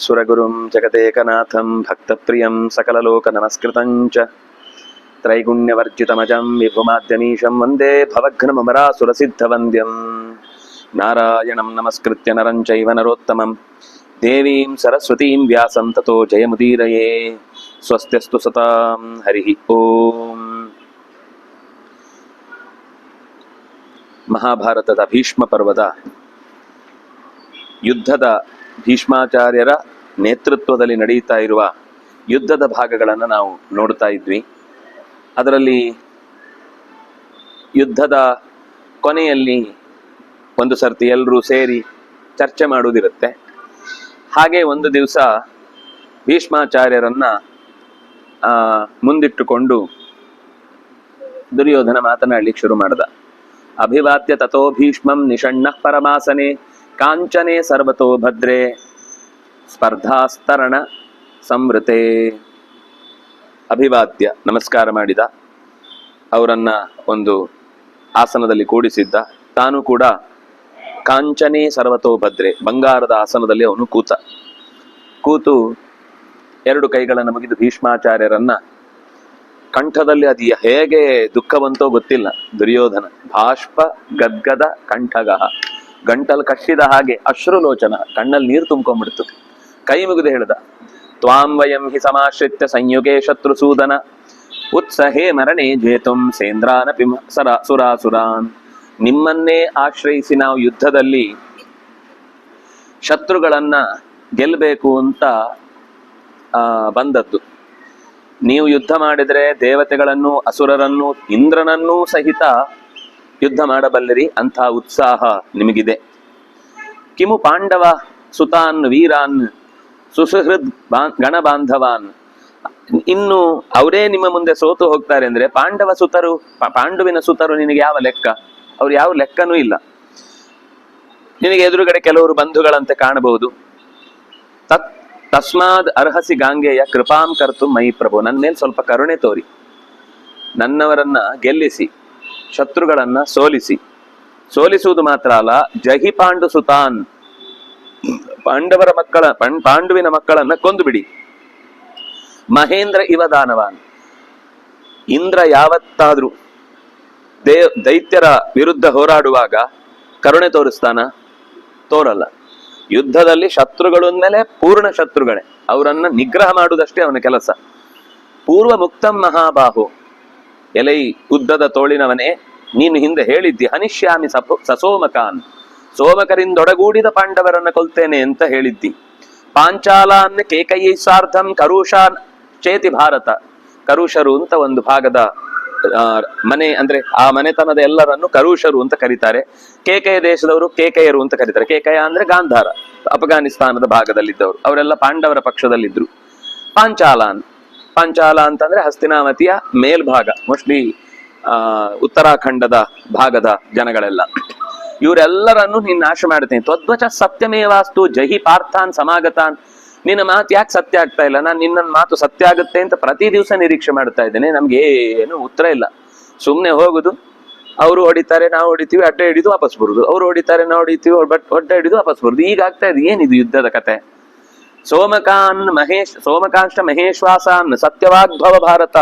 ಸುರಗುರುಂ ಜಗದೇಕನಾಥಂ ಭಕ್ತಪ್ರಿಯಂ ಸಕಲಲೋಕನಮಸ್ಕೃತಂ ಚ ತ್ರೈಗುಣ್ಯವರ್ಜಿತಮಜಂ ವಿಭುಮಾದ್ಯಮೀಶಂ ವಂದೇ ಭವಘ್ನಮರಾಸುರಸಿದ್ಧವಂದ್ಯಂ ನಾರಾಯಣಂ ನಮಸ್ಕೃತ್ಯ ನರಂ ಚೈವ ನರೋತ್ತಮಂ ದೇವೀಂ ಸರಸ್ವತೀಂ ವ್ಯಾಸಂ ತತೋ ಜಯಮುದೀರಯೇ. ಸ್ವಸ್ತ್ಯಸ್ತು ಸತಾಂ ಹರಿ ಓಂ. ಮಹಾಭಾರತದ ಭೀಷ್ಮ ಪರ್ವದ ಯುದ್ಧದ ಭೀಷ್ಮಾಚಾರ್ಯರ ನೇತೃತ್ವದಲ್ಲಿ ನಡೆಯುತ್ತಾ ಇರುವ ಯುದ್ಧದ ಭಾಗಗಳನ್ನು ನಾವು ನೋಡ್ತಾ ಇದ್ವಿ. ಅದರಲ್ಲಿ ಯುದ್ಧದ ಕೊನೆಯಲ್ಲಿ ಒಂದು ಸರ್ತಿ ಎಲ್ಲರೂ ಸೇರಿ ಚರ್ಚೆ ಮಾಡುವುದಿರುತ್ತೆ. ಹಾಗೆ ಒಂದು ದಿವಸ ಭೀಷ್ಮಾಚಾರ್ಯರನ್ನ ಮುಂದಿಟ್ಟುಕೊಂಡು ದುರ್ಯೋಧನ ಮಾತನಾಡ್ಲಿಕ್ಕೆ ಶುರು ಮಾಡ್ದ. ಅಭಿವಾದ್ಯ ತಥೋ ಭೀಷ್ಮಂ ನಿಷಣ್ಣಃ ಪರಮಾಸನೆ ಕಾಂಚನೆ ಸರ್ವತೋ ಭದ್ರೇ ಸ್ಪರ್ಧಾಸ್ತರಣ ಸಂವೃತೆ. ಅಭಿವಾದ್ಯ ನಮಸ್ಕಾರ ಮಾಡಿದ, ಅವರನ್ನ ಒಂದು ಆಸನದಲ್ಲಿ ಕೂಡಿಸಿದ್ದ. ತಾನು ಕೂಡ ಕಾಂಚನೆ ಸರ್ವತೋ ಭದ್ರೆ, ಬಂಗಾರದ ಆಸನದಲ್ಲಿ ಅವನು ಕೂತು ಎರಡು ಕೈಗಳನ್ನು ಮುಗಿದು ಭೀಷ್ಮಾಚಾರ್ಯರನ್ನ ಕಂಠದಲ್ಲಿ ಅದು ಹೇಗೆ ದುಃಖ ಬಂತೋ ಗೊತ್ತಿಲ್ಲ. ದುರ್ಯೋಧನ ಬಾಷ್ಪ ಗದ್ಗದ ಕಂಠಗಃ, ಗಂಟಲು ಕಟ್ಟಿದ ಹಾಗೆ ಅಶ್ರುಲೋಚನ, ಕಣ್ಣಲ್ಲಿ ನೀರು ತುಂಬ್ಕೊಂಡ್ಬಿಡ್ತು. ಕೈ ಮುಗಿದು ಹೇಳ್ದ, ತ್ವಾಂ ವಯಂ ಹಿ ಸಮಾಶ್ರಿತ್ಯ ಸಂಯುಗೇ ಶತ್ರುಸೂದನ ಉತ್ಸಹೇ ಮರಣೆ ಜೇತುಂ ಸೇಂದ್ರಾನಪಿ ಸುರಾಸುರಾನ್. ನಿಮ್ಮನ್ನೇ ಆಶ್ರಯಿಸಿ ನಾವು ಯುದ್ಧದಲ್ಲಿ ಶತ್ರುಗಳನ್ನ ಗೆಲ್ಲಬೇಕು ಅಂತ ಬಂದದ್ದು. ನೀವು ಯುದ್ಧ ಮಾಡಿದರೆ ದೇವತೆಗಳನ್ನು, ಅಸುರರನ್ನು, ಇಂದ್ರನನ್ನೂ ಸಹಿತ ಯುದ್ಧ ಮಾಡಬಲ್ಲಿರಿ, ಅಂಥ ಉತ್ಸಾಹ ನಿಮಗಿದೆ. ಕಿಮು ಪಾಂಡವ ಸುತಾನ್ ವೀರಾನ್ ಸುಸಹೃದ್ ಗಣಬಾಂಧವಾನ್. ಇನ್ನು ಅವರೇ ನಿಮ್ಮ ಮುಂದೆ ಸೋತು ಹೋಗ್ತಾರೆ ಅಂದ್ರೆ ಪಾಂಡುವಿನ ಸುತರು ನಿನಗೆ ಯಾವ ಲೆಕ್ಕ? ಅವ್ರು ಯಾವ ಲೆಕ್ಕನೂ ಇಲ್ಲ. ನಿನಗೆ ಎದುರುಗಡೆ ಕೆಲವರು ಬಂಧುಗಳಂತೆ ಕಾಣಬಹುದು. ತಸ್ಮಾದ್ ಅರ್ಹಸಿ ಗಾಂಗೆಯ ಕೃಪಾಂ ಕರ್ತು ಮೈ ಪ್ರಭು. ನನ್ನ ಮೇಲೆ ಸ್ವಲ್ಪ ಕರುಣೆ ತೋರಿ, ನನ್ನವರನ್ನ ಗೆಲ್ಲಿಸಿ, ಶತ್ರುಗಳನ್ನ ಸೋಲಿಸುವುದು ಮಾತ್ರ ಅಲ್ಲ, ಜಹಿ ಪಾಂಡು ಸುತಾನ್, ಪಾಂಡುವಿನ ಮಕ್ಕಳನ್ನ ಕೊಂದು ಬಿಡಿ. ಮಹೇಂದ್ರ ಇವ ದಾನವಾನ್. ಇಂದ್ರ ಯಾವತ್ತಾದ್ರೂ ದೈತ್ಯರ ವಿರುದ್ಧ ಹೋರಾಡುವಾಗ ಕರುಣೆ ತೋರಿಸ್ತಾನ? ತೋರಲ್ಲ. ಯುದ್ಧದಲ್ಲಿ ಶತ್ರುಗಳು ಅಂದ್ಮೇಲೆ ಪೂರ್ಣ ಶತ್ರುಗಳೇ, ಅವರನ್ನ ನಿಗ್ರಹ ಮಾಡುವುದಷ್ಟೇ ಅವನ ಕೆಲಸ. ಪೂರ್ವ ಮುಕ್ತಂ ಮಹಾಬಾಹು. ಎಲೈ ಉದ್ದದ ತೋಳಿನವನೇ, ನೀನು ಹಿಂದೆ ಹೇಳಿದ್ದಿ ಹನಿಷ್ಯಾಮಿ ಸಸೋಮಕಾನ್, ಸೋಮಕರಿಂದೊಡಗೂಡಿದ ಪಾಂಡವರನ್ನ ಕೊಲ್ತೇನೆ ಅಂತ ಹೇಳಿದ್ದಿ. ಪಾಂಚಾಲಾನ್ ಕೇಕಯಿ ಸಾರ್ಧಂ ಕರುಷಾನ್ ಚೇತಿ ಭಾರತ. ಕರುಷರು ಅಂತ ಒಂದು ಭಾಗದ ಮನೆ, ಅಂದ್ರೆ ಆ ಮನೆತನದ ಎಲ್ಲರನ್ನು ಕರುಷರು ಅಂತ ಕರೀತಾರೆ. ಕೇಕಯ ದೇಶದವರು ಕೇಕಯರು ಅಂತ ಕರೀತಾರೆ. ಕೇಕಯ ಅಂದ್ರೆ ಗಾಂಧಾರ, ಅಫ್ಘಾನಿಸ್ತಾನದ ಭಾಗದಲ್ಲಿದ್ದವರು, ಅವರೆಲ್ಲ ಪಾಂಡವರ ಪಕ್ಷದಲ್ಲಿದ್ರು. ಪಾಂಚಾಲ ಅಂತಂದ್ರೆ ಹಸ್ತಿನಾವತಿಯ ಮೇಲ್ಭಾಗ, ಮೋಸ್ಟ್ಲಿ ಉತ್ತರಾಖಂಡದ ಭಾಗದ ಜನಗಳೆಲ್ಲ. ಇವರೆಲ್ಲರನ್ನು ನೀನು ನಾಶ ಮಾಡ್ತೇನೆ. ತ್ವದ್ವಚ ಸತ್ಯಮೇವಾಸ್ತು ಜಹಿ ಪಾರ್ಥಾನ್ ಸಮಾಗತಾನ್. ನಿನ್ನ ಮಾತು ಯಾಕೆ ಸತ್ಯ ಆಗ್ತಾ ಇಲ್ಲ? ನಾನು ನಿನ್ನ ಮಾತು ಸತ್ಯ ಆಗುತ್ತೆ ಅಂತ ಪ್ರತಿ ದಿವಸ ನಿರೀಕ್ಷೆ ಮಾಡ್ತಾ ಇದ್ದೇನೆ, ನಮ್ಗೆ ಏನು ಉತ್ತರ ಇಲ್ಲ. ಸುಮ್ಮನೆ ಹೋಗುದು, ಅವರು ಹೊಡಿತಾರೆ, ನಾವು ಹೊಡಿತೀವಿ, ಅಡ್ಡ ಹಿಡಿದು ವಾಪಸ್ ಬರುದು, ಅವ್ರು ಹೊಡಿತಾರೆ, ನಾವು ಹೊಡಿತೀವಿ, ಅಡ್ಡ ಹಿಡಿದು ವಾಪಸ್ ಬರುದು. ಈಗ ಆಗ್ತಾ ಇದೆ. ಏನಿದು ಯುದ್ಧದ ಕತೆ? ಸೋಮಕಾಂಶ ಮಹೇಶ್ವಾಸಾನ್ ಸತ್ಯವಾಗ್ಭವ ಭಾರತ.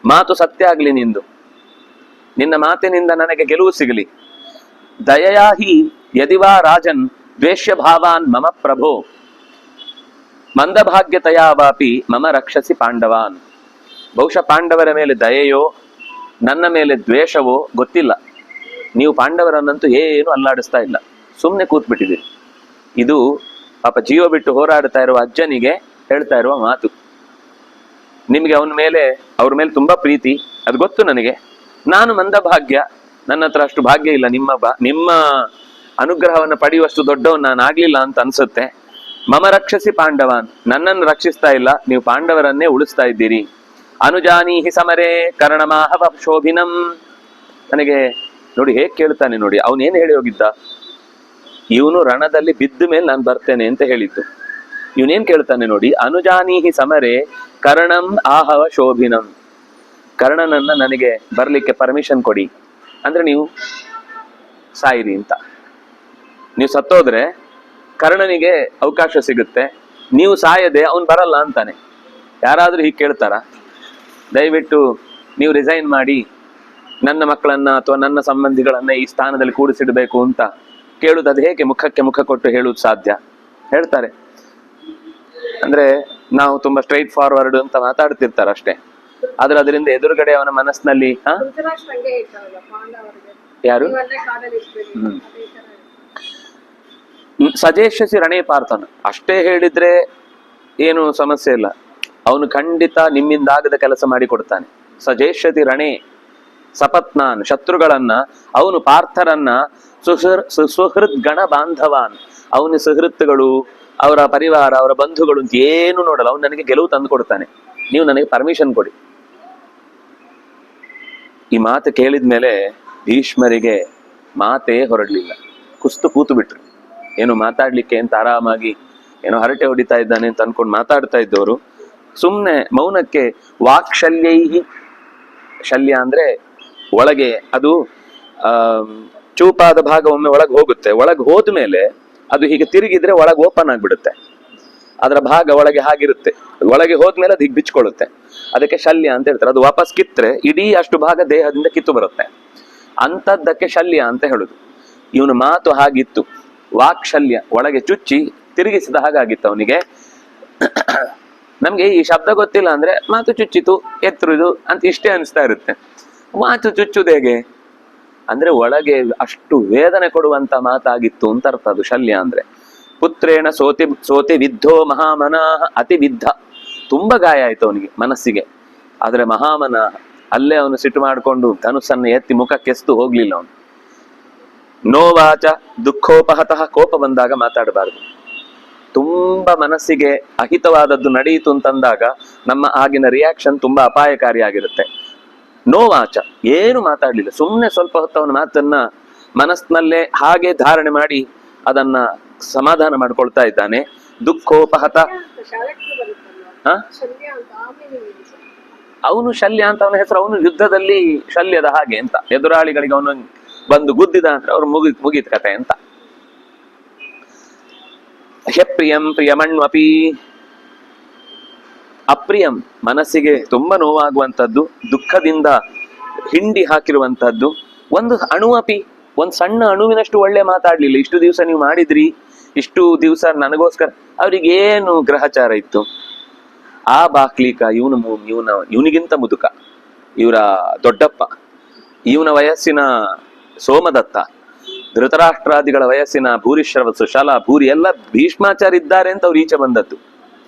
ಮಾತು ಸತ್ಯ ಆಗ್ಲಿ ನಿಂದು, ನಿನ್ನ ಮಾತಿನಿಂದ ನನಗೆ ಗೆಲುವು ಸಿಗಲಿ. ದಯಯಾಹಿ ಯದಿವಾ ರಾಜನ್ ದ್ವೇಷ್ಯ ಭಾವಾನ್ ಮಮ ಪ್ರಭೋ ಮಂದಭಾಗ್ಯತಯಾವಾಪಿ ಮಮ ರಕ್ಷಸಿ ಪಾಂಡವಾನ್. ಬಹುಶಃ ಪಾಂಡವರ ಮೇಲೆ ದಯೆಯೋ ನನ್ನ ಮೇಲೆ ದ್ವೇಷವೋ ಗೊತ್ತಿಲ್ಲ, ನೀವು ಪಾಂಡವರನ್ನಂತೂ ಏನು ಅಲ್ಲಾಡಿಸ್ತಾ ಇಲ್ಲ, ಸುಮ್ಮನೆ ಕೂತ್ಬಿಟ್ಟಿದ್ದೀರಿ. ಇದು ಪಾಪ ಜೀವ ಬಿಟ್ಟು ಹೋರಾಡ್ತಾ ಇರುವ ಅಜ್ಜನಿಗೆ ಹೇಳ್ತಾ ಇರುವ ಮಾತು. ನಿಮಗೆ ಅವ್ರ ಮೇಲೆ ತುಂಬಾ ಪ್ರೀತಿ, ಅದು ಗೊತ್ತು ನನಗೆ. ನಾನು ಮಂದಭಾಗ್ಯ, ನನ್ನ ಹತ್ರ ಅಷ್ಟು ಭಾಗ್ಯ ಇಲ್ಲ, ನಿಮ್ಮ ಅನುಗ್ರಹವನ್ನು ಪಡೆಯುವಷ್ಟು ದೊಡ್ಡವನು ನಾನು ಆಗ್ಲಿಲ್ಲ ಅಂತ ಅನ್ಸುತ್ತೆ. ಮಮ ರಕ್ಷಸಿ ಪಾಂಡವಾನ್, ನನ್ನನ್ನು ರಕ್ಷಿಸ್ತಾ ಇಲ್ಲ, ನೀವು ಪಾಂಡವರನ್ನೇ ಉಳಿಸ್ತಾ ಇದ್ದೀರಿ. ಅನುಜಾನೀಹಿ ಸಮರೇ ಕರ್ಣಮಾಹವ ಶೋಭಿನಂ. ನನಗೆ ನೋಡಿ ಹೇಗೆ ಕೇಳ್ತಾನೆ ನೋಡಿ, ಅವನೇನು ಹೇಳಿ ಹೋಗಿದ್ದ? ಇವನು ರಣದಲ್ಲಿ ಬಿದ್ದ ಮೇಲೆ ನಾನು ಬರ್ತೇನೆ ಅಂತ ಹೇಳಿದ್ದು. ಇವನೇನ್ ಕೇಳ್ತಾನೆ ನೋಡಿ, ಅನುಜಾನೀಹಿ ಸಮರೇ ಕರ್ಣಂ ಆಹವ ಶೋಭಿನಂ. ಕರ್ಣನನ್ನ ನನಗೆ ಬರ್ಲಿಕ್ಕೆ ಪರ್ಮಿಷನ್ ಕೊಡಿ, ಅಂದ್ರೆ ನೀವು ಸಾಯಿರಿ ಅಂತ. ನೀವು ಸತ್ತೋದ್ರೆ ಕರ್ಣನಿಗೆ ಅವಕಾಶ ಸಿಗುತ್ತೆ, ನೀವು ಸಾಯದೆ ಅವನು ಬರಲ್ಲ ಅಂತಾನೆ. ಯಾರಾದ್ರೂ ಹೀಗೆ ಕೇಳ್ತಾರ? ದಯವಿಟ್ಟು ನೀವು ರಿಸೈನ್ ಮಾಡಿ ನನ್ನ ಮಕ್ಕಳನ್ನ ಅಥವಾ ನನ್ನ ಸಂಬಂಧಿಗಳನ್ನ ಈ ಸ್ಥಾನದಲ್ಲಿ ಕೂಡಿಸಿಡ್ಬೇಕು ಅಂತ ಕೇಳುದು ಅದು ಹೇಗೆ ಮುಖಕ್ಕೆ ಮುಖ ಕೊಟ್ಟು ಹೇಳುವುದು ಸಾಧ್ಯ? ಹೇಳ್ತಾರೆ. ಅಂದ್ರೆ ನಾವು ತುಂಬಾ ಸ್ಟ್ರೈಟ್ ಫಾರ್ವರ್ಡ್ ಅಂತ ಮಾತಾಡ್ತಿರ್ತಾರ ಅಷ್ಟೇ, ಆದ್ರೆ ಅದರಿಂದ ಎದುರುಗಡೆ ಅವನ ಮನಸ್ಸಿನಲ್ಲಿ ಯಾರು ಸಜೇಷಸಿ ರಣೇ ಪಾರ್ಥನ ಅಷ್ಟೇ ಹೇಳಿದ್ರೆ ಏನು ಸಮಸ್ಯೆ ಇಲ್ಲ. ಅವನು ಖಂಡಿತ ನಿಮ್ಮಿಂದಾಗದ ಕೆಲಸ ಮಾಡಿ ಕೊಡ್ತಾನೆ. ಸಜೇಷತಿ ರಣೇ ಸಪತ್ನಾನ್ ಶತ್ರುಗಳನ್ನ ಅವನು ಪಾರ್ಥರನ್ನ ಸುಹೃದ್ ಗಣ ಬಾಂಧವಾನ್ ಅವನ ಸುಹೃತ್ತುಗಳು, ಅವರ ಪರಿವಾರ, ಅವರ ಬಂಧುಗಳು ಅಂತ ಏನು ನೋಡಲ್ಲ. ಅವನು ನನಗೆ ಗೆಲುವು ತಂದು ಕೊಡ್ತಾನೆ, ನೀವು ನನಗೆ ಪರ್ಮಿಷನ್ ಕೊಡಿ. ಈ ಮಾತು ಕೇಳಿದ್ಮೇಲೆ ಭೀಷ್ಮರಿಗೆ ಮಾತೇ ಹೊರಡ್ಲಿಲ್ಲ, ಕುಸ್ತು ಕೂತು ಬಿಟ್ರು. ಏನು ಮಾತಾಡ್ಲಿಕ್ಕೆ ಅಂತ ಆರಾಮಾಗಿ ಏನೋ ಹರಟೆ ಹೊಡಿತಾ ಇದ್ದಾನೆ ಅಂತ ಅನ್ಕೊಂಡು ಮಾತಾಡ್ತಾ ಇದ್ದವರು ಸುಮ್ನೆ ಮೌನಕ್ಕೆ ವಾಕ್ಶಲ್ಯೈಹಿ, ಶಲ್ಯ ಅಂದ್ರೆ ಒಳಗೆ ಅದು ಚೂಪಾದ ಭಾಗ ಒಮ್ಮೆ ಒಳಗೆ ಹೋಗುತ್ತೆ, ಒಳಗೆ ಹೋದ್ಮೇಲೆ ಅದು ಹೀಗೆ ತಿರುಗಿದ್ರೆ ಒಳಗೆ ಓಪನ್ ಆಗ್ಬಿಡುತ್ತೆ, ಅದರ ಭಾಗ ಒಳಗೆ ಹಾಗಿರುತ್ತೆ, ಒಳಗೆ ಹೋದ್ಮೇಲೆ ಅದು ಹೀಗೆ ಬಿಚ್ಕೊಳ್ಳುತ್ತೆ, ಅದಕ್ಕೆ ಶಲ್ಯ ಅಂತ ಹೇಳ್ತಾರೆ. ಅದು ವಾಪಸ್ ಕಿತ್ರೆ ಇಡೀ ಅಷ್ಟು ಭಾಗ ದೇಹದಿಂದ ಕಿತ್ತು ಬರುತ್ತೆ, ಅಂತದ್ದಕ್ಕೆ ಶಲ್ಯ ಅಂತ ಹೇಳುದು. ಇವನ ಮಾತು ಹಾಗಿತ್ತು, ವಾಕ್ಶಲ್ಯ, ಒಳಗೆ ಚುಚ್ಚಿ ತಿರುಗಿಸಿದ ಹಾಗಾಗಿತ್ತು ಅವನಿಗೆ. ನಮ್ಗೆ ಈ ಶಬ್ದ ಗೊತ್ತಿಲ್ಲ ಅಂದ್ರೆ ಮಾತು ಚುಚ್ಚಿತು ಎತ್ತರುದು ಅಂತ ಇಷ್ಟೇ ಅನಿಸ್ತಾ ಇರುತ್ತೆ. ಮಾತು ಚುಚ್ಚುದು ಹೇಗೆ ಅಂದ್ರೆ ಒಳಗೆ ಅಷ್ಟು ವೇದನೆ ಕೊಡುವಂತ ಮಾತಾಗಿತ್ತು ಅಂತ ಅರ್ಥ ಅದು ಶಲ್ಯ ಅಂದ್ರೆ. ಪುತ್ರೇಣ ಸೋತಿ ವಿದ್ಧೋ ಮಹಾಮನಾಹ ಅತಿ ವಿದ್ಧ, ತುಂಬಾ ಗಾಯ ಆಯ್ತು ಅವನಿಗೆ ಮನಸ್ಸಿಗೆ. ಆದ್ರೆ ಮಹಾಮನಾಹ ಅಲ್ಲೇ ಅವನು ಸಿಟ್ಟು ಮಾಡಿಕೊಂಡು ಧನುಸ್ಸನ್ನು ಎತ್ತಿ ಮುಖಕ್ಕೆಸ್ತು ಹೋಗ್ಲಿಲ್ಲ ಅವನು. ನೋವಾಚ ದುಃಖೋಪಹತಃ, ಕೋಪ ಬಂದಾಗ ಮಾತಾಡಬಾರದು. ತುಂಬಾ ಮನಸ್ಸಿಗೆ ಅಹಿತವಾದದ್ದು ನಡೆಯಿತು ಅಂತಂದಾಗ ನಮ್ಮ ಆಗಿನ ರಿಯಾಕ್ಷನ್ ತುಂಬಾ ಅಪಾಯಕಾರಿಯಾಗಿರುತ್ತೆ. ನೋವಾಚ, ಏನು ಮಾತಾಡ್ಲಿಲ್ಲ, ಸುಮ್ಮನೆ ಸ್ವಲ್ಪ ಹೊತ್ತು ಅವನ ಮಾತನ್ನ ಮನಸ್ಸಿನಲ್ಲೇ ಹಾಗೆ ಧಾರಣೆ ಮಾಡಿ ಅದನ್ನ ಸಮಾಧಾನ ಮಾಡ್ಕೊಳ್ತಾ ಇದ್ದಾನೆ. ದುಃಖೋಪಹತ, ಅವನು ಶಲ್ಯ ಅಂತ ಅವನ ಹೆಸರು. ಅವನು ಯುದ್ಧದಲ್ಲಿ ಶಲ್ಯದ ಹಾಗೆ ಅಂತ, ಎದುರಾಳಿಗಳಿಗೆ ಅವನು ಬಂದು ಗುದ್ದಿದ ಅಂದ್ರೆ ಅವ್ರು ಮುಗೀತ್ ಕತೆ ಅಂತ. ಪ್ರಿಯಂ ಪ್ರಿಯಮಣ್ವಪಿ, ಅಪ್ರಿಯಂ ಮನಸ್ಸಿಗೆ ತುಂಬಾ ನೋವಾಗುವಂಥದ್ದು, ದುಃಖದಿಂದ ಹಿಂಡಿ ಹಾಕಿರುವಂತಹದ್ದು. ಒಂದು ಅಣುವಪಿ, ಒಂದು ಸಣ್ಣ ಅಣುವಿನಷ್ಟು ಒಳ್ಳೆ ಮಾತಾಡ್ಲಿಲ್ಲ. ಇಷ್ಟು ದಿವಸ ನೀವು ಮಾಡಿದ್ರಿ, ಇಷ್ಟು ದಿವಸ ನನಗೋಸ್ಕರ. ಅವ್ರಿಗೇನು ಗ್ರಹಚಾರ ಇತ್ತು? ಆ ಬಾಕ್ಲಿಕ ಇವನಿಗಿಂತ ಮುದುಕ, ಇವರ ದೊಡ್ಡಪ್ಪ, ಇವನ ವಯಸ್ಸಿನ ಸೋಮದತ್ತ, ಧೃತರಾಷ್ಟ್ರಾದಿಗಳ ವಯಸ್ಸಿನ ಭೂರಿಶ್ರವಸ್ಸು, ಶಲ, ಭೂರಿ ಎಲ್ಲ ಭೀಷ್ಮಾಚಾರ್ಯ ಇದ್ದಾರೆ ಅಂತ ಅವ್ರು ಈಚೆ ಬಂದದ್ದು.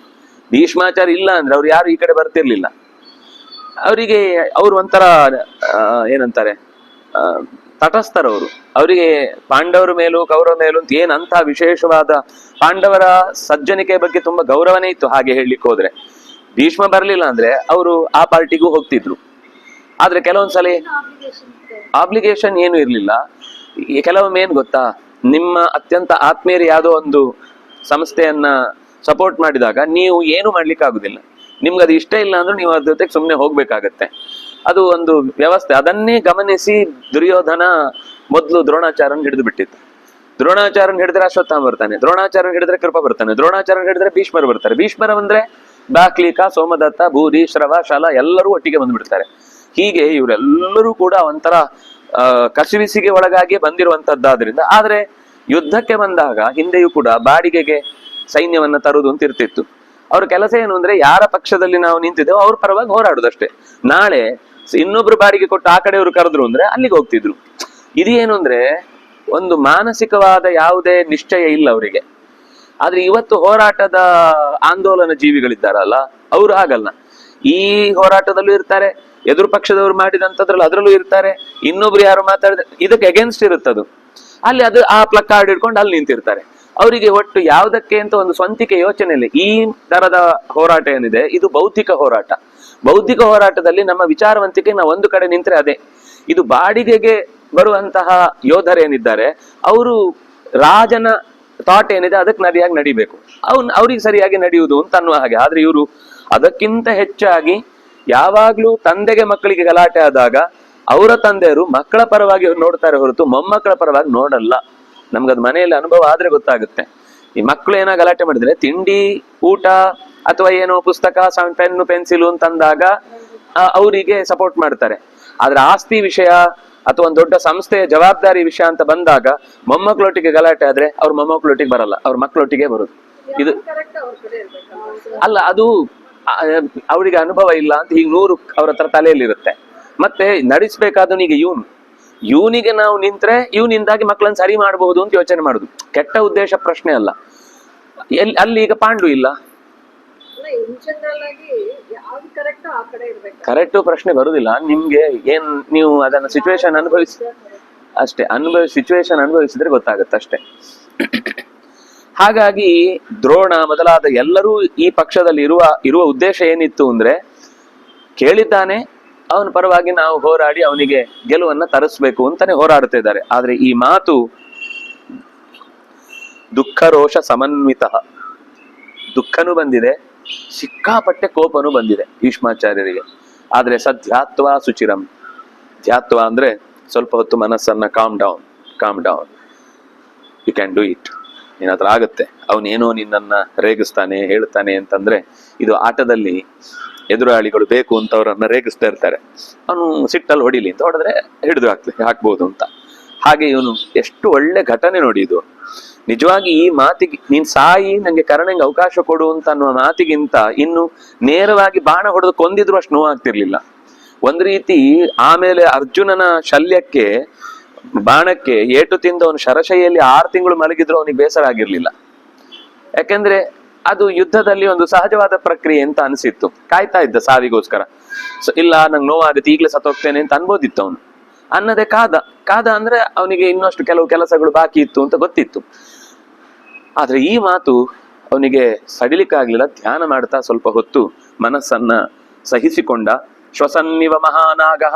ಭೀಷ್ಮಾಚಾರ್ಯ ಇಲ್ಲ ಅಂದ್ರೆ ಅವ್ರು ಯಾರು ಈ ಕಡೆ ಬರ್ತಿರ್ಲಿಲ್ಲ. ಅವರಿಗೆ ಅವರು ಒಂಥರ ಏನಂತಾರೆ, ತಟಸ್ಥರವರು. ಅವರಿಗೆ ಪಾಂಡವರ ಮೇಲೂ ಕೌರವ ಮೇಲೂ ಅಂತ ಏನಂತ ವಿಶೇಷವಾದ, ಪಾಂಡವರ ಸಜ್ಜನಿಕೆ ಬಗ್ಗೆ ತುಂಬಾ ಗೌರವನೇ ಇತ್ತು. ಹಾಗೆ ಹೇಳಲಿಕ್ಕೆ ಹೋದ್ರೆ ಭೀಷ್ಮ ಬರ್ಲಿಲ್ಲ ಅಂದ್ರೆ ಅವರು ಆ ಪಾರ್ಟಿಗೂ ಹೋಗ್ತಿದ್ರು. ಆದ್ರೆ ಕೆಲವೊಂದ್ಸಲ ಆಬ್ಲಿಗೇಷನ್ ಏನು ಇರ್ಲಿಲ್ಲ. ಕೆಲವೊಮ್ಮೆ ಏನ್ ಗೊತ್ತಾ, ನಿಮ್ಮ ಅತ್ಯಂತ ಆತ್ಮೀಯರು ಯಾವುದೋ ಒಂದು ಸಂಸ್ಥೆಯನ್ನ ಸಪೋರ್ಟ್ ಮಾಡಿದಾಗ ನೀವು ಏನು ಮಾಡ್ಲಿಕ್ಕೆ ಆಗುದಿಲ್ಲ. ನಿಮ್ಗೆ ಅದು ಇಷ್ಟ ಇಲ್ಲ ಅಂದ್ರೆ ನೀವು ಅದ್ರ ಜೊತೆಗೆ ಸುಮ್ಮನೆ ಹೋಗ್ಬೇಕಾಗತ್ತೆ. ಅದು ಒಂದು ವ್ಯವಸ್ಥೆ. ಅದನ್ನೇ ಗಮನಿಸಿ ದುರ್ಯೋಧನ ಮೊದಲು ದ್ರೋಣಾಚಾರ್ಯನ್ ಹಿಡಿದು ಬಿಟ್ಟಿತ್ತು. ದ್ರೋಣಾಚಾರ್ಯನ್ ಹಿಡಿದ್ರೆ ಅಶ್ವತ್ಥಾಮ ಬರ್ತಾನೆ, ದ್ರೋಣಾಚಾರ್ಯನ್ ಹಿಡಿದ್ರೆ ಕೃಪ ಬರ್ತಾನೆ, ದ್ರೋಣಾಚಾರ್ಯನ್ ಹಿಡಿದ್ರೆ ಭೀಷ್ಮರು ಬರ್ತಾರೆ, ಭೀಷ್ಮರ ಬಂದ್ರೆ ಬಾಕ್ಲಿಕ, ಸೋಮದತ್ತ, ಭೂರಿ, ಶ್ರವ, ಶಲ ಎಲ್ಲರೂ ಒಟ್ಟಿಗೆ ಬಂದ್ಬಿಡ್ತಾರೆ. ಹೀಗೆ ಇವರೆಲ್ಲರೂ ಕೂಡ ಒಂಥರ ಕಸಿವಿಸಿಗೆ ಒಳಗಾಗಿ ಬಂದಿರುವಂತದ್ದಾದ್ರಿಂದ. ಆದ್ರೆ ಯುದ್ಧಕ್ಕೆ ಬಂದಾಗ ಹಿಂದೆಯೂ ಕೂಡ ಬಾಡಿಗೆಗೆ ಸೈನ್ಯವನ್ನ ತರುವುದು ಅಂತ ಇರ್ತಿತ್ತು. ಅವ್ರ ಕೆಲಸ ಏನು ಅಂದ್ರೆ, ಯಾರ ಪಕ್ಷದಲ್ಲಿ ನಾವು ನಿಂತಿದ್ದೇವೆ ಅವ್ರ ಪರವಾಗಿ ಹೋರಾಡುದಷ್ಟೇ. ನಾಳೆ ಇನ್ನೊಬ್ರು ಬಾಡಿಗೆ ಕೊಟ್ಟು ಆ ಕಡೆಯವರು ಕರೆದ್ರು ಅಂದ್ರೆ ಅಲ್ಲಿಗೆ ಹೋಗ್ತಿದ್ರು. ಇದೇನು ಅಂದ್ರೆ ಒಂದು ಮಾನಸಿಕವಾದ ಯಾವುದೇ ನಿಶ್ಚಯ ಇಲ್ಲ ಅವರಿಗೆ. ಆದ್ರೆ ಇವತ್ತು ಹೋರಾಟದ ಆಂದೋಲನ ಜೀವಿಗಳಿದ್ದಾರಲ್ಲ, ಅವ್ರು ಹಾಗಲ್ಲ. ಈ ಹೋರಾಟದಲ್ಲೂ ಇರ್ತಾರೆ, ಎದುರು ಪಕ್ಷದವ್ರು ಮಾಡಿದಂಥದ್ರಲ್ಲಿ ಅದರಲ್ಲೂ ಇರ್ತಾರೆ, ಇನ್ನೊಬ್ರು ಯಾರು ಮಾತಾಡಿದ್ರೆ ಇದಕ್ಕೆ ಅಗೇನ್ಸ್ಟ್ ಇರುತ್ತದು, ಅಲ್ಲಿ ಅದು ಆ ಪ್ಲಕ್ಕಾರ್ಡ್ ಹಿಡ್ಕೊಂಡು ಅಲ್ಲಿ ನಿಂತಿರ್ತಾರೆ. ಅವರಿಗೆ ಒಟ್ಟು ಯಾವುದಕ್ಕೆ ಅಂತ ಒಂದು ಸ್ವಂತಿಕೆ ಯೋಚನೆ ಇಲ್ಲ. ಈ ತರದ ಹೋರಾಟ ಏನಿದೆ ಇದು ಬೌದ್ಧಿಕ ಹೋರಾಟ. ಬೌದ್ಧಿಕ ಹೋರಾಟದಲ್ಲಿ ನಮ್ಮ ವಿಚಾರವಂತಿಕೆ ನಾವು ಒಂದು ಕಡೆ ನಿಂತ್ರೆ ಅದೇ. ಇದು ಬಾಡಿಗೆಗೆ ಬರುವಂತಹ ಯೋಧರೇನಿದ್ದಾರೆ ಅವರು ರಾಜನ ಥಾಟ್ ಏನಿದೆ ಅದಕ್ಕೆ ಸರಿಯಾಗಿ ನಡಿಬೇಕು, ಅವ್ರಿಗೆ ಸರಿಯಾಗಿ ನಡೆಯುವುದು ಅಂತ ಅನ್ನುವ ಹಾಗೆ. ಆದ್ರೆ ಇವರು ಅದಕ್ಕಿಂತ ಹೆಚ್ಚಾಗಿ ಯಾವಾಗ್ಲೂ ತಂದೆಗೆ ಮಕ್ಕಳಿಗೆ ಗಲಾಟೆ ಆದಾಗ ಅವರ ತಂದೆಯರು ಮಕ್ಕಳ ಪರವಾಗಿ ನೋಡ್ತಾರೆ ಹೊರತು ಮೊಮ್ಮಕ್ಕಳ ಪರವಾಗಿ ನೋಡಲ್ಲ. ನಮ್ಗದ್ ಮನೆಯಲ್ಲಿ ಅನುಭವ ಆದ್ರೆ ಗೊತ್ತಾಗುತ್ತೆ. ಈ ಮಕ್ಕಳು ಏನೋ ಗಲಾಟೆ ಮಾಡಿದ್ರೆ ತಿಂಡಿ ಊಟ ಅಥವಾ ಏನೋ ಪುಸ್ತಕ ಪೆನ್ನು ಪೆನ್ಸಿಲು ಅಂತಂದಾಗ ಅವರಿಗೆ ಸಪೋರ್ಟ್ ಮಾಡ್ತಾರೆ. ಆದ್ರೆ ಆಸ್ತಿ ವಿಷಯ ಅಥವಾ ಒಂದು ದೊಡ್ಡ ಸಂಸ್ಥೆಯ ಜವಾಬ್ದಾರಿ ವಿಷಯ ಅಂತ ಬಂದಾಗ ಮೊಮ್ಮಕ್ಕಳೊಟ್ಟಿಗೆ ಗಲಾಟೆ ಆದ್ರೆ ಅವ್ರ ಮೊಮ್ಮಕ್ಕಳೊಟ್ಟಿಗೆ ಬರಲ್ಲ, ಅವ್ರ ಮಕ್ಕಳೊಟ್ಟಿಗೆ ಬರುದು. ಇದು ಅಲ್ಲ, ಅದು ಅವರಿಗೆ ಅನುಭವ ಇಲ್ಲ ಅಂತ ಈಗ 100 ಅವ್ರ ಹತ್ರ ತಲೆಯಲ್ಲಿರುತ್ತೆ. ಮತ್ತೆ ನಡೆಸ್ಬೇಕಾದ ಈಗ ಇವನಿಗೆ ನಾವು ನಿಂತ್ರೆ ಇವನಿಂದಾಗಿ ಮಕ್ಕಳನ್ನ ಸರಿ ಮಾಡಬಹುದು ಅಂತ ಯೋಚನೆ ಮಾಡುದು. ಕೆಟ್ಟ ಉದ್ದೇಶ ಪ್ರಶ್ನೆ ಅಲ್ಲ. ಅಲ್ಲಿ ಈಗ ಪಾಂಡು ಇಲ್ಲ, ಕರೆಕ್ಟ್ ಪ್ರಶ್ನೆ ಬರುದಿಲ್ಲ ನಿಮ್ಗೆ. ನೀವು ಅದನ್ನ ಸಿಚುವೇಶನ್ ಸಿಚುವೇಶನ್ ಅನುಭವಿಸಿದ್ರೆ ಗೊತ್ತಾಗುತ್ತೆ ಅಷ್ಟೇ. ಹಾಗಾಗಿ ದ್ರೋಣ ಮೊದಲಾದ ಎಲ್ಲರೂ ಈ ಪಕ್ಷದಲ್ಲಿ ಇರುವ ಉದ್ದೇಶ ಏನಿತ್ತು ಅಂದ್ರೆ, ಕೇಳಿದ್ದಾನೆ ಅವನ ಪರವಾಗಿ ನಾವು ಹೋರಾಡಿ ಅವನಿಗೆ ಗೆಲುವನ್ನ ತರಿಸ್ಬೇಕು ಅಂತಾನೆ ಹೋರಾಡ್ತಾ ಇದ್ದಾರೆ. ಆದ್ರೆ ಈ ಮಾತು ದುಃಖ ರೋಷ ಸಮನ್ವಿತ, ದುಃಖನೂ ಬಂದಿದೆ, ಸಿಕ್ಕಾಪಟ್ಟೆ ಕೋಪನೂ ಬಂದಿದೆ ಭೀಷ್ಮಾಚಾರ್ಯರಿಗೆ. ಆದ್ರೆ ಸಧ್ಯಾತ್ವ ಸುಚಿರಂ, ಧ್ಯಾತ್ವ ಅಂದ್ರೆ ಸ್ವಲ್ಪ ಹೊತ್ತು ಮನಸ್ಸನ್ನ calm down, you can do it, ನಿನ್ನ ಹತ್ರ ಆಗುತ್ತೆ. ಅವನೇನೋ ನಿನ್ನನ್ನ ರೇಗಿಸ್ತಾನೆ ಹೇಳ್ತಾನೆ ಅಂತಂದ್ರೆ, ಇದು ಆಟದಲ್ಲಿ ಎದುರಾಳಿಗಳು ಬೇಕು ಅಂತ ಅವರನ್ನ ರೇಗಿಸ್ತಾ ಇರ್ತಾರೆ. ಅವನು ಸಿಟ್ಟಲ್ಲಿ ಹೊಡಿಲಿ ಅಂತ ಹೊಡೆದ್ರೆ ಹಿಡಿದು ಹಾಕ್ಬೋದು ಅಂತ. ಹಾಗೆ ಇವನು ಎಷ್ಟು ಒಳ್ಳೆ ಘಟನೆ ನೋಡಿ ಇದು. ನಿಜವಾಗಿ ಈ ಮಾತಿಗೆ ನೀನ್ ಸಾಯಿ ನಂಗೆ ಕರ್ಣಂಗೆ ಅವಕಾಶ ಕೊಡು ಅಂತ ಅನ್ನುವ ಮಾತಿಗಿಂತ ಇನ್ನು ನೇರವಾಗಿ ಬಾಣ ಹೊಡೆದು ಕೊಂದಿದ್ರು ಅಷ್ಟು ನೋವಾಗ್ತಿರ್ಲಿಲ್ಲ. ಒಂದ್ ರೀತಿ ಆಮೇಲೆ ಅರ್ಜುನನ ಶಲ್ಯಕ್ಕೆ ಬಾಣಕ್ಕೆ ಏಟು ತಿಂದು ಅವನು ಶರಶೈಯಲ್ಲಿ 6 ತಿಂಗಳು ಮಲಗಿದ್ರು ಅವನಿಗೆ ಬೇಸರ ಆಗಿರ್ಲಿಲ್ಲ. ಯಾಕೆಂದ್ರೆ ಅದು ಯುದ್ಧದಲ್ಲಿ ಒಂದು ಸಹಜವಾದ ಪ್ರಕ್ರಿಯೆ ಅಂತ ಅನಿಸಿತ್ತು. ಕಾಯ್ತಾ ಇದ್ದ ಸಾವಿಗೋಸ್ಕರ. ಇಲ್ಲ ನಂಗೆ ನೋವಾಗುತ್ತೆ ಈಗಲೇ ಸತ್ತೋಗ್ತೇನೆ ಅಂತ ಅನ್ಬೋದಿತ್ತು ಅವನು. ಅನ್ನದೇ ಕಾದ ಅಂದ್ರೆ ಅವನಿಗೆ ಇನ್ನಷ್ಟು ಕೆಲವು ಕೆಲಸಗಳು ಬಾಕಿ ಇತ್ತು ಅಂತ ಗೊತ್ತಿತ್ತು. ಆದ್ರೆ ಈ ಮಾತು ಅವನಿಗೆ ಸಡಿಲಿಕ್ಕಾಗ್ಲಿಲ್ಲ. ಧ್ಯಾನ ಮಾಡ್ತಾ ಸ್ವಲ್ಪ ಹೊತ್ತು ಮನಸ್ಸನ್ನ ಸಹಿಸಿಕೊಂಡ. ಶ್ವಸನ್ನಿವ ಮಹಾನಾಗಃ,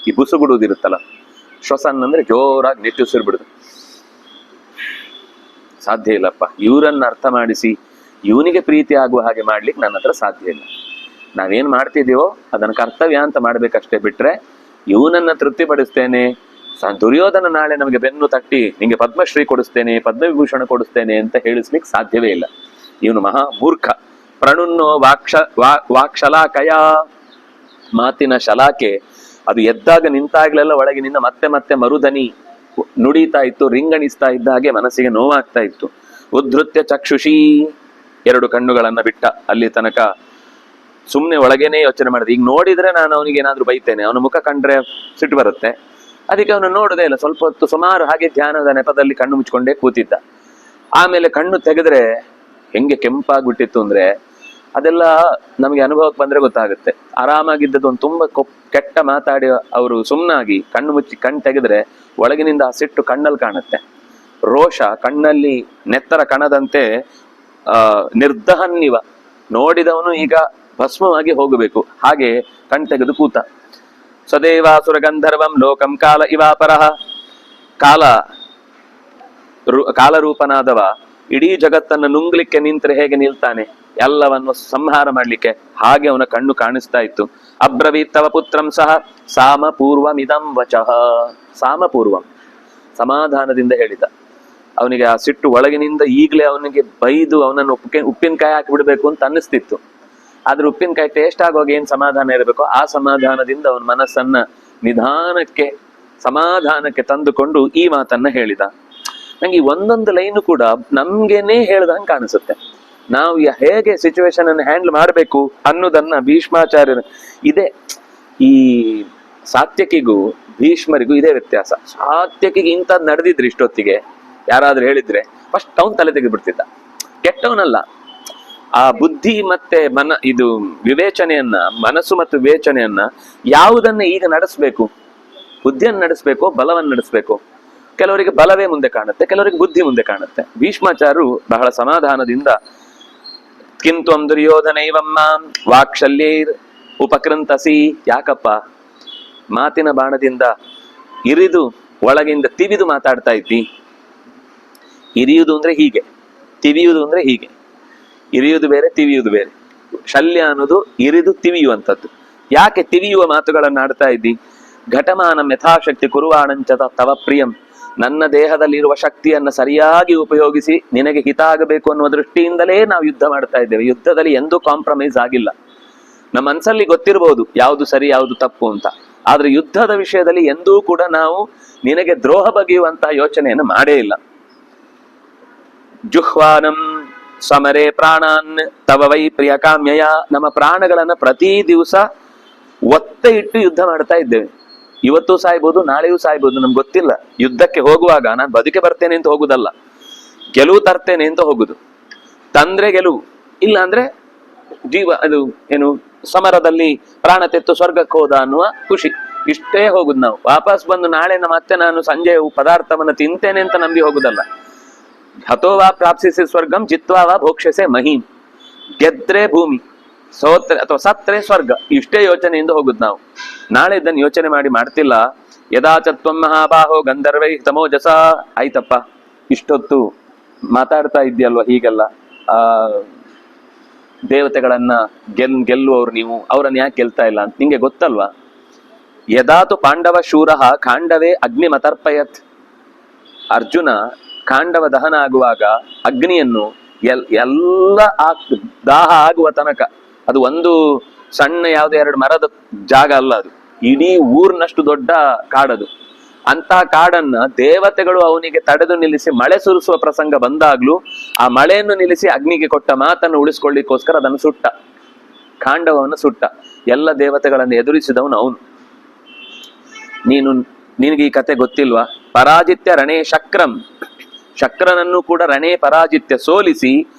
ಈ ಬುಸುಗುಡುವುದಿರುತ್ತಲ್ಲ, ಶ್ವಸನ್ ಅಂದ್ರೆ ಜೋರಾಗಿ ನಿಟ್ಟುಸಿರ್ಬಿಡುದು. ಸಾಧ್ಯ ಇಲ್ಲಪ್ಪ, ಇವರನ್ನ ಅರ್ಥ ಮಾಡಿಸಿ ಇವನಿಗೆ ಪ್ರೀತಿ ಆಗುವ ಹಾಗೆ ಮಾಡ್ಲಿಕ್ಕೆ ನನ್ನ ಹತ್ರ ಸಾಧ್ಯ ಇಲ್ಲ. ನಾವೇನ್ ಮಾಡ್ತಿದ್ದೀವೋ ಅದನ್ನ ಕರ್ತವ್ಯ ಅಂತ ಮಾಡ್ಬೇಕಷ್ಟೇ, ಬಿಟ್ರೆ ಇವನನ್ನ ತೃಪ್ತಿಪಡಿಸ್ತೇನೆ, ದುರ್ಯೋಧನ ನಾಳೆ ನಮಗೆ ಬೆನ್ನು ತಟ್ಟಿ ನಿಂಗೆ ಪದ್ಮಶ್ರೀ ಕೊಡಿಸ್ತೇನೆ, ಪದ್ಮವಿಭೂಷಣ ಕೊಡಿಸ್ತೇನೆ ಅಂತ ಹೇಳಿಸ್ಲಿಕ್ಕೆ ಸಾಧ್ಯವೇ ಇಲ್ಲ. ಇವನು ಮಹಾ ಮೂರ್ಖ. ಪ್ರಣುನ್ನೋ ವಾಕ್ಷಲಾಕಯ, ಮಾತಿನ ಶಲಾಕೆ ಅದು ಎದ್ದಾಗ ನಿಂತಾಗ್ಲೆಲ್ಲ ಒಳಗಿನಿಂದ ಮತ್ತೆ ಮತ್ತೆ ಮರುದನಿ ನುಡಿತಾ ಇತ್ತು, ರಿಂಗಣಿಸ್ತಾ ಇದ್ದ ಹಾಗೆ ಮನಸ್ಸಿಗೆ ನೋವಾಗ್ತಾ ಇತ್ತು. ಉದ್ಧೃತ್ಯ ಚಕ್ಷುಷಿ, 2 ಕಣ್ಣುಗಳನ್ನ ಬಿಟ್ಟ. ಅಲ್ಲಿ ತನಕ ಸುಮ್ನೆ ಒಳಗೇನೆ ಯೋಚನೆ ಮಾಡಿದೆ. ಈಗ ನೋಡಿದ್ರೆ ನಾನು ಅವನಿಗೆ ಏನಾದ್ರೂ ಬೈತೇನೆ, ಅವನ ಮುಖ ಕಂಡ್ರೆ ಸಿಟ್ಟು ಬರುತ್ತೆ, ಅದಕ್ಕೆ ಅವನು ನೋಡದೇ ಇಲ್ಲ. ಸ್ವಲ್ಪ ಹೊತ್ತು ಸುಮಾರು ಹಾಗೆ ಧ್ಯಾನದ ನೆಪದಲ್ಲಿ ಕಣ್ಣು ಮುಚ್ಕೊಂಡೇ ಕೂತಿದ್ದ. ಆಮೇಲೆ ಕಣ್ಣು ತೆಗೆದ್ರೆ ಹೆಂಗೆ ಕೆಂಪಾಗ್ಬಿಟ್ಟಿತ್ತು ಅಂದ್ರೆ, ಅದೆಲ್ಲ ನಮಗೆ ಅನುಭವಕ್ಕೆ ಬಂದ್ರೆ ಗೊತ್ತಾಗುತ್ತೆ. ಆರಾಮಾಗಿದ್ದದ್ದು ಒಂದು ತುಂಬಾ ಕೆಟ್ಟ ಮಾತಾಡಿ ಅವರು ಸುಮ್ಮನಾಗಿ ಕಣ್ಣು ಮುಚ್ಚಿ ಕಣ್ಣು ತೆಗೆದ್ರೆ ಒಳಗಿನಿಂದ ಆ ಸಿಟ್ಟು ಕಣ್ಣಲ್ಲಿ ಕಾಣುತ್ತೆ. ರೋಷ ಕಣ್ಣಲ್ಲಿ ನೆತ್ತರ ಕಣದಂತೆ ನಿರ್ದಹನ್ನಿವ, ನೋಡಿದವನು ಈಗ ಭಸ್ಮವಾಗಿ ಹೋಗಬೇಕು ಹಾಗೆ ಕಣ್ ತೆಗೆದು ಕೂತ. ಸದೇವಾಸುರ ಗಂಧರ್ವಂ ಲೋಕಂ ಕಾಲ ಇವಾಪರಃ, ಕಾಲರೂಪನಾದವ ಇಡೀ ಜಗತ್ತನ್ನು ನುಂಗ್ಲಿಕ್ಕೆ ನಿಂತರೆ ಹೇಗೆ ನಿಲ್ತಾನೆ, ಎಲ್ಲವನ್ನು ಸಂಹಾರ ಮಾಡ್ಲಿಕ್ಕೆ, ಹಾಗೆ ಅವನ ಕಣ್ಣು ಕಾಣಿಸ್ತಾ ಇತ್ತು. ಅಬ್ರವೀತ್ತವ ಪುತ್ರಂ ಸಹ ಸಾಮಪೂರ್ವಮಿದಂ ವಚಃ, ಸಾಮಪೂರ್ವಂ ಸಮಾಧಾನದಿಂದ ಹೇಳಿದ. ಅವನಿಗೆ ಆ ಸಿಟ್ಟು ಒಳಗಿನಿಂದ ಈಗಲೇ ಅವನಿಗೆ ಬೈದು ಅವನನ್ನು ಉಪ್ಪಿನಕಾಯಿ ಹಾಕಿ ಬಿಡ್ಬೇಕು ಅಂತ ಅನ್ನಿಸ್ತಿತ್ತು. ಆದ್ರೆ ಉಪ್ಪಿನಕಾಯಿ ಟೇಸ್ಟ್ ಆಗುವಾಗ ಏನ್ ಸಮಾಧಾನ ಇರಬೇಕೋ ಆ ಸಮಾಧಾನದಿಂದ ಅವನ ಮನಸ್ಸನ್ನ ನಿಧಾನಕ್ಕೆ ಸಮಾಧಾನಕ್ಕೆ ತಂದುಕೊಂಡು ಈ ಮಾತನ್ನ ಹೇಳಿದ. ನಂಗೆ ಈ ಒಂದೊಂದು ಲೈನು ಕೂಡ ನಮ್ಗೆನೇ ಹೇಳ್ದಂಗೆ ಕಾಣಿಸುತ್ತೆ. ನಾವು ಹೇಗೆ ಸಿಚುವೇಶನ್ ಅನ್ನು ಹ್ಯಾಂಡಲ್ ಮಾಡಬೇಕು ಅನ್ನೋದನ್ನ ಭೀಷ್ಮಾಚಾರ್ಯರು, ಇದೇ ಈ ಸಾತ್ಯಕಿಗೂ ಭೀಷ್ಮರಿಗೂ ಇದೇ ವ್ಯತ್ಯಾಸ. ಸಾತ್ಯಕಿಗೆ ಇಂಥದ್ದು ನಡೆದಿದ್ರೆ ಇಷ್ಟೊತ್ತಿಗೆ ಯಾರಾದ್ರೂ ಹೇಳಿದ್ರೆ ಫಸ್ಟ್ ಅವನ್ ತಲೆ ತೆಗೆದ್ಬಿಡ್ತಿದ್ದ. ಕೆಟ್ಟವನಲ್ಲ, ಆ ಬುದ್ಧಿ ಮತ್ತೆ ಇದು ವಿವೇಚನೆಯನ್ನ, ಮನಸ್ಸು ಮತ್ತು ವಿವೇಚನೆಯನ್ನ ಯಾವುದನ್ನ ಈಗ ನಡೆಸ್ಬೇಕು, ಬುದ್ಧಿಯನ್ನು ನಡೆಸ್ಬೇಕು ಬಲವನ್ನು ನಡೆಸ್ಬೇಕು. ಕೆಲವರಿಗೆ ಬಲವೇ ಮುಂದೆ ಕಾಣುತ್ತೆ, ಕೆಲವರಿಗೆ ಬುದ್ಧಿ ಮುಂದೆ ಕಾಣುತ್ತೆ. ಭೀಷ್ಮಾಚಾರ್ಯರು ಬಹಳ ಸಮಾಧಾನದಿಂದ ಕಿಂತು ದುರ್ಯೋಧನೈವಮ್ಮ ವಾಕ್ಶಲ್ಯೈರ್ ಉಪಕೃಂತಸಿ, ಯಾಕಪ್ಪ ಮಾತಿನ ಬಾಣದಿಂದ ಇರಿದು ಒಳಗಿಂದ ತಿವಿದು ಮಾತಾಡ್ತಾ ಇದ್ದಿ. ಇರಿಯುವುದು ಅಂದ್ರೆ ಹೀಗೆ, ತಿವಿಯುವುದು ಅಂದ್ರೆ ಹೀಗೆ. ಇರಿಯುವುದು ಬೇರೆ, ತಿವಿಯುವುದು ಬೇರೆ. ಶಲ್ಯ ಅನ್ನೋದು ಇರಿದು ತಿವಿಯುವಂಥದ್ದು. ಯಾಕೆ ತಿವಿಯುವ ಮಾತುಗಳನ್ನು ಆಡ್ತಾ ಇದ್ದಿ? ಘಟಮಾನಂ ಯಥಾಶಕ್ತಿ ಕುರುವಾಣಂಚ ತವ ಪ್ರಿಯಂ, ನನ್ನ ದೇಹದಲ್ಲಿರುವ ಶಕ್ತಿಯನ್ನ ಸರಿಯಾಗಿ ಉಪಯೋಗಿಸಿ ನಿನಗೆ ಹಿತ ಆಗಬೇಕು ಅನ್ನುವ ದೃಷ್ಟಿಯಿಂದಲೇ ನಾವು ಯುದ್ಧ ಮಾಡ್ತಾ ಇದ್ದೇವೆ. ಯುದ್ಧದಲ್ಲಿ ಎಂದೂ ಕಾಂಪ್ರಮೈಸ್ ಆಗಿಲ್ಲ. ನಮ್ಮ ಮನಸ್ಸಲ್ಲಿ ಗೊತ್ತಿರಬಹುದು ಯಾವುದು ಸರಿ ಯಾವುದು ತಪ್ಪು ಅಂತ, ಆದ್ರೆ ಯುದ್ಧದ ವಿಷಯದಲ್ಲಿ ಎಂದೂ ಕೂಡ ನಾವು ನಿನಗೆ ದ್ರೋಹ ಬಗೆಯುವಂತಹ ಯೋಚನೆಯನ್ನು ಮಾಡೇ ಇಲ್ಲ. ಜುಹ್ವಾನಂ ಸಮರೇ ಪ್ರಾಣಾನ್ ತವ ವೈ ಪ್ರಿಯ ಕಾಮ್ಯಯ. ನಮ್ಮ ಪ್ರಾಣಗಳನ್ನ ಪ್ರತಿ ದಿವಸ ಒತ್ತೆ ಇಟ್ಟು ಯುದ್ಧ ಮಾಡ್ತಾ ಇದ್ದೇವೆ. ಇವತ್ತು ಸಾಯ್ಬೋದು, ನಾಳೆಯೂ ಸಾಯ್ಬೋದು, ನಮ್ಗೆ ಗೊತ್ತಿಲ್ಲ. ಯುದ್ಧಕ್ಕೆ ಹೋಗುವಾಗ ನಾನು ಬದುಕೆ ಬರ್ತೇನೆ ಅಂತ ಹೋಗುದಲ್ಲ, ಗೆಲುವು ತರ್ತೇನೆ ಅಂತ ಹೋಗುದು. ತಂದ್ರೆ ಗೆಲುವು, ಇಲ್ಲ ಅಂದ್ರೆ ಅದು ಏನು ಸಮರದಲ್ಲಿ ಪ್ರಾಣ ತೆತ್ತು ಸ್ವರ್ಗಕ್ಕೆ ಹೋದ ಅನ್ನುವ ಖುಷಿ, ಇಷ್ಟೇ ಹೋಗುದು. ನಾವು ವಾಪಸ್ ಬಂದು ನಾಳೆ ಮತ್ತೆ ನಾನು ಸಂಜೆ ಪದಾರ್ಥವನ್ನು ತಿಂತೇನೆ ಅಂತ ನಂಬಿ ಹೋಗುದಲ್ಲ. ಹತೋವಾ ಪ್ರಾಪ್ಸಿಸಿ ಸ್ವರ್ಗಂ ಜಿತ್ವಾ ಭೋಕ್ಷಸೆ ಮಹೀಂ. ಗೆದ್ರೆ ಭೂಮಿ, ಸೋತ್ರೆ ಅಥವಾ ಸತ್ರೆ ಸ್ವರ್ಗ, ಇಷ್ಟೇ ಯೋಚನೆಯಿಂದ ಹೋಗುದು ನಾವು. ನಾಳೆ ಇದನ್ನು ಯೋಚನೆ ಮಾಡ್ತಿಲ್ಲ. ಯದಾಚತ್ವಂ ಮಹಾಬಾಹೋ ಗಂಧರ್ವೈ ತಮೋಜಸ. ಆಯ್ತಪ್ಪ, ಇಷ್ಟೊತ್ತು ಮಾತಾಡ್ತಾ ಇದ್ಯಲ್ವ ಹೀಗೆಲ್ಲ, ದೇವತೆಗಳನ್ನ ಗೆಲ್ಲುವವ್ರು ನೀವು, ಅವರನ್ನ ಯಾಕೆ ಗೆಲ್ತಾ ಇಲ್ಲ ಅಂತ ನಿಂಗೆ ಗೊತ್ತಲ್ವಾ? ಯದಾತು ಪಾಂಡವ ಶೂರಃ ಖಾಂಡವೇ ಅಗ್ನಿ ಮತರ್ಪಯತ್. ಅರ್ಜುನ ಖಾಂಡವ ದಹನ ಆಗುವಾಗ ಅಗ್ನಿಯನ್ನು ಎಲ್ಲ ದಾಹ ಆಗುವ ತನಕ, ಅದು ಒಂದು ಸಣ್ಣ ಯಾವುದೇ 2 ಮರದ ಜಾಗ ಅಲ್ಲ, ಅದು ಇಡೀ ಊರಿನಷ್ಟು ದೊಡ್ಡ ಕಾಡದು. ಅಂತ ಕಾಡನ್ನ ದೇವತೆಗಳು ಅವನಿಗೆ ತಡೆದು ನಿಲ್ಲಿಸಿ ಮಳೆ ಸುರಿಸುವ ಪ್ರಸಂಗ ಬಂದಾಗ್ಲೂ ಆ ಮಳೆಯನ್ನು ನಿಲ್ಲಿಸಿ ಅಗ್ನಿಗೆ ಕೊಟ್ಟ ಮಾತನ್ನು ಉಳಿಸ್ಕೊಳ್ಳಿಕ್ಕೋಸ್ಕರ ಅದನ್ನು ಸುಟ್ಟ, ಖಾಂಡವವನ್ನು ಸುಟ್ಟ. ಎಲ್ಲ ದೇವತೆಗಳನ್ನು ಎದುರಿಸಿದವನು ಅವನು. ನಿನಗೆ ಈ ಕತೆ ಗೊತ್ತಿಲ್ವಾ? ಪರಾಜಿತ್ಯ ರಣೇ ಶಕ್ರಂ. ಶಕ್ರನನ್ನು ಕೂಡ ರಣೇ ಪರಾಜಿತ್ಯ ಸೋಲಿಸಿ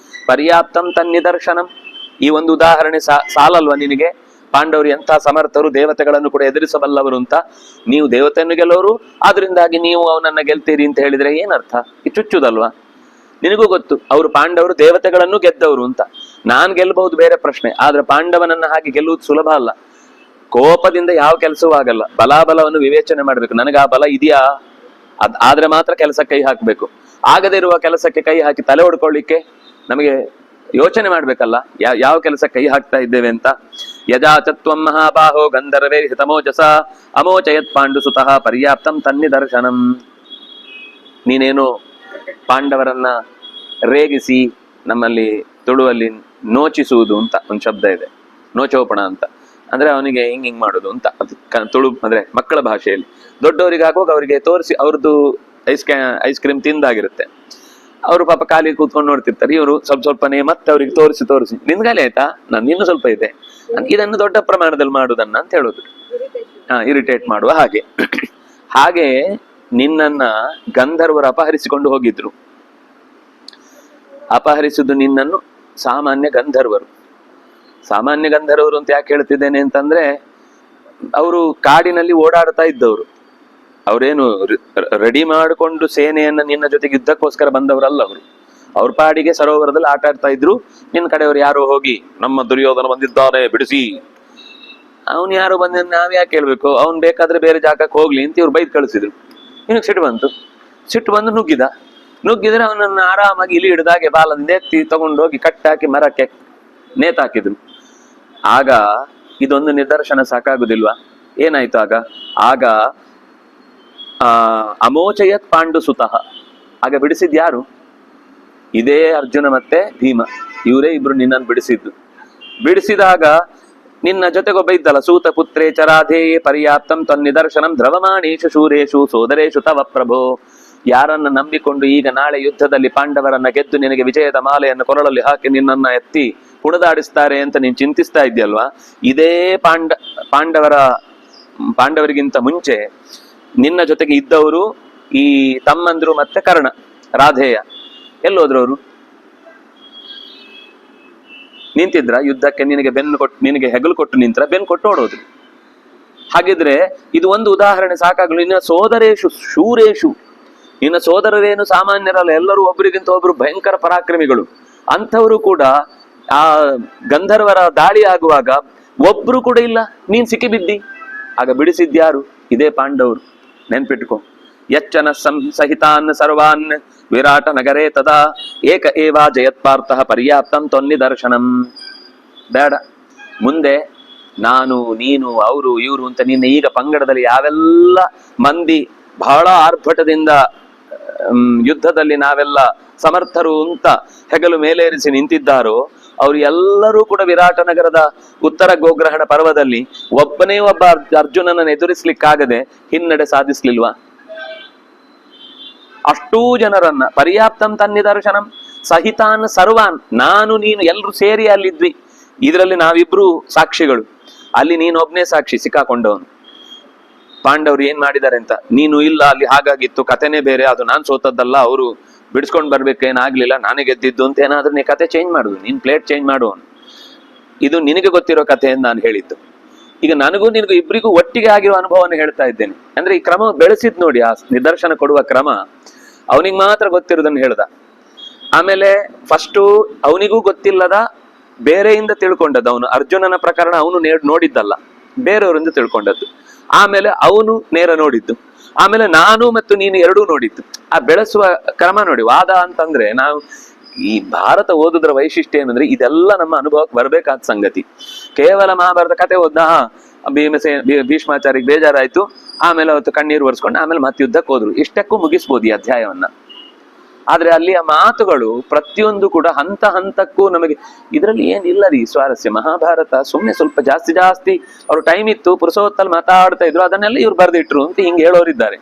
ಪರ್ಯಾಪ್ತಂ ತನ್ನಿದರ್ಶನಂ. ಈ ಒಂದು ಉದಾಹರಣೆ ಸಾಲಲ್ವಾ ನಿನಗೆ? ಪಾಂಡವರು ಎಂಥ ಸಮರ್ಥರು, ದೇವತೆಗಳನ್ನು ಕೂಡ ಎದುರಿಸಬಲ್ಲವರು ಅಂತ. ನೀವು ದೇವತೆಯನ್ನು ಗೆಲ್ಲೋರು, ಆದ್ರಿಂದಾಗಿ ನೀವು ಅವನನ್ನ ಗೆಲ್ತೀರಿ ಅಂತ ಹೇಳಿದ್ರೆ ಏನರ್ಥ? ಚುಚ್ಚುದಲ್ವಾ? ನಿನಗೂ ಗೊತ್ತು ಅವರು ಪಾಂಡವರು ದೇವತೆಗಳನ್ನು ಗೆದ್ದವರು ಅಂತ. ನಾನ್ ಗೆಲ್ಲಬಹುದು ಬೇರೆ ಪ್ರಶ್ನೆ, ಆದ್ರೆ ಪಾಂಡವನನ್ನ ಹಾಗೆ ಗೆಲ್ಲುವುದು ಸುಲಭ ಅಲ್ಲ. ಕೋಪದಿಂದ ಯಾವ ಕೆಲಸವೂ ಆಗಲ್ಲ. ಬಲಾಬಲವನ್ನು ವಿವೇಚನೆ ಮಾಡ್ಬೇಕು. ನನಗೆ ಆ ಬಲ ಇದೆಯಾ, ಆದ್ರೆ ಮಾತ್ರ ಕೆಲಸ ಕೈ ಹಾಕ್ಬೇಕು. ಆಗದೇ ಇರುವ ಕೆಲಸಕ್ಕೆ ಕೈ ಹಾಕಿ ತಲೆ ಹೊಡ್ಕೊಳ್ಳಿಕ್ಕೆ ನಮಗೆ ಯೋಚನೆ ಮಾಡ್ಬೇಕಲ್ಲ, ಯಾವ ಕೆಲಸ ಕೈ ಹಾಕ್ತಾ ಇದ್ದೇವೆ ಅಂತ. ಯಜಾಚತ್ವಂ ಮಹಾಬಾಹೋ ಗಂಧರ್ವೇ ಹಿತಮೋಜಸ ಅಮೋಚಯತ್ ಪಾಂಡು ಸುತಃ ಪರ್ಯಾಪ್ತಂ ತನ್ನಿದರ್ಶನಂ. ನೀನೇನು ಪಾಂಡವರನ್ನ ರೇಗಿಸಿ, ನಮ್ಮಲ್ಲಿ ತುಳುವಲ್ಲಿ ನೋಚಿಸುವುದು ಅಂತ ಒಂದು ಶಬ್ದ ಇದೆ, ನೋಚೋಪಣ ಅಂತ. ಅಂದ್ರೆ ಅವನಿಗೆ ಹಿಂಗ್ ಮಾಡೋದು ಅಂತ. ಅದು ತುಳು ಅಂದ್ರೆ ಮಕ್ಕಳ ಭಾಷೆಯಲ್ಲಿ. ದೊಡ್ಡವರಿಗಾಗುವಾಗ ಅವರಿಗೆ ತೋರಿಸಿ, ಅವ್ರದ್ದು ಐಸ್ ಕ್ರೀಮ್ ತಿಂದಾಗಿರುತ್ತೆ, ಅವರು ಪಾಪ ಖಾಲಿ ಕೂತ್ಕೊಂಡು ನೋಡ್ತಿರ್ತಾರೆ. ಇವರು ಸ್ವಲ್ಪನೇ ಮತ್ತೆ ಅವ್ರಿಗೆ ತೋರಿಸಿ ನಿನ್ಗಾಲಿ ಆಯ್ತಾ, ನಾನು ಇನ್ನೂ ಸ್ವಲ್ಪ ಇದೆ, ಇದನ್ನು ದೊಡ್ಡ ಪ್ರಮಾಣದಲ್ಲಿ ಮಾಡುದನ್ನ ಅಂತ ಹೇಳೋದು. ಇರಿಟೇಟ್ ಮಾಡುವ ಹಾಗೆ. ಹಾಗೆ ನಿನ್ನನ್ನ ಗಂಧರ್ವರು ಅಪಹರಿಸಿಕೊಂಡು ಹೋಗಿದ್ರು. ಅಪಹರಿಸುದು ನಿನ್ನನ್ನು ಸಾಮಾನ್ಯ ಗಂಧರ್ವರು. ಸಾಮಾನ್ಯ ಗಂಧರ್ವರು ಅಂತ ಯಾಕೆ ಹೇಳ್ತಿದ್ದೇನೆ ಅಂತಂದ್ರೆ, ಅವರು ಕಾಡಿನಲ್ಲಿ ಓಡಾಡ್ತಾ ಇದ್ದವರು. ಅವರೇನು ರೆಡಿ ಮಾಡಿಕೊಂಡು ಸೇನೆಯನ್ನ ನಿನ್ನ ಜೊತೆಗೆ ಯುದ್ಧಕ್ಕೋಸ್ಕರ ಬಂದವರಲ್ಲ. ಅವ್ರ ಪಾಡಿಗೆ ಸರೋವರದಲ್ಲಿ ಆಟ ಆಡ್ತಾ ಇದ್ರು. ನಿನ್ನ ಕಡೆಯವರು ಯಾರೋ ಹೋಗಿ ನಮ್ಮ ದುರ್ಯೋಧನ ಬಂದಿದ್ದಾನೆ ಬಿಡಿಸಿ, ಅವನು ಯಾರು ಬಂದ ನಾವ್ ಯಾಕೆ ಹೇಳ್ಬೇಕು, ಅವ್ನ್ ಬೇಕಾದ್ರೆ ಬೇರೆ ಜಾಗಕ್ಕೆ ಹೋಗ್ಲಿ ಅಂತ ಇವ್ರು ಬೈದ್ ಕಳಿಸಿದ್ರು. ನಿನಗೆ ಸಿಟ್ಟು ಬಂದು ನುಗ್ಗಿದ್ರೆ ಅವನನ್ನ ಆರಾಮಾಗಿ ಇಲಿ ಹಿಡ್ದಾಗೆ ಬಾಲದಿಂದ ಎತ್ತಿ ತಗೊಂಡೋಗಿ ಕಟ್ಟಾಕಿ ಮರಕ್ಕೆ ನೇತಾಕಿದ್ರು. ಆಗ ಇದೊಂದು ನಿದರ್ಶನ ಸಾಕಾಗುದಿಲ್ವಾ? ಏನಾಯ್ತು ಆಗ ಅಮೋಚಯತ್ ಪಾಂಡು ಸುತಃ. ಆಗ ಬಿಡಿಸಿದ್ಯಾರು? ಇದೇ ಅರ್ಜುನ ಮತ್ತೆ ಭೀಮ, ಇವರೇ ಇಬ್ರು ನಿನ್ನನ್ನು ಬಿಡಿಸಿದ್ದು. ಬಿಡಿಸಿದಾಗ ನಿನ್ನ ಜೊತೆಗೊಬ್ಬ ಇದ್ದಲ್ಲ, ಸೂತ ಪುತ್ರೇ ಚರಾಧೇಯೇ ಪರ್ಯಾಪ್ತಂ ತನ್ನಿದರ್ಶನಂ ದ್ರವಮಾಣೇಶು ಶೂರೇಶು ಸೋದರೇಶು ತವ ಪ್ರಭೋ. ಯಾರನ್ನ ನಂಬಿಕೊಂಡು ಈಗ ನಾಳೆ ಯುದ್ಧದಲ್ಲಿ ಪಾಂಡವರನ್ನ ಗೆದ್ದು ನಿನಗೆ ವಿಜಯದ ಮಾಲೆಯನ್ನು ಕೊರಳಲ್ಲಿ ಹಾಕಿ ನಿನ್ನನ್ನ ಎತ್ತಿ ಕುಣಿದಾಡಿಸ್ತಾರೆ ಅಂತ ನೀನ್ ಚಿಂತಿಸ್ತಾ ಇದ್ಯಲ್ವಾ? ಇದೇ ಪಾಂಡವರಿಗಿಂತ ಮುಂಚೆ ನಿನ್ನ ಜೊತೆಗೆ ಇದ್ದವರು ಈ ತಮ್ಮಂದ್ರು ಮತ್ತೆ ಕರ್ಣ, ರಾಧೇಯ. ಎಲ್ಲೋದ್ರು ಅವರು? ನಿಂತಿದ್ರ ಯುದ್ಧಕ್ಕೆ? ನಿನಗೆ ಬೆನ್ನು ಕೊಟ್ಟು, ನಿನಗೆ ಹೆಗಲು ಕೊಟ್ಟು ನಿಂತ್ರ, ಬೆನ್ನು ಕೊಟ್ಟು ಓಡೋದ್ರು. ಹಾಗಿದ್ರೆ ಇದು ಒಂದು ಉದಾಹರಣೆ ಸಾಕಾಗಲು. ನಿನ್ನ ಸೋದರೇಶು ಶೂರೇಶು, ನಿನ್ನ ಸೋದರರೇನು ಸಾಮಾನ್ಯರಲ್ಲ, ಎಲ್ಲರೂ ಒಬ್ಬರಿಗಿಂತ ಒಬ್ರು ಭಯಂಕರ ಪರಾಕ್ರಮಿಗಳು. ಅಂಥವರು ಕೂಡ ಆ ಗಂಧರ್ವರ ದಾಳಿ ಆಗುವಾಗ ಒಬ್ರು ಕೂಡ ಇಲ್ಲ, ನೀನ್ ಸಿಕ್ಕಿಬಿದ್ದಿ. ಆಗ ಬಿಡಿಸಿದ್ಯಾರು? ಇದೇ ಪಾಂಡವರು. ನೆನ್ಪಿಟ್ಕೊ. ಯಚ್ಚನ ಸಹಿತಾನ್ ಸರ್ವಾನ್ ವಿರಾಟ ನಗರೇ ತದಾ ಏಕ ಏವಾ ಜಯತ್ಪಾರ್ಥಃ ಪರ್ಯಾಪ್ತಂ ತೊನ್ನಿದರ್ಶನಂ. ಬೇಡ, ಮುಂದೆ ನಾನು ನೀನು ಅವರು ಇವರು ಅಂತ ನಿನ್ನ ಈಗ ಪಂಗಡದಲ್ಲಿ ಯಾವೆಲ್ಲ ಮಂದಿ ಬಹಳ ಆರ್ಭಟದಿಂದ ಯುದ್ಧದಲ್ಲಿ ನಾವೆಲ್ಲ ಸಮರ್ಥರು ಅಂತ ಹೆಗಲು ಮೇಲೇರಿಸಿ ನಿಂತಿದ್ದಾರೋ ಅವರು ಎಲ್ಲರೂ ಕೂಡ ವಿರಾಟ ನಗರದ ಉತ್ತರ ಗೋಗ್ರಹಣ ಪರ್ವದಲ್ಲಿ ಒಬ್ಬನೇ ಒಬ್ಬ ಅರ್ಜುನನನ್ನು ಎದುರಿಸ್ಲಿಕ್ಕಾಗದೆ ಹಿನ್ನಡೆ ಸಾಧಿಸ್ಲಿಲ್ವಾ? ಅಷ್ಟೂ ಜನರನ್ನ ಪರ್ಯಾಪ್ತಂ ತನ್ನಿದರ್ಶನಂ ಸಹಿತಾನ್ ಸರ್ವಾನ್, ನಾನು ನೀನು ಎಲ್ಲರೂ ಸೇರಿ ಅಲ್ಲಿದ್ವಿ. ಇದರಲ್ಲಿ ನಾವಿಬ್ರು ಸಾಕ್ಷಿಗಳು, ಅಲ್ಲಿ ನೀನು ಒಬ್ನೇ ಸಾಕ್ಷಿ ಸಿಕ್ಕಾಕೊಂಡವನು. ಪಾಂಡವರು ಏನ್ ಮಾಡಿದ್ದಾರೆ ಅಂತ ನೀನು ಇಲ್ಲ, ಅಲ್ಲಿ ಹಾಗಾಗಿತ್ತು, ಕಥೆನೇ ಬೇರೆ, ಅದು ನಾನ್ ಸೋತದ್ದಲ್ಲ, ಅವರು ಬಿಡಿಸ್ಕೊಂಡ್ ಬರ್ಬೇಕೇನಾಗ್ಲಿಲ್ಲ, ನಾನೇ ಗೆದ್ದಿದ್ದು ಅಂತ ಏನಾದ್ರೂ ನೀ ಕತೆ ಚೇಂಜ್ ಮಾಡುದು, ನೀನ್ ಪ್ಲೇಟ್ ಚೇಂಜ್ ಮಾಡುವನು. ಇದು ನಿನಗೆ ಗೊತ್ತಿರೋ ಕಥೆ ಅಂತ ನಾನು ಹೇಳಿದ್ದು. ಈಗ ನನಗೂ ನಿನಗೂ ಇಬ್ಬರಿಗೂ ಒಟ್ಟಿಗೆ ಆಗಿರೋ ಅನುಭವವನ್ನು ಹೇಳ್ತಾ ಇದ್ದೇನೆ. ಅಂದ್ರೆ ಈ ಕ್ರಮ ಬೆಳೆಸಿದ್ ನೋಡಿ, ಆ ನಿದರ್ಶನ ಕೊಡುವ ಕ್ರಮ ಅವನಿಗೆ ಮಾತ್ರ ಗೊತ್ತಿರೋದನ್ನು ಹೇಳ್ದ. ಆಮೇಲೆ ಫಸ್ಟು ಅವನಿಗೂ ಗೊತ್ತಿಲ್ಲದ ಬೇರೆಯಿಂದ ತಿಳ್ಕೊಂಡದ್ದು, ಅವನು ಅರ್ಜುನನ ಪ್ರಕರಣ ಅವನು ನೋಡಿದ್ದಲ್ಲ, ಬೇರೆಯವರಿಂದ ತಿಳ್ಕೊಂಡದ್ದು. ಆಮೇಲೆ ಅವನು ನೇರ ನೋಡಿದ್ದು, ಆಮೇಲೆ ನಾನು ಮತ್ತು ನೀನು ಎರಡೂ ನೋಡಿದ್ದು. ಆ ಬೆಳೆಸುವ ಕ್ರಮ ನೋಡಿ. ವಾದ ಅಂತಂದ್ರೆ ನಾವು ಈ ಭಾರತ ಓದುದ್ರ ವೈಶಿಷ್ಟ್ಯ ಏನಂದ್ರೆ ಇದೆಲ್ಲ ನಮ್ಮ ಅನುಭವಕ್ಕೆ ಬರ್ಬೇಕಾದ ಸಂಗತಿ. ಕೇವಲ ಮಹಾಭಾರತ ಕತೆ ಓದ್ದ, ಭೀಷ್ಮಾಚಾರ್ಯಗೆ ಬೇಜಾರಾಯ್ತು, ಆಮೇಲೆ ಅವತ್ತು ಕಣ್ಣೀರು ಒರೆಸ್ಕೊಂಡು ಆಮೇಲೆ ಮತ್ತೆ ಯುದ್ಧಕ್ಕೆ ಹೋದ್ರು, ಇಷ್ಟಕ್ಕೂ ಮುಗಿಸ್ಬೋದು ಈ ಅಧ್ಯಾಯವನ್ನ. ಆದ್ರೆ ಅಲ್ಲಿಯ ಮಾತುಗಳು ಪ್ರತಿಯೊಂದು ಕೂಡ ಹಂತ ಹಂತಕ್ಕೂ ನಮಗೆ ಇದರಲ್ಲಿ ಏನಿಲ್ಲ ರೀ ಸ್ವಾರಸ್ಯ. ಮಹಾಭಾರತ ಸುಮ್ನೆ ಸ್ವಲ್ಪ ಜಾಸ್ತಿ ಅವ್ರು ಟೈಮ್ ಇತ್ತು, ಪುರುಷೋತ್ತಲ್ಲಿ ಮಾತಾಡ್ತಾ ಇದ್ರು, ಅದನ್ನೆಲ್ಲ ಇವ್ರು ಬರ್ದಿಟ್ರು ಅಂತ ಹಿಂಗೆ ಹೇಳೋರಿದ್ದಾರೆ.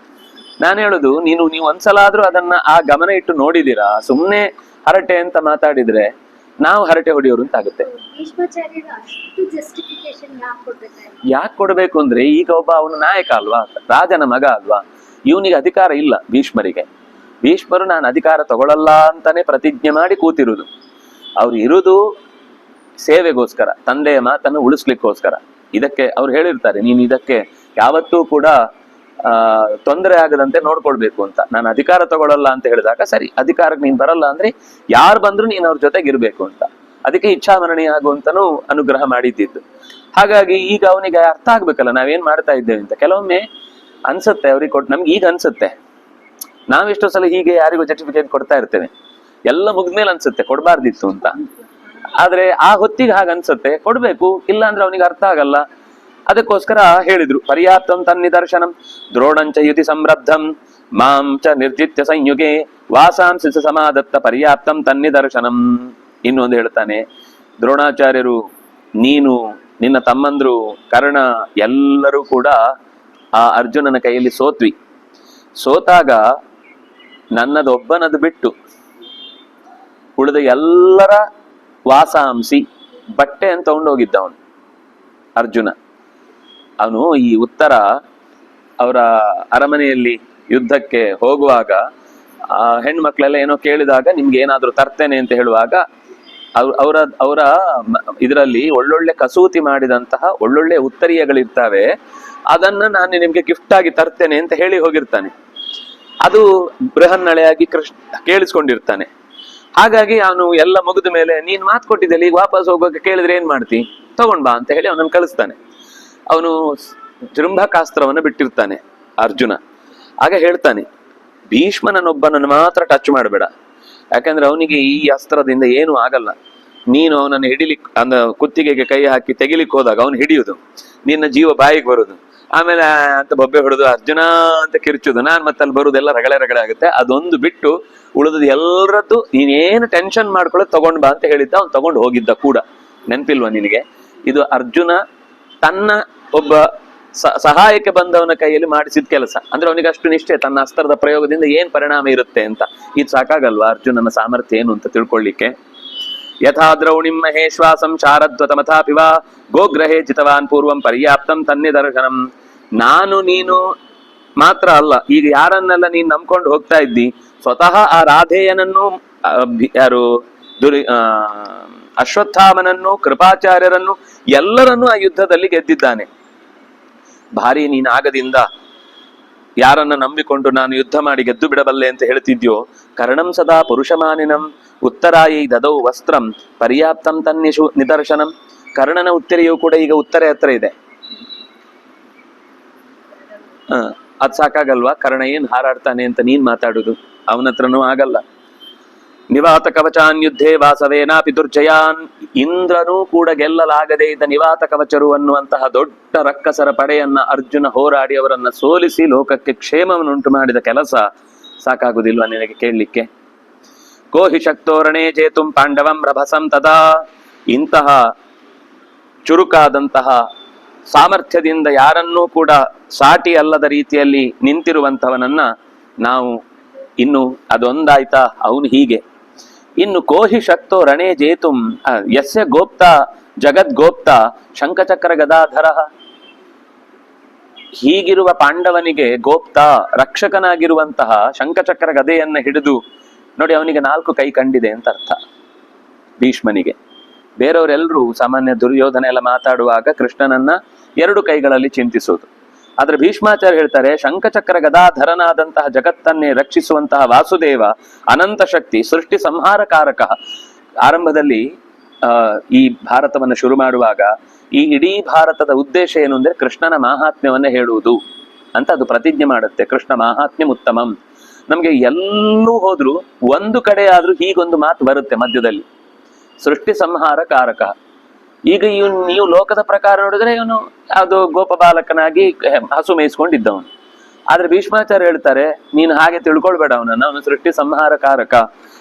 ನಾನು ಹೇಳುದು, ನೀವು ಒಂದ್ಸಲ ಆದ್ರೂ ಅದನ್ನ ಆ ಗಮನ ಇಟ್ಟು ನೋಡಿದೀರಾ? ಸುಮ್ನೆ ಹರಟೆ ಅಂತ ಮಾತಾಡಿದ್ರೆ ನಾವು ಹರಟೆ ಹೊಡೆಯೋರು ಅಂತ ಆಗುತ್ತೆ. ಯಾಕೆ ಕೊಡ್ಬೇಕು ಅಂದ್ರೆ ಈಗ ಒಬ್ಬ ಅವನು ನಾಯಕ ಅಲ್ವಾ, ರಾಜನ ಮಗ ಅಲ್ವಾ, ಇವನಿಗೆ ಅಧಿಕಾರ ಇಲ್ಲ. ಭೀಷ್ಮರು ನಾನು ಅಧಿಕಾರ ತಗೊಳ್ಳಲ್ಲ ಅಂತಾನೆ ಪ್ರತಿಜ್ಞೆ ಮಾಡಿ ಕೂತಿರುವುದು. ಅವ್ರು ಇರುವುದು ಸೇವೆಗೋಸ್ಕರ, ತಂದೆಯ ಮಾತನ್ನು ಉಳಿಸ್ಲಿಕ್ಕೋಸ್ಕರ. ಇದಕ್ಕೆ ಅವ್ರು ಹೇಳಿರ್ತಾರೆ, ನೀನು ಇದಕ್ಕೆ ಯಾವತ್ತೂ ಕೂಡ ತೊಂದರೆ ಆಗದಂತೆ ನೋಡ್ಕೊಳ್ಬೇಕು ಅಂತ. ನಾನು ಅಧಿಕಾರ ತಗೊಳ್ಳಲ್ಲ ಅಂತ ಹೇಳಿದಾಗ, ಸರಿ ಅಧಿಕಾರಕ್ಕೆ ನೀನ್ ಬರಲ್ಲ ಅಂದ್ರೆ ಯಾರು ಬಂದ್ರು ನೀನ್ ಅವ್ರ ಜೊತೆಗೆ ಇರ್ಬೇಕು ಅಂತ. ಅದಕ್ಕೆ ಇಚ್ಛಾಮರಣಿ ಆಗುವಂತನೂ ಅನುಗ್ರಹ ಮಾಡಿದ್ದಿದ್ದು. ಹಾಗಾಗಿ ಈಗ ಅವನಿಗೆ ಅರ್ಥ ಆಗ್ಬೇಕಲ್ಲ ನಾವೇನ್ ಮಾಡ್ತಾ ಇದ್ದೇವೆ ಅಂತ. ಕೆಲವೊಮ್ಮೆ ಅನ್ಸುತ್ತೆ ಅವ್ರಿಗೆ ನಮ್ಗೆ ಈಗ ಅನ್ಸುತ್ತೆ, ನಾವೆಷ್ಟೋ ಸಲ ಹೀಗೆ ಯಾರಿಗೂ ಸರ್ಟಿಫಿಕೇಟ್ ಕೊಡ್ತಾ ಇರ್ತೇವೆ, ಎಲ್ಲ ಮುಗ್ದ್ಮೇಲೆ ಅನ್ಸುತ್ತೆ ಕೊಡ್ಬಾರ್ದಿತ್ತು ಅಂತ. ಆದ್ರೆ ಆ ಹೊತ್ತಿಗೆ ಹಾಗೆ ಅನ್ಸುತ್ತೆ, ಕೊಡ್ಬೇಕು, ಇಲ್ಲ ಅಂದ್ರೆ ಅವನಿಗೆ ಅರ್ಥ ಆಗಲ್ಲ. ಅದಕ್ಕೋಸ್ಕರ ಹೇಳಿದ್ರು, ಪರ್ಯಾಪ್ತಂ ತನ್ನಿದರ್ಶನಂ ದ್ರೋಣಂಚ ಯುತಿ ಸಂರಬ್ಧಂ ಮಾಂ ಚ ನಿರ್ಜಿತ್ಯ ಸಂಯುಗೆ ವಾಸಾಂಸಿ ಸಮಾದತ್ತ ಪರ್ಯಾಪ್ತಂ ತನ್ನಿದರ್ಶನಂ. ಇನ್ನೊಂದು ಹೇಳ್ತಾನೆ, ದ್ರೋಣಾಚಾರ್ಯರು, ನೀನು, ನಿನ್ನ ತಮ್ಮಂದ್ರು ಕರ್ಣ ಎಲ್ಲರೂ ಕೂಡ ಆ ಅರ್ಜುನನ ಕೈಯಲ್ಲಿ ಸೋತಾಗ ನನ್ನದೊಬ್ಬನದು ಬಿಟ್ಟು ಉಳಿದ ಎಲ್ಲರ ವಾಸಾಂಸಿ ಬಟ್ಟೆ ಅಂತ ತಗೊಂಡೋಗಿದ್ದ ಅವನು ಅರ್ಜುನ. ಅವನು ಈ ಉತ್ತರ ಅವರ ಅರಮನೆಯಲ್ಲಿ ಯುದ್ಧಕ್ಕೆ ಹೋಗುವಾಗ ಆ ಹೆಣ್ಮಕ್ಳೆಲ್ಲ ಏನೋ ಕೇಳಿದಾಗ ನಿಮ್ಗೆ ಏನಾದ್ರು ತರ್ತೇನೆ ಅಂತ ಹೇಳುವಾಗ ಅವರ ಇದರಲ್ಲಿ ಒಳ್ಳೊಳ್ಳೆ ಕಸೂತಿ ಮಾಡಿದಂತಹ ಒಳ್ಳೊಳ್ಳೆ ಉತ್ತರೀಯಗಳಿರ್ತವೆ, ಅದನ್ನ ನಾನು ನಿಮ್ಗೆ ಗಿಫ್ಟ್ ಆಗಿ ತರ್ತೇನೆ ಅಂತ ಹೇಳಿ ಹೋಗಿರ್ತಾನೆ. ಅದು ಬೃಹನ್ನಳೆಯಾಗಿ ಕೇಳಿಸ್ಕೊಂಡಿರ್ತಾನೆ. ಹಾಗಾಗಿ ಅವನು ಎಲ್ಲ ಮುಗಿದ ಮೇಲೆ ನೀನ್ ಮಾತು ಕೊಟ್ಟಿದ್ದಲ್ಲಿ ಈಗ ವಾಪಸ್ ಹೋಗೋಕೆ ಕೇಳಿದ್ರೆ ಏನ್ ಮಾಡ್ತಿ, ತಗೊಂಡ್ ಬಾ ಅಂತ ಹೇಳಿ ಅವನನ್ನು ಕಳಿಸ್ತಾನೆ. ಅವನು ಜೃಂಭಕಾಸ್ತ್ರವನ್ನು ಬಿಟ್ಟಿರ್ತಾನೆ ಅರ್ಜುನ. ಆಗ ಹೇಳ್ತಾನೆ, ಭೀಷ್ಮನನ್ನೊಬ್ಬನನ್ನು ಮಾತ್ರ ಟಚ್ ಮಾಡಬೇಡ, ಯಾಕಂದ್ರೆ ಅವನಿಗೆ ಈ ಅಸ್ತ್ರದಿಂದ ಏನು ಆಗಲ್ಲ. ನೀನು ಅವನನ್ನು ಹಿಡಿಲಿಕ್ಕೆ ಕುತ್ತಿಗೆಗೆ ಕೈ ಹಾಕಿ ತೆಗಿಲಿಕ್ಕೆ ಹೋದಾಗ ಅವನು ಹಿಡಿಯುದು, ನಿನ್ನ ಜೀವ ಬಾಯಿಗೆ ಬರುದು, ಆಮೇಲೆ ಅಂತ ಬೊಬ್ಬೆ ಹೊಡೆದು ಅರ್ಜುನ ಅಂತ ಕಿರ್ಚುದು, ನಾನ್ ಮತ್ತೆ ಅಲ್ಲಿ ಬರುದೆಲ್ಲ ರಗಳೆ ಆಗುತ್ತೆ. ಅದೊಂದು ಬಿಟ್ಟು ಉಳಿದದು ಎಲ್ಲರದ್ದು ನೀನೇನು ಟೆನ್ಷನ್ ಮಾಡ್ಕೊಳ್ಳೋದು ತಗೊಂಡ್ ಬಾ ಅಂತ ಹೇಳಿದ್ದ. ಅವ್ನು ತಗೊಂಡು ಹೋಗಿದ್ದ ಕೂಡ, ನೆನ್ಪಿಲ್ವಾ ನಿನಗೆ? ಇದು ಅರ್ಜುನ ತನ್ನ ಒಬ್ಬ ಸಹಾಯಕ್ಕೆ ಬಂದವನ ಕೈಯಲ್ಲಿ ಮಾಡಿಸಿದ ಕೆಲಸ. ಅಂದ್ರೆ ಅವನಿಗೆ ಅಷ್ಟು ನಿಷ್ಠೆ, ತನ್ನ ಅಸ್ತ್ರದ ಪ್ರಯೋಗದಿಂದ ಏನ್ ಪರಿಣಾಮ ಇರುತ್ತೆ ಅಂತ. ಇದು ಸಾಕಾಗಲ್ವಾ ಅರ್ಜುನನ ಸಾಮರ್ಥ್ಯ ಏನು ಅಂತ ತಿಳ್ಕೊಳ್ಳಿಕ್ಕೆ? ಯಥಾ ದ್ರೌಣಿಂ ಮಹೇಶ್ವಾಸಂ ಶಾರದ್ವತಮಥಾಪಿ ವಾ ಗೋಗ್ರಹೇ ಜಿತವಾನ್ ಪೂರ್ವಂ ಪರ್ಯಾಪ್ತಂ ತನ್ನಿದರ್ಶನಂ. ನಾನು ನೀನು ಮಾತ್ರ ಅಲ್ಲ, ಈಗ ಯಾರನ್ನೆಲ್ಲ ನೀನ್ ನಂಬ್ಕೊಂಡು ಹೋಗ್ತಾ ಇದ್ದಿ, ಸ್ವತಃ ಆ ರಾಧೇಯನನ್ನು, ಯಾರು ಅಶ್ವತ್ಥಾಮನನ್ನು, ಕೃಪಾಚಾರ್ಯರನ್ನು, ಎಲ್ಲರನ್ನೂ ಆ ಯುದ್ಧದಲ್ಲಿ ಗೆದ್ದಿದ್ದಾನೆ. ಭಾರಿ ನೀನ್ ಆಗದಿಂದ ಯಾರನ್ನ ನಂಬಿಕೊಂಡು ನಾನು ಯುದ್ಧ ಮಾಡಿ ಗೆದ್ದು ಬಿಡಬಲ್ಲೆ ಅಂತ ಹೇಳ್ತಿದ್ಯೋ, ಕರ್ಣಂ ಸದಾ ಪುರುಷಮಾನಿನಂ ಉತ್ತರಾಯಿ ದದೌ ವಸ್ತ್ರಂ ಪರ್ಯಾಪ್ತಂ ತನ್ನಿಶು ನಿದರ್ಶನಂ. ಕರ್ಣನ ಉತ್ತರೆಯೂ ಕೂಡ ಈಗ ಉತ್ತರೆ ಹತ್ರ ಇದೆ. ಅದ್ ಸಾಕಾಗಲ್ವಾ? ಕರ್ಣ ಏನ್ ಹಾರಾಡ್ತಾನೆ ಅಂತ ನೀನ್ ಮಾತಾಡುದು, ಅವನ ಹತ್ರನೂ ಆಗಲ್ಲ. ನಿವಾತ ಕವಚಾನ್ ಯುದ್ಧೇ ವಾಸವೇನಾಪಿ ದುರ್ಜಯಾನ್. ಇಂದ್ರನೂ ಕೂಡ ಗೆಲ್ಲಲಾಗದೇ ಇದ್ದ ನಿವಾತ ಕವಚರು ಅನ್ನುವಂತಹ ದೊಡ್ಡ ರಕ್ಕಸರ ಪಡೆಯನ್ನ ಅರ್ಜುನ ಹೋರಾಡಿ ಅವರನ್ನ ಸೋಲಿಸಿ ಲೋಕಕ್ಕೆ ಕ್ಷೇಮವನ್ನುಂಟು ಮಾಡಿದ ಕೆಲಸ ಸಾಕಾಗುದಿಲ್ವಾ ನಿನಗೆ ಕೇಳಲಿಕ್ಕೆ? ಕೋಹಿ ಶಕ್ತೋರಣೆ ಜೇತುಂ ಪಾಂಡವಂ ರಭಸಂ ತದಾ. ಇಂತಹ ಚುರುಕಾದಂತಹ ಸಾಮರ್ಥ್ಯದಿಂದ ಯಾರನ್ನೂ ಕೂಡ ಸಾಟಿ ಅಲ್ಲದ ರೀತಿಯಲ್ಲಿ ನಿಂತಿರುವಂತವನನ್ನ ನಾವು ಇನ್ನು ಅದೊಂದಾಯ್ತಾ, ಅವನು ಹೀಗೆ. ಇನ್ನು ಕೋಹಿ ಶಕ್ತೋ ರಣೇ ಜೇತುಂ ಯಸ್ಯ ಗೋಪ್ತ ಜಗದ್ಗೋಪ್ತ ಶಂಖಚಕ್ರ ಗದಾಧರ. ಹೀಗಿರುವ ಪಾಂಡವನಿಗೆ ಗೋಪ್ತ ರಕ್ಷಕನಾಗಿರುವಂತಹ ಶಂಖಚಕ್ರ ಗದೆಯನ್ನ ಹಿಡಿದು ನೋಡಿ, ಅವನಿಗೆ 4 ಕೈ ಕಂಡಿದೆ ಅಂತ ಅರ್ಥ ಭೀಷ್ಮನಿಗೆ. ಬೇರೆಯವರೆಲ್ಲರೂ ಸಾಮಾನ್ಯ ದುರ್ಯೋಧನ ಎಲ್ಲ ಮಾತಾಡುವಾಗ ಕೃಷ್ಣನನ್ನ 2 ಕೈಗಳಲ್ಲಿ ಚಿಂತಿಸೋದು. ಆದ್ರೆ ಭೀಷ್ಮಾಚಾರ್ಯ ಹೇಳ್ತಾರೆ, ಶಂಖಚಕ್ರ ಗದಾಧರನಾದಂತಹ ಜಗತ್ತನ್ನೇ ರಕ್ಷಿಸುವಂತಹ ವಾಸುದೇವ ಅನಂತ ಶಕ್ತಿ ಸೃಷ್ಟಿ ಸಂಹಾರಕಾರಕ. ಆರಂಭದಲ್ಲಿ ಈ ಭಾರತವನ್ನು ಶುರು ಮಾಡುವಾಗ ಈ ಇಡೀ ಭಾರತದ ಉದ್ದೇಶ ಏನು ಅಂದ್ರೆ ಕೃಷ್ಣನ ಮಾಹಾತ್ಮ್ಯವನ್ನ ಹೇಳುವುದು ಅಂತ ಅದು ಪ್ರತಿಜ್ಞೆ ಮಾಡುತ್ತೆ. ಕೃಷ್ಣ ಮಾಹಾತ್ಮ್ಯ ಉತ್ತಮಂ. ನಮ್ಗೆ ಎಲ್ಲೂ ಹೋದ್ರು ಒಂದು ಕಡೆ ಆದ್ರೂ ಹೀಗೊಂದು ಮಾತು ಬರುತ್ತೆ ಮಧ್ಯದಲ್ಲಿ, ಸೃಷ್ಟಿ ಸಂಹಾರ ಕಾರಕ. ಈಗ ನೀವು ಲೋಕದ ಪ್ರಕಾರ ನೋಡಿದ್ರೆ ಇವನು ಯಾವುದು ಗೋಪ ಬಾಲಕನಾಗಿ ಹಸು ಮೇಯಿಸ್ಕೊಂಡಿದ್ದವನು. ಆದ್ರೆ ಭೀಷ್ಮಾಚಾರ್ಯ ಹೇಳ್ತಾರೆ, ನೀನು ಹಾಗೆ ತಿಳ್ಕೊಳ್ಬೇಡ ಅವನನ್ನ. ಅವನು ಸೃಷ್ಟಿ ಸಂಹಾರ ಕಾರಕ,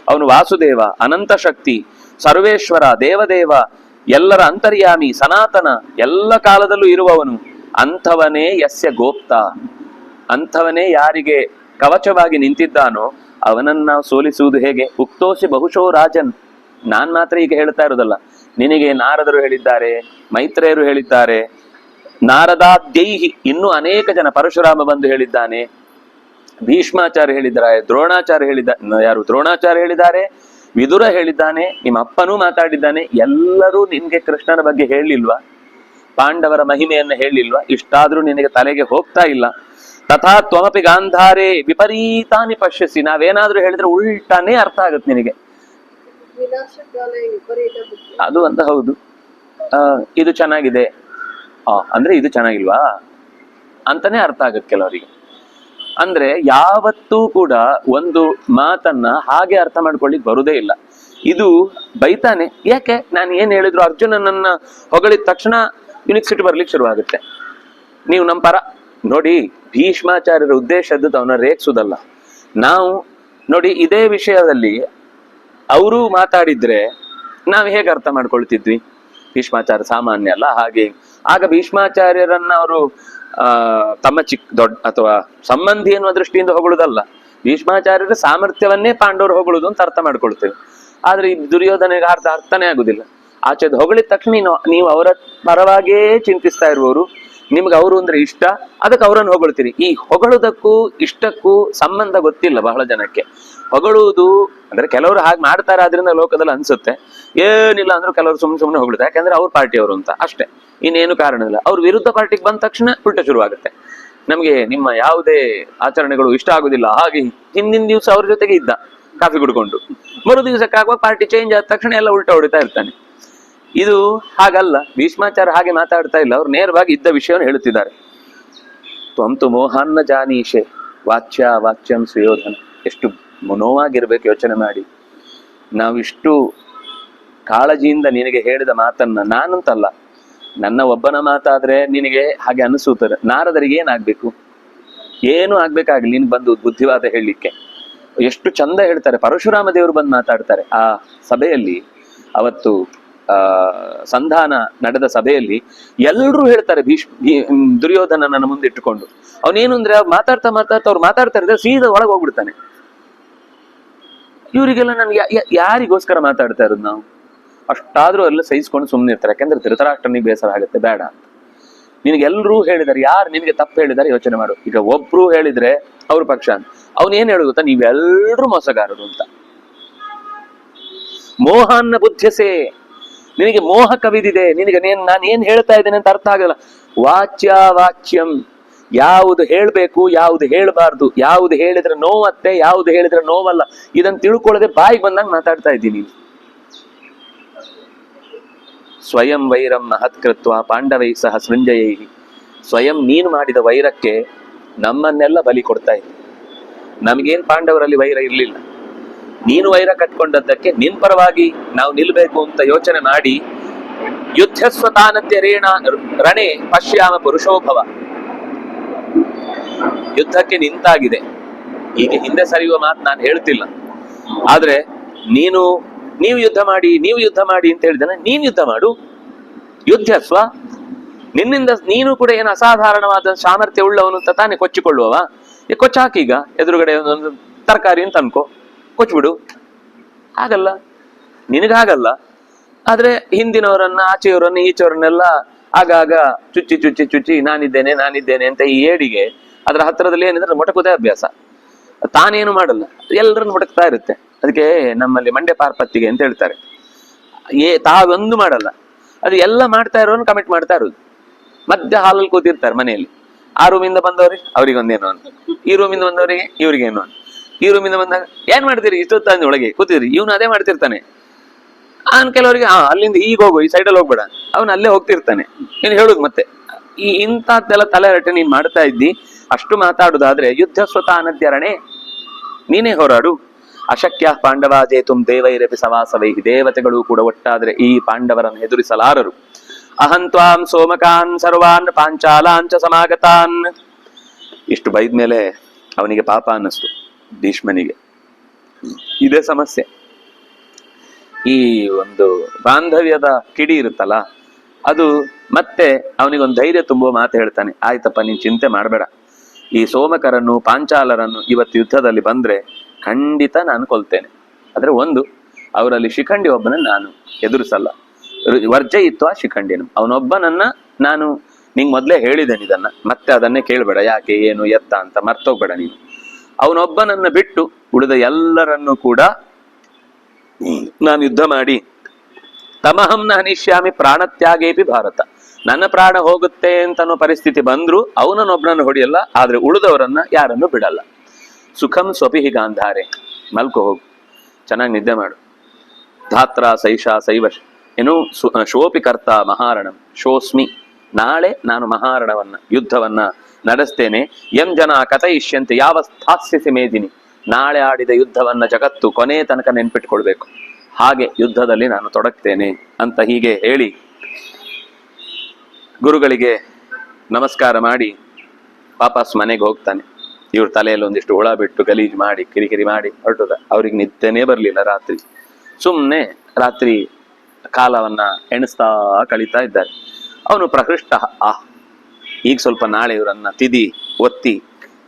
ಅವನು ವಾಸುದೇವ, ಅನಂತ ಶಕ್ತಿ, ಸರ್ವೇಶ್ವರ, ದೇವದೇವ, ಎಲ್ಲರ ಅಂತರ್ಯಾಮಿ, ಸನಾತನ, ಎಲ್ಲ ಕಾಲದಲ್ಲೂ ಇರುವವನು. ಅಂಥವನೇ ಯಸ್ಯ ಗೋಪ್ತ, ಅಂಥವನೇ ಯಾರಿಗೆ ಕವಚವಾಗಿ ನಿಂತಿದ್ದಾನೋ ಅವನನ್ನ ನಾವು ಸೋಲಿಸುವುದು ಹೇಗೆ? ಉಕ್ತೋಸಿ ಬಹುಶೋ ರಾಜನ್. ನಾನ್ ಮಾತ್ರ ಈಗ ಹೇಳ್ತಾ ಇರೋದಲ್ಲ, ನಿನಗೆ ನಾರದರು ಹೇಳಿದ್ದಾರೆ, ಮೈತ್ರೇಯರು ಹೇಳಿದ್ದಾರೆ, ನಾರದಾದ್ಯೈಹಿ ಇನ್ನೂ ಅನೇಕ ಜನ, ಪರಶುರಾಮ ಬಂದು ಹೇಳಿದ್ದಾನೆ, ಭೀಷ್ಮಾಚಾರ್ಯ ಹೇಳಿದ್ದಾರೆ, ದ್ರೋಣಾಚಾರ್ಯ ಹೇಳಿದ್ದಾರೆ, ವಿದುರ ಹೇಳಿದ್ದಾನೆ, ನಿಮ್ಮ ಅಪ್ಪನೂ ಮಾತಾಡಿದ್ದಾನೆ. ಎಲ್ಲರೂ ನಿನ್ಗೆ ಕೃಷ್ಣನ ಬಗ್ಗೆ ಹೇಳಿಲ್ವಾ? ಪಾಂಡವರ ಮಹಿಮೆಯನ್ನ ಹೇಳಿಲ್ವಾ? ಇಷ್ಟಾದ್ರೂ ನಿನಗೆ ತಲೆಗೆ ಹೋಗ್ತಾ ಇಲ್ಲ. ತಥಾ ತ್ವಮಪಿ ಗಾಂಧಾರೇ ವಿಪರೀತಾನಿ ಪಶ್ಯಸಿ. ನಾವೇನಾದ್ರೂ ಹೇಳಿದ್ರೆ ಉಲ್ಟಾನೇ ಅರ್ಥ ಆಗುತ್ತೆ ನಿನಗೆ. ಅದು ಅಂತ ಹೌದು, ಇದು ಚೆನ್ನಾಗಿದೆ ಅಂದ್ರೆ ಇದು ಚೆನ್ನಾಗಿಲ್ವಾ ಅಂತಾನೆ ಅರ್ಥ ಆಗುತ್ತೆ ಕೆಲವರಿಗೆ. ಅಂದ್ರೆ ಯಾವತ್ತೂ ಕೂಡ ಒಂದು ಮಾತನ್ನ ಹಾಗೆ ಅರ್ಥ ಮಾಡ್ಕೊಳ್ಳಿಕ್ ಬರುದೇ ಇಲ್ಲ. ಇದು ಬೈತಾನೆ, ಯಾಕೆ ನಾನು ಏನ್ ಹೇಳಿದ್ರು ಅರ್ಜುನನನ್ನ ಹೊಗಳಿದ ತಕ್ಷಣ ಯುನಿಕ್ ಬರ್ಲಿಕ್ಕೆ ಶುರುವಾಗುತ್ತೆ. ನೀವು ನಮ್ಮ ಪರ ನೋಡಿ, ಭೀಷ್ಮಾಚಾರ್ಯರ ಉದ್ದೇಶ ಇದ್ದದ್ದು ಅವನ ರೇಗಿಸುವುದಲ್ಲ. ನಾವು ನೋಡಿ ಇದೇ ವಿಷಯದಲ್ಲಿ ಅವರು ಮಾತಾಡಿದ್ರೆ ನಾವು ಹೇಗೆ ಅರ್ಥ ಮಾಡ್ಕೊಳ್ತಿದ್ವಿ? ಭೀಷ್ಮಾಚಾರ್ಯ ಸಾಮಾನ್ಯ ಅಲ್ಲ ಹಾಗೆ. ಆಗ ಭೀಷ್ಮಾಚಾರ್ಯರನ್ನ ಅವರು ತಮ್ಮ ದೊಡ್ಡ ಅಥವಾ ಸಂಬಂಧಿ ಎನ್ನುವ ದೃಷ್ಟಿಯಿಂದ ಹೊಗಳುದಲ್ಲ, ಭೀಷ್ಮಾಚಾರ್ಯರ ಸಾಮರ್ಥ್ಯವನ್ನೇ ಪಾಂಡವರು ಹೊಗಳುದು ಅಂತ ಅರ್ಥ ಮಾಡ್ಕೊಳ್ತೇವೆ. ಆದ್ರೆ ಈ ದುರ್ಯೋಧನೆಗೆ ಅರ್ಥನೇ ಆಗುದಿಲ್ಲ. ಆಚೆದು ಹೊಗಳಿದ ತಕ್ಷಣ ನೀವು ಅವರ ಪರವಾಗಿಯೇ ಚಿಂತಿಸ್ತಾ ಇರುವವರು, ನಿಮ್ಗೆ ಅವರು ಅಂದ್ರೆ ಇಷ್ಟ, ಅದಕ್ಕೆ ಅವರನ್ನು ಹೊಗಳ್ತೀರಿ. ಈ ಹೊಗಳುವುದಕ್ಕೂ ಇಷ್ಟಕ್ಕೂ ಸಂಬಂಧ ಗೊತ್ತಿಲ್ಲ ಬಹಳ ಜನಕ್ಕೆ. ಹೊಗಳುವುದು ಅಂದ್ರೆ ಕೆಲವರು ಹಾಗೆ ಮಾಡ್ತಾರೆ, ಆದ್ರಿಂದ ಲೋಕದಲ್ಲಿ ಅನ್ಸುತ್ತೆ. ಏನಿಲ್ಲ ಅಂದ್ರೂ ಕೆಲವರು ಸುಮ್ಮನೆ ಹೊಗಳುತ್ತೆ, ಯಾಕಂದ್ರೆ ಅವ್ರ ಪಾರ್ಟಿಯವರು ಅಂತ ಅಷ್ಟೇ, ಇನ್ನೇನು ಕಾರಣ ಇಲ್ಲ. ಅವ್ರ ವಿರುದ್ಧ ಪಾರ್ಟಿಗೆ ಬಂದ ತಕ್ಷಣ ಉಲ್ಟ ಶುರುವಾಗುತ್ತೆ. ನಮ್ಗೆ ನಿಮ್ಮ ಯಾವುದೇ ಆಚರಣೆಗಳು ಇಷ್ಟ ಆಗುದಿಲ್ಲ. ಹಾಗೆ ಹಿಂದಿನ ದಿವಸ ಅವ್ರ ಜೊತೆಗೆ ಇದ್ದ ಕಾಫಿ ಕುಡ್ಕೊಂಡು, ಮರು ದಿವಸಕ್ಕಾಗುವಾಗ ಪಾರ್ಟಿ ಚೇಂಜ್ ಆದ ತಕ್ಷಣ ಎಲ್ಲ ಉಲ್ಟ ಹೊಡಿತಾ ಇರ್ತಾನೆ. ಇದು ಹಾಗಲ್ಲ. ಭೀಷ್ಮಾಚಾರ್ಯ ಹಾಗೆ ಮಾತಾಡ್ತಾ ಇಲ್ಲ, ಅವ್ರು ನೇರವಾಗಿ ಇದ್ದ ವಿಷಯವನ್ನು ಹೇಳುತ್ತಿದ್ದಾರೆ. ತ್ವಂತು ಮೋಹಾನ್ನ ಜಾನೀಶೆ ವಾಚ್ಯಂ ಸುಯೋಧನ. ಎಷ್ಟು ನೋವಾಗಿರ್ಬೇಕು ಯೋಚನೆ ಮಾಡಿ. ನಾವಿಷ್ಟು ಕಾಳಜಿಯಿಂದ ನಿನಗೆ ಹೇಳಿದ ಮಾತನ್ನ, ನಾನಂತಲ್ಲ, ನನ್ನ ಒಬ್ಬನ ಮಾತಾದ್ರೆ ನಿನಗೆ ಹಾಗೆ ಅನಿಸುತ್ತದೆ. ನಾರದರಿಗೆ ಏನಾಗ್ಬೇಕು? ಏನು ಆಗ್ಬೇಕಾಗ್ಲಿ ನಿನ್ಗೆ ಬಂದು ಬುದ್ಧಿವಾದ ಹೇಳಲಿಕ್ಕೆ. ಎಷ್ಟು ಚಂದ ಹೇಳ್ತಾರೆ. ಪರಶುರಾಮ ದೇವರು ಬಂದು ಮಾತಾಡ್ತಾರೆ ಆ ಸಭೆಯಲ್ಲಿ. ಅವತ್ತು ಸಂಧಾನ ನಡೆದ ಸಭೆಯಲ್ಲಿ ಎಲ್ಲರೂ ಹೇಳ್ತಾರೆ, ದುರ್ಯೋಧನನ ಮುಂದೆ ಇಟ್ಟುಕೊಂಡು. ಅವನೇನು ಅಂದ್ರೆ ಮಾತಾಡ್ತಾ ಅವ್ರು ಮಾತಾಡ್ತಾ ಇದ್ರೆ ಸೀದಾ ಒಳಗೆ ಹೋಗ್ಬಿಡ್ತಾನೆ. ಇವರಿಗೆಲ್ಲ ನನ್ಗೆ ಯಾರಿಗೋಸ್ಕರ ಮಾತಾಡ್ತಾ ಇರೋದು ನಾವು? ಅಷ್ಟಾದ್ರೂ ಎಲ್ಲ ಸಹಿಸ್ಕೊಂಡು ಸುಮ್ಮನೆ ಇರ್ತಾರೆ. ಯಾಕಂದ್ರೆ ಧೃತರಾಷ್ಟ್ರನಿಗೆ ಬೇಸರ ಆಗುತ್ತೆ, ಬೇಡ ಅಂತ. ನಿನಗೆಲ್ಲರೂ ಹೇಳಿದಾರೆ, ಯಾರು ನಿನಗೆ ತಪ್ಪು ಹೇಳಿದಾರೆ ಯೋಚನೆ ಮಾಡು. ಈಗ ಒಬ್ರು ಹೇಳಿದ್ರೆ ಅವ್ರ ಪಕ್ಷ ಅಂತ, ಅವನೇನ್ ಹೇಳುದು ಗೊತ್ತಾ? ನೀವೆಲ್ಲರೂ ಮೋಸಗಾರರು ಅಂತ. ಮೋಹಾನ್ನ ಬುದ್ಧಿಸೆ, ನಿನಗೆ ಮೋಹ ಕವಿದಿದೆ. ನಿನಗೆ ನಾನು ಏನ್ ಹೇಳ್ತಾ ಇದ್ದೇನೆ ಅಂತ ಅರ್ಥ ಆಗಲ್ಲ. ವಾಚ್ಯಂ, ಯಾವುದು ಹೇಳ್ಬೇಕು, ಯಾವುದು ಹೇಳ್ಬಾರ್ದು, ಯಾವುದು ಹೇಳಿದ್ರೆ ನೋವತ್ತೆ, ಯಾವುದು ಹೇಳಿದ್ರೆ ನೋವಲ್ಲ, ಇದನ್ನ ತಿಳ್ಕೊಳ್ಳದೆ ಬಾಯಿಗೆ ಬಂದಂಗೆ ಮಾತಾಡ್ತಾ ಇದ್ದೀನಿ. ಸ್ವಯಂ ವೈರಂ ಮಹತ್ಕೃತ್ವ ಪಾಂಡವೈ ಸಹ ಸೃಂಜಯೈ. ಸ್ವಯಂ ನೀನು ಮಾಡಿದ ವೈರಕ್ಕೆ ನಮ್ಮನ್ನೆಲ್ಲ ಬಲಿ ಕೊಡ್ತಾ ಇದ್ದೆ. ನಮಗೇನ್ ಪಾಂಡವರಲ್ಲಿ ವೈರ ಇರ್ಲಿಲ್ಲ. ನೀನು ವೈರ ಕಟ್ಕೊಂಡದ್ದಕ್ಕೆ ನಿನ್ ಪರವಾಗಿ ನಾವು ನಿಲ್ಬೇಕು ಅಂತ ಯೋಚನೆ ಮಾಡಿ ಯುದ್ಧಸ್ವತಾನದ್ಯ ರಣೆ ಪಶ್ಯಾಮ ಪುರುಷೋಭವ. ಯುದ್ಧಕ್ಕೆ ನಿಂತಾಗಿದೆ, ಹೀಗೆ ಹಿಂದೆ ಸರಿಯುವ ಮಾತು ನಾನು ಹೇಳ್ತಿಲ್ಲ. ಆದ್ರೆ ನೀವು ಯುದ್ಧ ಮಾಡಿ ಅಂತ ಹೇಳಿದ್ರೆ ನೀನ್ ಯುದ್ಧ ಮಾಡು, ಯುದ್ಧಸ್ವ. ನಿನ್ನಿಂದ ನೀನು ಕೂಡ ಏನು ಅಸಾಧಾರಣವಾದ ಸಾಮರ್ಥ್ಯ ಉಳ್ಳವನು ಅಂತ ತಾನೇ ಕೊಚ್ಚಿಕೊಳ್ಳುವವ. ಕೊಚ್ಚಾಕೀಗ ಎದುರುಗಡೆ ಒಂದು ತರಕಾರಿ ಅಂತ ಅನ್ಕೋ, ಕೊಚ್ಬಿಡು. ಹಾಗಲ್ಲ, ನಿನಗಾಗಲ್ಲ. ಆದ್ರೆ ಹಿಂದಿನವರನ್ನ, ಆಚೆಯವರನ್ನ, ಈಚೆಯವರನ್ನೆಲ್ಲ ಆಗಾಗ ಚುಚ್ಚಿ ನಾನಿದ್ದೇನೆ ಅಂತ ಈ ಏಡಿಗೆ ಅದರ ಹತ್ತಿರದಲ್ಲಿ ಏನಿದ್ರೆ ಮೊಟಕುದೇ ಅಭ್ಯಾಸ. ತಾನೇನು ಮಾಡಲ್ಲ, ಎಲ್ಲರನ್ನು ಮೊಟಕ್ತಾ ಇರುತ್ತೆ. ಅದಕ್ಕೆ ನಮ್ಮಲ್ಲಿ ಮಂಡ್ಯ ಪಾರ್ಪತ್ತಿಗೆ ಅಂತ ಹೇಳ್ತಾರೆ. ತಾವೊಂದು ಮಾಡಲ್ಲ, ಅದು ಎಲ್ಲ ಮಾಡ್ತಾ ಇರೋನು ಕಮಿಟ್ ಮಾಡ್ತಾ ಇರೋದು. ಮಧ್ಯ ಹಾಲಲ್ಲಿ ಕೂತಿರ್ತಾರೆ ಮನೆಯಲ್ಲಿ. ಆ ರೂಮಿಂದ ಬಂದವ್ರಿಗೆ ಅವ್ರಿಗೊಂದೇನು ಅಂತ, ಈ ರೂಮಿಂದ ಬಂದವರಿಗೆ ಇವ್ರಿಗೇನು ಅಂತ. ಈ ರೂಮಿಂದ ಬಂದಾಗ ಏನ್ ಮಾಡ್ತೀರಿ ಇಷ್ಟೊತ್ತಾಂದ ಒಳಗೆ ಕೂತಿದ್ರಿ, ಇವನು ಅದೇ ಮಾಡ್ತಿರ್ತಾನೆ. ಕೆಲವರಿಗೆ ಅಲ್ಲಿಂದ ಈಗ ಹೋಗು, ಈ ಸೈಡಲ್ಲಿ ಹೋಗ್ಬೇಡ, ಅವನು ಅಲ್ಲೇ ಹೋಗ್ತಿರ್ತಾನೆ. ನೀನು ಹೇಳುದು ಮತ್ತೆ ಇಂಥದ್ದೆಲ್ಲ ತಲೆರಟೆ ನೀನ್ ಮಾಡ್ತಾ ಇದ್ದಿ. ಅಷ್ಟು ಮಾತಾಡುದಾದ್ರೆ ಯುದ್ಧ ಸ್ವತಃ ಅನದ್ಯರಣೆ, ನೀನೇ ಹೋರಾಡು. ಅಶಕ್ಯ ಪಾಂಡವ ಜೇತುಂ ದೇವೈರಪಿ ಸವಾಸವೈ, ದೇವತೆಗಳು ಕೂಡ ಒಟ್ಟಾದ್ರೆ ಈ ಪಾಂಡವರನ್ನು ಎದುರಿಸಲಾರರು. ಅಹಂತ್ವಾಂ ಸೋಮಕಾನ್ ಸರ್ವಾನ್ ಪಾಂಚಾಲಾಂಚ ಸಮಾಗತಾನ್. ಇಷ್ಟು ಬೈದ್ಮೇಲೆ ಅವನಿಗೆ ಪಾಪ ಅನ್ನಿಸ್ತು ಭೀಷ್ಮನಿಗೆ. ಇದೇ ಸಮಸ್ಯೆ. ಈ ಒಂದು ಬಾಂಧವ್ಯದ ಕಿಡಿ ಇರುತ್ತಲ್ಲ, ಅದು ಮತ್ತೆ ಅವನಿಗೊಂದು ಧೈರ್ಯ ತುಂಬುವ ಮಾತು ಹೇಳ್ತಾನೆ. ಆಯ್ತಪ್ಪ, ನೀನ್ ಚಿಂತೆ ಮಾಡಬೇಡ. ಈ ಸೋಮಕರನ್ನು ಪಾಂಚಾಲರನ್ನು ಇವತ್ತು ಯುದ್ಧದಲ್ಲಿ ಬಂದ್ರೆ ಖಂಡಿತ ನಾನು ಕೊಲ್ತೇನೆ. ಆದ್ರೆ ಒಂದು, ಅವರಲ್ಲಿ ಶಿಖಂಡಿ ಒಬ್ಬನನ್ನ ನಾನು ಎದುರಿಸಲ್ಲ. ವರ್ಜಯಿತ್ವ ಶಿಖಂಡಿನ, ಅವನೊಬ್ಬನನ್ನ ನಾನು ನಿಂಗೆ ಮೊದ್ಲೇ ಹೇಳಿದ್ದೇನೆ. ಇದನ್ನ ಮತ್ತೆ ಅದನ್ನೇ ಕೇಳ್ಬೇಡ, ಯಾಕೆ ಏನು ಎತ್ತ ಅಂತ ಮರ್ತೋಗ್ಬೇಡ ನೀನು. ಅವನೊಬ್ಬನನ್ನ ಬಿಟ್ಟು ಉಳಿದ ಎಲ್ಲರನ್ನೂ ಕೂಡ ನಾನು ಯುದ್ಧ ಮಾಡಿ ತಮಹಂ ನ ಹನಿಷ್ಯಾಮಿ ಪ್ರಾಣತ್ಯಾಗೇಪಿ ಭಾರತ, ನನ್ನ ಪ್ರಾಣ ಹೋಗುತ್ತೆ ಅಂತನೋ ಪರಿಸ್ಥಿತಿ ಬಂದ್ರು ಅವನನ್ನೊಬ್ಬನನ್ನು ಹೊಡೆಯಲ್ಲ, ಆದ್ರೆ ಉಳಿದವರನ್ನ ಯಾರನ್ನು ಬಿಡಲ್ಲ. ಸುಖಂ ಸ್ವಪಿಹಿ ಗಾಂಧಾರೆ, ಮಲ್ಕೋ ಹೋಗು, ಚೆನ್ನಾಗಿ ನಿದ್ದೆ ಮಾಡು. ಧಾತ್ರ ಸೈಷಾ ಸೈವಶ ಏನು ಶೋಪಿ ಕರ್ತ ಮಹಾರಣಂ ಶೋಸ್ಮಿ, ನಾಳೆ ನಾನು ಮಹಾರಣವನ್ನ ಯುದ್ಧವನ್ನ ನಡೆಸ್ತೇನೆ. ಎಂ ಜನ ಕಥಯಿಷ್ಯಂತೆ ಯಾವ ಸ್ಥಾಸ್ಯಸಿ ಮೇದಿನಿ, ನಾಳೆ ಆಡಿದ ಯುದ್ಧವನ್ನ ಜಗತ್ತು ಕೊನೆ ತನಕ ನೆನ್ಪಿಟ್ಕೊಳ್ಬೇಕು, ಹಾಗೆ ಯುದ್ಧದಲ್ಲಿ ನಾನು ತೊಡಗ್ತೇನೆ ಅಂತ ಹೀಗೆ ಹೇಳಿ ಗುರುಗಳಿಗೆ ನಮಸ್ಕಾರ ಮಾಡಿ ವಾಪಸ್ ಮನೆಗೆ ಹೋಗ್ತಾನೆ. ಇವ್ರ ತಲೆಯಲ್ಲಿ ಒಂದಿಷ್ಟು ಹುಳ ಬಿಟ್ಟು ಗಲೀಜು ಮಾಡಿ ಕಿರಿಕಿರಿ ಮಾಡಿ ಹೊರಟದ. ಅವ್ರಿಗೆ ನಿದ್ದೆನೇ ಬರ್ಲಿಲ್ಲ ರಾತ್ರಿ. ಸುಮ್ನೆ ರಾತ್ರಿ ಕಾಲವನ್ನ ಎಣಿಸ್ತಾ ಕಳೀತಾ ಇದ್ದಾರೆ. ಅವನು ಪ್ರಹೃಷ್ಟ, ಈಗ ಸ್ವಲ್ಪ ನಾಳೆ ಇವರನ್ನ ತಿದಿ ಒತ್ತಿ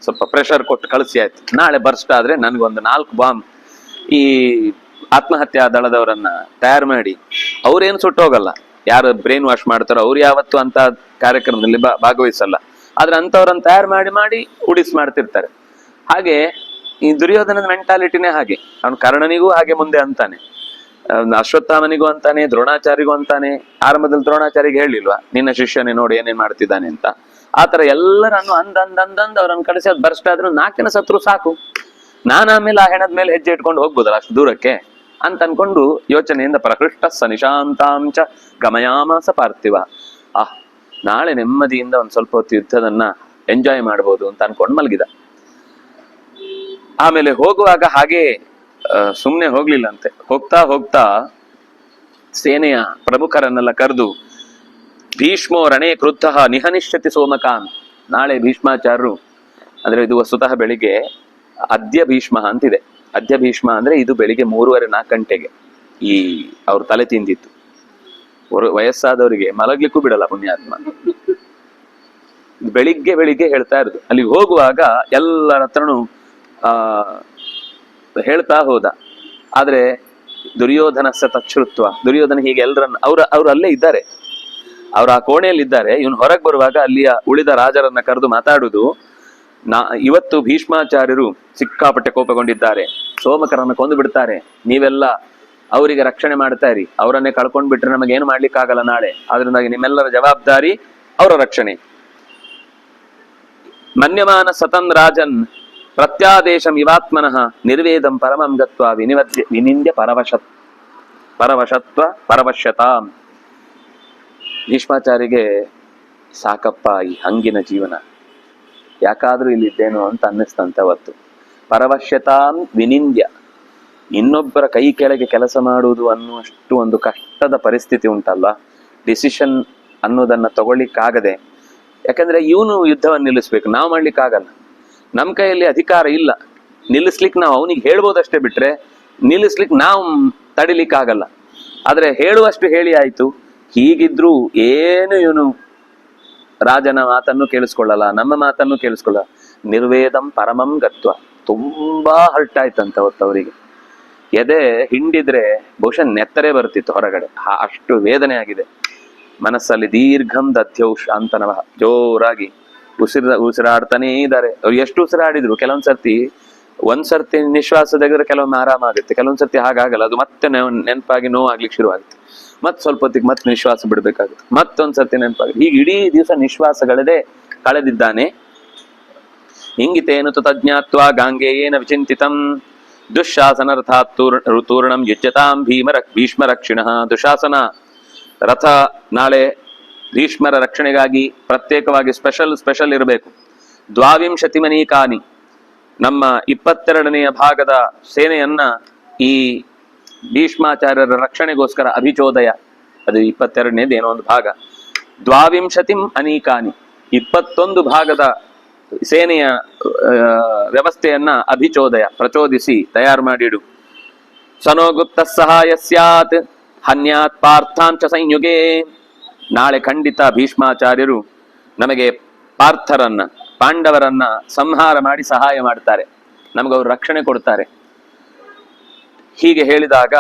ಸ್ವಲ್ಪ ಪ್ರೆಷರ್ ಕೊಟ್ಟು ಕಳಿಸಿ ಆಯ್ತು. ನಾಳೆ ಬರ್ಸ್ಟ್ ಆದ್ರೆ ನನ್ಗೊಂದು 4 ಬಾಂಬ್ ಈ ಆತ್ಮಹತ್ಯಾ ದಳದವರನ್ನ ತಯಾರು ಮಾಡಿ, ಅವ್ರೇನು ಸುಟ್ಟೋಗಲ್ಲ, ಯಾರು ಬ್ರೈನ್ ವಾಶ್ ಮಾಡ್ತಾರೋ ಅವ್ರು ಯಾವತ್ತು ಅಂತ ಕಾರ್ಯಕ್ರಮದಲ್ಲಿ ಭಾಗವಹಿಸಲ್ಲ. ಆದ್ರೆ ಅಂತವ್ರನ್ನ ತಯಾರು ಮಾಡಿ ಉಡಿಸ್ ಮಾಡ್ತಿರ್ತಾರೆ. ಹಾಗೆ ಈ ದುರ್ಯೋಧನದ ಮೆಂಟಾಲಿಟಿನೇ ಹಾಗೆ. ಅವನು ಕರ್ಣನಿಗೂ ಹಾಗೆ ಮುಂದೆ ಅಂತಾನೆ, ಅಶ್ವತ್ಥಾಮನಿಗೂ ಅಂತಾನೆ, ದ್ರೋಣಾಚಾರ್ಯಗೂ ಅಂತಾನೆ. ಆರಂಭದಲ್ಲಿ ದ್ರೋಣಾಚಾರ್ಯಗೆ ಹೇಳಿಲ್ವಾ, ನಿನ್ನ ಶಿಷ್ಯನೇ ನೋಡಿ ಏನೇನ್ ಮಾಡ್ತಿದ್ದಾನೆ ಅಂತ. ಆತರ ಎಲ್ಲರನ್ನು ಅಂದಂದ್ ಅವ್ರನ್ನ ಕಳಿಸಿ ಅದ್ ಬರ್ಸ್ಟ್ ಆದ್ರೂ 4 ಜನ ಸತ್ರು ಸಾಕು, ನಾನು ಆಮೇಲೆ ಆ ಹೆಣದ ಮೇಲೆ ಹೆಜ್ಜೆ ಇಟ್ಕೊಂಡು ಹೋಗ್ಬೋದಲ್ಲ ಅಷ್ಟು ದೂರಕ್ಕೆ ಅಂತ ಅನ್ಕೊಂಡು ಯೋಚನೆಯಿಂದ ಪ್ರಕೃಷ್ಟ ಸ ನಿಶಾಂತಾಂಚ ಗಮಯಾಮಾಸ ಪಾರ್ಥಿವ, ನಾಳೆ ನೆಮ್ಮದಿಯಿಂದ ಒಂದ್ ಸ್ವಲ್ಪ ಹೊತ್ತು ಯುದ್ಧದನ್ನ ಎಂಜಾಯ್ ಮಾಡ್ಬೋದು ಅಂತ ಅನ್ಕೊಂಡು ಮಲಗಿದ. ಆಮೇಲೆ ಹೋಗುವಾಗ ಹಾಗೆ ಸುಮ್ನೆ ಹೋಗ್ಲಿಲ್ಲಂತೆ. ಹೋಗ್ತಾ ಸೇನೆಯ ಪ್ರಮುಖರನ್ನೆಲ್ಲ ಕರೆದು ಭೀಷ್ಮೋ ರಣೇ ಕ್ರುದ್ಧ ನಿಹನಿಷ್ಯತಿ ಸೋಮಕಾನ್. ನಾಳೆ ಭೀಷ್ಮಾಚಾರ್ಯರು ಅಂದ್ರೆ ಇದು ವಸ್ತುತಃ ಬೆಳಿಗ್ಗೆ ಅದ್ಯ ಭೀಷ್ಮ ಅಂತಿದೆ. ಅದ್ಯ ಭೀಷ್ಮ ಅಂದ್ರೆ ಇದು ಬೆಳಿಗ್ಗೆ 3:30-4 ಗಂಟೆಗೆ ಈ ಅವ್ರ ತಲೆ ತಿಂದಿತ್ತು. ವಯಸ್ಸಾದವರಿಗೆ ಮಲಗ್ಲಿಕ್ಕೂ ಬಿಡಲ್ಲ ಪುಣ್ಯಾತ್ಮ. ಬೆಳಿಗ್ಗೆ ಹೇಳ್ತಾ ಇರೋದು. ಅಲ್ಲಿ ಹೋಗುವಾಗ ಎಲ್ಲರ ಹತ್ರನು ಹೇಳ್ತಾ ಹೋದ. ಆದ್ರೆ ದುರ್ಯೋಧನ ತಚ್ಛೃತ್ವ, ದುರ್ಯೋಧನ ಹೀಗೆ ಎಲ್ಲರನ್ನ ಅವ್ರು ಅಲ್ಲೇ ಇದ್ದಾರೆ, ಅವ್ರ ಆ ಕೋಣೆಯಲ್ಲಿ ಇದ್ದಾರೆ. ಇವನು ಹೊರಗೆ ಬರುವಾಗ ಅಲ್ಲಿಯ ಉಳಿದ ರಾಜರನ್ನ ಕರೆದು ಮಾತಾಡುದು, ಇವತ್ತು ಭೀಷ್ಮಾಚಾರ್ಯರು ಸಿಕ್ಕಾಪಟ್ಟೆ ಕೋಪಗೊಂಡಿದ್ದಾರೆ, ಸೋಮಕರನ್ನ ಕೊಂದು ಬಿಡ್ತಾರೆ, ನೀವೆಲ್ಲ ಅವರಿಗೆ ರಕ್ಷಣೆ ಮಾಡ್ತಾ ಇರಿ, ಅವರನ್ನೇ ಕಳ್ಕೊಂಡ್ ಬಿಟ್ರೆ ನಮಗೇನು ಮಾಡ್ಲಿಕ್ಕಾಗಲ್ಲ ನಾಳೆ, ಆದ್ರಿಂದಾಗಿ ನಿಮ್ಮೆಲ್ಲರ ಜವಾಬ್ದಾರಿ ಅವರ ರಕ್ಷಣೆ. ಮನ್ಯಮಾನ ಸತನ್ ರಾಜನ್ ಪ್ರತ್ಯಾದೇಶಂ ಇವಾತ್ಮನಃ ನಿರ್ವೇದಂ ಪರಮಂ ಗತ್ವ ವಿನಿಂದ್ಯ ಪರವಶತಾಂ. ಭೀಷ್ಮಾಚಾರ್ಯಗೆ ಸಾಕಪ್ಪ ಈ ಹಂಗಿನ ಜೀವನ, ಯಾಕಾದ್ರೂ ಇಲ್ಲಿದ್ದೇನೋ ಅಂತ ಅನ್ನಿಸ್ತಂತೆ ಅವತ್ತು. ಪರವಶ್ಯತಾಂ ವಿನಿಂದ್ಯ, ಇನ್ನೊಬ್ಬರ ಕೈ ಕೆಳಗೆ ಕೆಲಸ ಮಾಡುವುದು ಅನ್ನುವಷ್ಟು ಒಂದು ಕಷ್ಟದ ಪರಿಸ್ಥಿತಿ ಉಂಟಲ್ಲ, ಡಿಸಿಷನ್ ಅನ್ನೋದನ್ನ ತಗೊಳ್ಳಿಕ್ಕಾಗದೆ. ಯಾಕಂದ್ರೆ ಇವನು ಯುದ್ಧವನ್ನು ನಿಲ್ಲಿಸ್ಬೇಕು, ನಾವು ಮಾಡ್ಲಿಕ್ಕಾಗಲ್ಲ, ನಮ್ಮ ಕೈಯಲ್ಲಿ ಅಧಿಕಾರ ಇಲ್ಲ. ನಿಲ್ಲಿಸ್ಲಿಕ್ಕೆ ನಾವು ಅವನಿಗೆ ಹೇಳ್ಬೋದಷ್ಟೇ ಬಿಟ್ರೆ ನಿಲ್ಲಿಸ್ಲಿಕ್ಕೆ ನಾವು ತಡಿಲಿಕ್ಕಾಗಲ್ಲ. ಆದ್ರೆ ಹೇಳುವಷ್ಟು ಹೇಳಿ ಆಯ್ತು. ಹೀಗಿದ್ರು ಏನು ಇವನು ರಾಜನ ಮಾತನ್ನು ಕೇಳಿಸ್ಕೊಳ್ಳಲ್ಲ, ನಮ್ಮ ಮಾತನ್ನು ಕೇಳಿಸ್ಕೊಳ್ಳಲ್ಲ. ನಿರ್ವೇದಂ ಪರಮಂ ಗತ್ವ. ತುಂಬಾ ಹರ್ಟ್ ಆಯ್ತಂತ ಅವರಿಗೆ. ಎದೆ ಹಿಂಡಿದ್ರೆ ಬಹುಶಃ ನೆತ್ತರೆ ಬರ್ತಿತ್ತು ಹೊರಗಡೆ, ಅಷ್ಟು ವೇದನೆ ಆಗಿದೆ ಮನಸ್ಸಲ್ಲಿ. ದೀರ್ಘಂ ದಧ್ಯೌಷ ಅಂತನವ, ಜೋರಾಗಿ ಉಸಿರಾಡ್ತಾನೇ ಇದ್ದಾರೆ. ಅವ್ರು ಎಷ್ಟು ಉಸಿರಾಡಿದ್ರು ಕೆಲವೊಂದ್ಸರ್ತಿ ಒಂದ್ಸರ್ತಿ ನಿಶ್ವಾಸ ತೆಗೆದ್ರೆ ಕೆಲವೊಮ್ಮೆ ಆರಾಮ ಆಗುತ್ತೆ, ಕೆಲವೊಂದ್ಸರ್ತಿ ಹಾಗಾಗಲ್ಲ. ಅದು ಮತ್ತೆ ನೆನಪಾಗಿ ನೋವಾಗ್ಲಿಕ್ಕೆ ಶುರು ಆಗುತ್ತೆ. ಮತ್ ಸ್ವಲ್ಪ ಹೊತ್ತಿಗೆ ಮತ್ತೆ ನಿಶ್ವಾಸ ಬಿಡ್ಬೇಕಾಗುತ್ತೆ, ಮತ್ತೊಂದ್ಸರ್ತಿ ನೆನಪಾಗುತ್ತೆ. ಹೀಗೆ ಇಡೀ ದಿವಸ ನಿಶ್ವಾಸಗಳದೇ ಕಳೆದಿದ್ದಾನೆ. ಇಂಗಿತೇನು ತಜ್ಞಾತ್ವ ಗಾಂಗೇಯೇನ ವಿಚಿಂತಿತಂ ದುಶಾಸನ ರಥಾತ್ತೂರ್ಣಂ ಯುಜ್ಯತಾಂ ಭೀಷ್ಮ ರಕ್ಷಿಣಃ. ದುಶಾಸನ ರಥ ನಾಳೆ ಭೀಷ್ಮರ ರಕ್ಷಣೆಗಾಗಿ ಪ್ರತ್ಯೇಕವಾಗಿ ಸ್ಪೆಷಲ್ ಇರಬೇಕು. ದ್ವಾವಿಂಶತಿ ಮನೀಕಾನಿ, ನಮ್ಮ 22ನೆಯ ಭಾಗದ ಸೇನೆಯನ್ನ ಈ ಭೀಷ್ಮಾಚಾರ್ಯರ ರಕ್ಷಣೆಗೋಸ್ಕರ ಅಭಿಚೋದಯ, ಅದು 22ನೇದು ಏನೋ ಒಂದು ಭಾಗ. ದ್ವಾವಿಂಶತಿಂ ಅನೀಕಾನಿ, 21 ಭಾಗದ ಸೇನೆಯ ವ್ಯವಸ್ಥೆಯನ್ನ ಅಭಿಚೋದಯ, ಪ್ರಚೋದಿಸಿ ತಯಾರು ಮಾಡಿಡು. ಸನೋ ಗುಪ್ತ ಸಹಾಯ ಸ್ಯಾತ್ ಹನ್ಯಾತ್ ಪಾರ್ಥಾಂಚ ಸಂಯುಗೇ. ನಾಳೆ ಖಂಡಿತ ಭೀಷ್ಮಾಚಾರ್ಯರು ನಮಗೆ ಪಾರ್ಥರನ್ನ, ಪಾಂಡವರನ್ನ ಸಂಹಾರ ಮಾಡಿ ಸಹಾಯ ಮಾಡ್ತಾರೆ, ನಮಗವರು ರಕ್ಷಣೆ ಕೊಡ್ತಾರೆ. ಹೀಗೆ ಹೇಳಿದಾಗ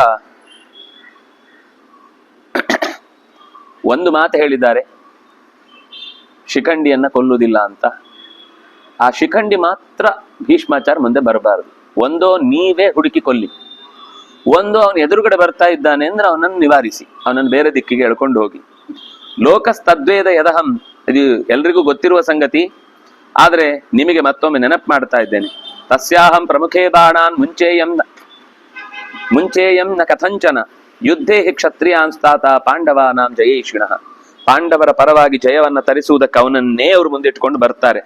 ಒಂದು ಮಾತು ಹೇಳಿದ್ದಾರೆ, ಶಿಖಂಡಿಯನ್ನ ಕೊಲ್ಲುವುದಿಲ್ಲ ಅಂತ. ಆ ಶಿಖಂಡಿ ಮಾತ್ರ ಭೀಷ್ಮಾಚಾರ್ಯ ಮುಂದೆ ಬರಬಾರದು. ಒಂದೋ ನೀವೇ ಹುಡುಕಿ ಕೊಲ್ಲಿ, ಒಂದು ಅವನ ಎದುರುಗಡೆ ಬರ್ತಾ ಇದ್ದಾನೆ ಅಂದ್ರೆ ಅವನನ್ನು ನಿವಾರಿಸಿ, ಅವನನ್ನು ಬೇರೆ ದಿಕ್ಕಿಗೆ ಎಳ್ಕೊಂಡು ಹೋಗಿ. ಲೋಕಸ್ತದ್ವೇದ ಯದಹಂ, ಇದು ಎಲ್ರಿಗೂ ಗೊತ್ತಿರುವ ಸಂಗತಿ, ಆದ್ರೆ ನಿಮಗೆ ಮತ್ತೊಮ್ಮೆ ನೆನಪು ಮಾಡ್ತಾ ಇದ್ದೇನೆ. ತಸ್ಯಾಹಂ ಪ್ರಮುಖೇ ಬಾಣಾನ್ ಮುಂಚೇಯಂ ನ ಕಥಂಚನ ಯುದ್ಧೇ ಕ್ಷತ್ರಿಯಾನ್ಸ್ತಾತ ಪಾಂಡವಾನಾಂ ಜಯೇಷಿಣಃ. ಪಾಂಡವರ ಪರವಾಗಿ ಜಯವನ್ನ ತರಿಸುವುದಕ್ಕೆ ಅವನನ್ನೇ ಅವರು ಮುಂದಿಟ್ಕೊಂಡು ಬರ್ತಾರೆ.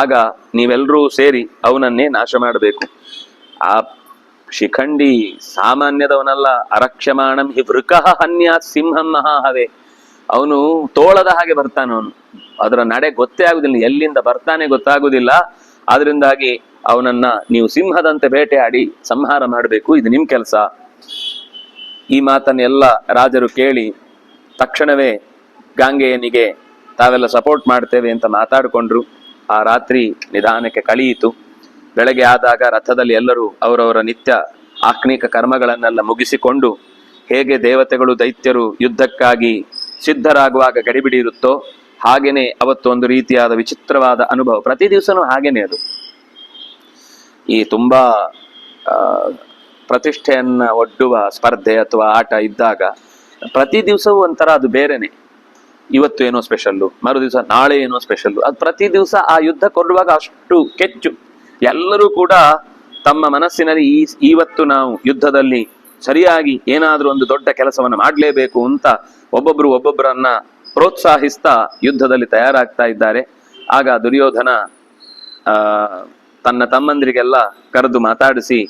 ಆಗ ನೀವೆಲ್ಲರೂ ಸೇರಿ ಅವನನ್ನೇ ನಾಶ ಮಾಡಬೇಕು. ಆ ಶಿಖಂಡಿ ಸಾಮಾನ್ಯದವನಲ್ಲ. ಅರಕ್ಷ್ಯಮಾಣಂ ಹಿ ವೃಕಃ ಹನ್ಯಾತ್ ಸಿಂಹಂ ಮಹಾಹವೇ. ಅವನು ತೋಳದ ಹಾಗೆ ಬರ್ತಾನವನು, ಅದರ ನಡೆ ಗೊತ್ತೇ ಆಗುದಿಲ್ಲ, ಎಲ್ಲಿಂದ ಬರ್ತಾನೆ ಗೊತ್ತಾಗುದಿಲ್ಲ. ಆದ್ರಿಂದಾಗಿ ಅವನನ್ನ ನೀವು ಸಿಂಹದಂತೆ ಬೇಟೆಯಾಡಿ ಸಂಹಾರ ಮಾಡಬೇಕು, ಇದು ನಿಮ್ ಕೆಲಸ. ಈ ಮಾತನ್ನೆಲ್ಲ ರಾಜರು ಕೇಳಿ ತಕ್ಷಣವೇ ಗಾಂಗೆಯನಿಗೆ ತಾವೆಲ್ಲ ಸಪೋರ್ಟ್ ಮಾಡ್ತೇವೆ ಅಂತ ಮಾತಾಡಿಕೊಂಡ್ರು. ಆ ರಾತ್ರಿ ನಿಧಾನಕ್ಕೆ ಕಳೆಯಿತು. ಬೆಳಗ್ಗೆ ಆದಾಗ ರಥದಲ್ಲಿ ಎಲ್ಲರೂ ಅವರವರ ನಿತ್ಯ ಆಕ್ನಿಕ ಕರ್ಮಗಳನ್ನೆಲ್ಲ ಮುಗಿಸಿಕೊಂಡು, ಹೇಗೆ ದೇವತೆಗಳು ದೈತ್ಯರು ಯುದ್ಧಕ್ಕಾಗಿ ಸಿದ್ಧರಾಗುವಾಗ ಗಡಿಬಿಡಿ ಇರುತ್ತೋ ಹಾಗೇನೆ ಅವತ್ತು ಒಂದು ರೀತಿಯಾದ ವಿಚಿತ್ರವಾದ ಅನುಭವ. ಪ್ರತಿ ದಿವಸನೂ ಹಾಗೇನೆ ಅದು. ಈ ತುಂಬಾ ಪ್ರತಿಷ್ಠೆಯನ್ನ ಒಡ್ಡುವ ಸ್ಪರ್ಧೆ ಅಥವಾ ಆಟ ಇದ್ದಾಗ ಪ್ರತಿ ದಿವಸವೂ ಒಂಥರ ಅದು ಬೇರೆನೆ. ಇವತ್ತು ಏನೋ ಸ್ಪೆಷಲ್ಲು, ಮರು ದಿವಸ ನಾಳೆ ಏನೋ ಸ್ಪೆಷಲ್ಲು. ಅದು ಪ್ರತಿ ದಿವಸ ಆ ಯುದ್ಧ ಕೊಡುವಾಗ ಅಷ್ಟು ಕೆಚ್ಚು. ಎಲ್ಲರೂ ಕೂಡ ತಮ್ಮ ಮನಸ್ಸಿನಲ್ಲಿ ಇವತ್ತು ನಾವು ಯುದ್ಧದಲ್ಲಿ ಸರಿಯಾಗಿ ಏನಾದ್ರೂ ಒಂದು ದೊಡ್ಡ ಕೆಲಸವನ್ನು ಮಾಡಲೇಬೇಕು ಅಂತ ಒಬ್ಬೊಬ್ಬರನ್ನ ಪ್ರೋತ್ಸಾಹಿಸ್ತಾ ಯುದ್ಧದಲ್ಲಿ ತಯಾರಾಗ್ತಾ ಇದ್ದಾರೆ. ಆಗ ದುರ್ಯೋಧನ ತನ್ನ ತಮ್ಮಂದಿರಿಗೆಲ್ಲ ಕರೆದು ಮಾತಾಡಿಸಿ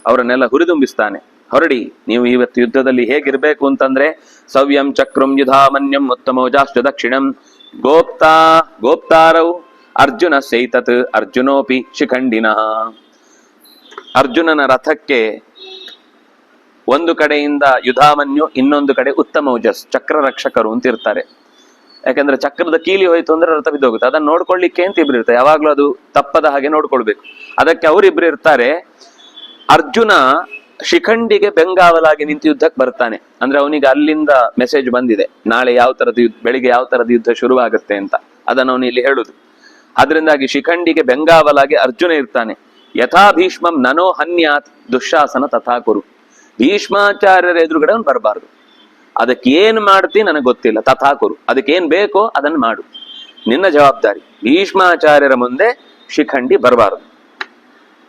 ಅವರನ್ನೆಲ್ಲ ಹುರಿದುಂಬಿಸ್ತಾನೆ. ಹೊರಡಿ, ನೀವು ಇವತ್ತು ಯುದ್ಧದಲ್ಲಿ ಹೇಗಿರ್ಬೇಕು ಅಂತಂದ್ರೆ ಸವ್ಯಂ ಚಕ್ರಂ ಯುಧಾಮನ್ಯಂ ಉತ್ತಮೋಜಾಶ್ಚ ದಕ್ಷಿಣಂ ಗೋಪ್ತಾರೌ ಅರ್ಜುನ ಸೈತತ್ ಅರ್ಜುನೋಪಿ ಶಿಖಂಡಿನಃ. ಅರ್ಜುನನ ರಥಕ್ಕೆ ಒಂದು ಕಡೆಯಿಂದ ಯುಧಾಮನ್ಯು, ಇನ್ನೊಂದು ಕಡೆ ಉತ್ತಮೌಜಸ್, ಚಕ್ರ ರಕ್ಷಕರು ಅಂತಿರ್ತಾರೆ. ಯಾಕಂದ್ರೆ ಚಕ್ರದ ಕೀಲಿ ಹೋಯ್ತು ಅಂದ್ರೆ ರಥ ಬಿದ್ದೋಗುತ್ತೆ. ಅದನ್ನ ನೋಡ್ಕೊಳ್ಳಿಕ್ಕೆ ಅಂತ ಇಬ್ರು ಇರ್ತಾರೆ, ಯಾವಾಗ್ಲೂ ಅದು ತಪ್ಪದ ಹಾಗೆ ನೋಡ್ಕೊಳ್ಬೇಕು. ಅದಕ್ಕೆ ಅವರಿಬ್ರು ಇರ್ತಾರೆ. ಅರ್ಜುನ ಶಿಖಂಡಿಗೆ ಬೆಂಗಾವಲಾಗಿ ನಿಂತು ಯುದ್ಧಕ್ಕೆ ಬರ್ತಾನೆ. ಅಂದ್ರೆ ಅವನಿಗೆ ಅಲ್ಲಿಂದ ಮೆಸೇಜ್ ಬಂದಿದೆ, ನಾಳೆ ಯಾವ ತರದ ಬೆಳಿಗ್ಗೆ ಯಾವ ತರದ ಯುದ್ಧ ಶುರುವಾಗುತ್ತೆ ಅಂತ. ಅದನ್ನು ಅವನು ಇಲ್ಲಿ ಹೇಳುದು. ಅದರಿಂದಾಗಿ ಶಿಖಂಡಿಗೆ ಬೆಂಗಾವಲಾಗಿ ಅರ್ಜುನ ಇರ್ತಾನೆ. ಯಥಾ ಭೀಷ್ಮಂ ನನೋ ಹನ್ಯಾತ್ ದುಶಾಸನ ತಥಾಕುರು. ಭೀಷ್ಮಾಚಾರ್ಯರ ಎದುರುಗಡೆ ಅವನು ಬರಬಾರ್ದು. ಅದಕ್ಕೆ ಏನ್ ಮಾಡ್ತಿ ನನಗೆ ಗೊತ್ತಿಲ್ಲ, ತಥಾಕುರು, ಅದಕ್ಕೆ ಏನ್ ಬೇಕೋ ಅದನ್ನು ಮಾಡು, ನಿನ್ನ ಜವಾಬ್ದಾರಿ. ಭೀಷ್ಮಾಚಾರ್ಯರ ಮುಂದೆ ಶಿಖಂಡಿ ಬರಬಾರದು.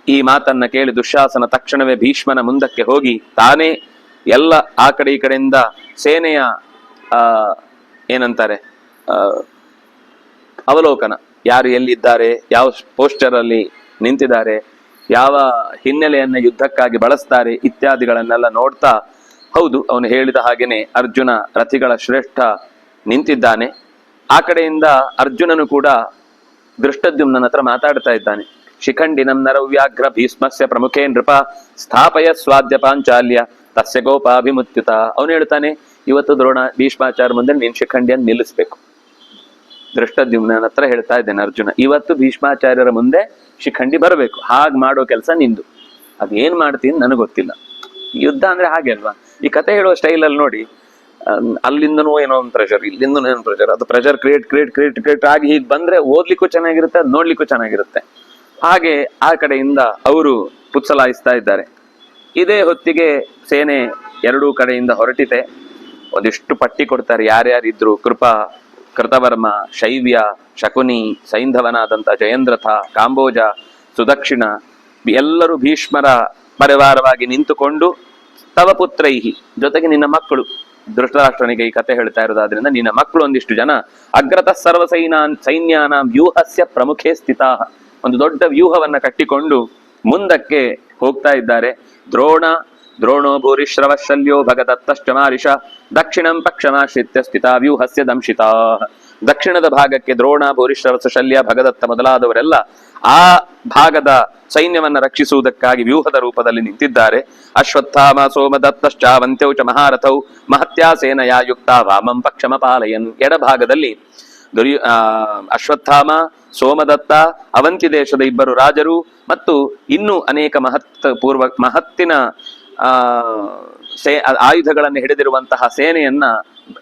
ಈ ಮಾತನ್ನ ಕೇಳಿ ದುಶ್ಯಾಸನ ತಕ್ಷಣವೇ ಭೀಷ್ಮನ ಮುಂದಕ್ಕೆ ಹೋಗಿ ತಾನೇ ಎಲ್ಲ ಆ ಕಡೆ ಈ ಕಡೆಯಿಂದ ಸೇನೆಯ ಏನಂತಾರೆ ಅವಲೋಕನ, ಯಾರು ಎಲ್ಲಿದ್ದಾರೆ, ಯಾವ ಪೋಸ್ಟರ್ ಅಲ್ಲಿ ನಿಂತಿದ್ದಾರೆ, ಯಾವ ಹಿನ್ನೆಲೆಯನ್ನ ಯುದ್ಧಕ್ಕಾಗಿ ಬಳಸ್ತಾರೆ ಇತ್ಯಾದಿಗಳನ್ನೆಲ್ಲ ನೋಡ್ತಾ, ಹೌದು ಅವನು ಹೇಳಿದ ಹಾಗೇನೆ ಅರ್ಜುನ ರಥಿಗಳ ಶ್ರೇಷ್ಠ ನಿಂತಿದ್ದಾನೆ. ಆ ಕಡೆಯಿಂದ ಅರ್ಜುನನು ಕೂಡ ದೃಷ್ಟದ್ಯುಮ್ನನ ಹತ್ರ ಮಾತಾಡ್ತಾ ಇದ್ದಾನೆ. ಶಿಖಂಡಿನಂ ನರವ್ಯಾಘ್ರ ಭೀಷ್ಮಸ್ಯ ಪ್ರಮುಖೇ ನೃಪ ಸ್ಥಾಪಯ ಸ್ವಾದ್ಯ ಪಾಂಚಾಲ್ಯ ತಸ್ಯ ಗೋಪಾಭಿಮುತ್ಯುತ. ಅವನು ಹೇಳ್ತಾನೆ, ಇವತ್ತು ಭೀಷ್ಮಾಚಾರ್ಯ ಮುಂದೆ ನೀನ್ ಶಿಖಂಡಿಯನ್ನು ನಿಲ್ಲಿಸ್ಬೇಕು. ದೃಷ್ಟದ್ಯುಮ್ನ ಹತ್ರ ಹೇಳ್ತಾ ಇದ್ದೇನೆ ಅರ್ಜುನ, ಇವತ್ತು ಭೀಷ್ಮಾಚಾರ್ಯರ ಮುಂದೆ ಶಿಖಂಡಿ ಬರಬೇಕು, ಹಾಗೆ ಮಾಡೋ ಕೆಲಸ ನಿಂದು. ಅದೇನ್ ಮಾಡ್ತೀನಿ ನನಗೆ ಗೊತ್ತಿಲ್ಲ. ಯುದ್ಧ ಅಂದ್ರೆ ಹಾಗೆ ಅಲ್ವಾ? ಈ ಕತೆ ಹೇಳುವ ಸ್ಟೈಲಲ್ಲಿ ನೋಡಿ, ಅಲ್ಲಿಂದನೂ ಏನೋ ಒಂದು ಪ್ರೆಷರ್, ಇಲ್ಲಿಂದನೂ ಏನೋ ಪ್ರೆಷರ್, ಅದು ಪ್ರೆಷರ್ ಕ್ರಿಯೇಟ್ ಆಗಿ ಹೀಗೆ ಬಂದ್ರೆ ಓದ್ಲಿಕ್ಕೂ ಚೆನ್ನಾಗಿರುತ್ತೆ, ಅದು ನೋಡ್ಲಿಕ್ಕೂ ಚೆನ್ನಾಗಿರುತ್ತೆ. ಹಾಗೆ ಆ ಕಡೆಯಿಂದ ಅವರು ಪುತ್ಸಲಾಯಿಸ್ತಾ ಇದ್ದಾರೆ. ಇದೇ ಹೊತ್ತಿಗೆ ಸೇನೆ ಎರಡೂ ಕಡೆಯಿಂದ ಹೊರಟಿದೆ. ಒಂದಿಷ್ಟು ಪಟ್ಟಿ ಕೊಡ್ತಾರೆ, ಯಾರ್ಯಾರಿದ್ರು. ಕೃತವರ್ಮ, ಶೈವ್ಯ, ಶಕುನಿ, ಸೈಂಧವನಾದಂಥ ಜಯಂದ್ರಥ, ಕಾಂಬೋಜ, ಸುದಕ್ಷಿಣ ಎಲ್ಲರೂ ಭೀಷ್ಮರ ಪರಿವಾರವಾಗಿ ನಿಂತುಕೊಂಡು ತವ ಪುತ್ರೈಹಿ, ಜೊತೆಗೆ ನಿನ್ನ ಮಕ್ಕಳು. ಧೃತರಾಷ್ಟ್ರನಿಗೆ ಈ ಕತೆ ಹೇಳ್ತಾ ಇರೋದಾದ್ರಿಂದ ನಿನ್ನ ಮಕ್ಕಳು ಒಂದಿಷ್ಟು ಜನ ಅಗ್ರತಃ ಸರ್ವ ಸೈನ್ಯಾನ ವ್ಯೂಹಸ್ಯ ಪ್ರಮುಖೇ ಸ್ಥಿತಾ, ಒಂದು ದೊಡ್ಡ ವ್ಯೂಹವನ್ನ ಕಟ್ಟಿಕೊಂಡು ಮುಂದಕ್ಕೆ ಹೋಗ್ತಾ ಇದ್ದಾರೆ. ದ್ರೋಣೋ ಭೂರಿಶ್ರವ ಶಲ್ಯೋ ಭಗದತ್ತಶ್ಚ ಮಾರಿಷ ದಕ್ಷಿಣಂ ಪಕ್ಷಮಾಶ್ರಿತ್ಯ ಸ್ಥಿತಾ ವ್ಯೂಹಸ್ಯ ದಂಶಿತಾ. ದಕ್ಷಿಣದ ಭಾಗಕ್ಕೆ ದ್ರೋಣ, ಭೂರಿಶ್ರವ ಶಲ್ಯ, ಭಗದತ್ತ ಮೊದಲಾದವರೆಲ್ಲ ಆ ಭಾಗದ ಸೈನ್ಯವನ್ನ ರಕ್ಷಿಸುವುದಕ್ಕಾಗಿ ವ್ಯೂಹದ ರೂಪದಲ್ಲಿ ನಿಂತಿದ್ದಾರೆ. ಅಶ್ವತ್ಥಾಮ ಸೋಮದತ್ತಶ್ಚಾವಂತ್ಯೌ ಚ ಮಹಾರಥೌ ಮಹತ್ಯಾ ಸೇನಯಾ ಯುಕ್ತ ವಾಮಂ ಪಕ್ಷಮ ಪಾಲಯನ್. ಎಡಭಾಗದಲ್ಲಿ ಅಶ್ವತ್ಥಾಮ, ಸೋಮದತ್ತ, ಅವಂತಿ ದೇಶದ ಇಬ್ಬರು ರಾಜರು ಮತ್ತು ಇನ್ನೂ ಅನೇಕ ಮಹತ್ತಿನ ಆಯುಧಗಳನ್ನು ಹಿಡಿದಿರುವಂತಹ ಸೇನೆಯನ್ನ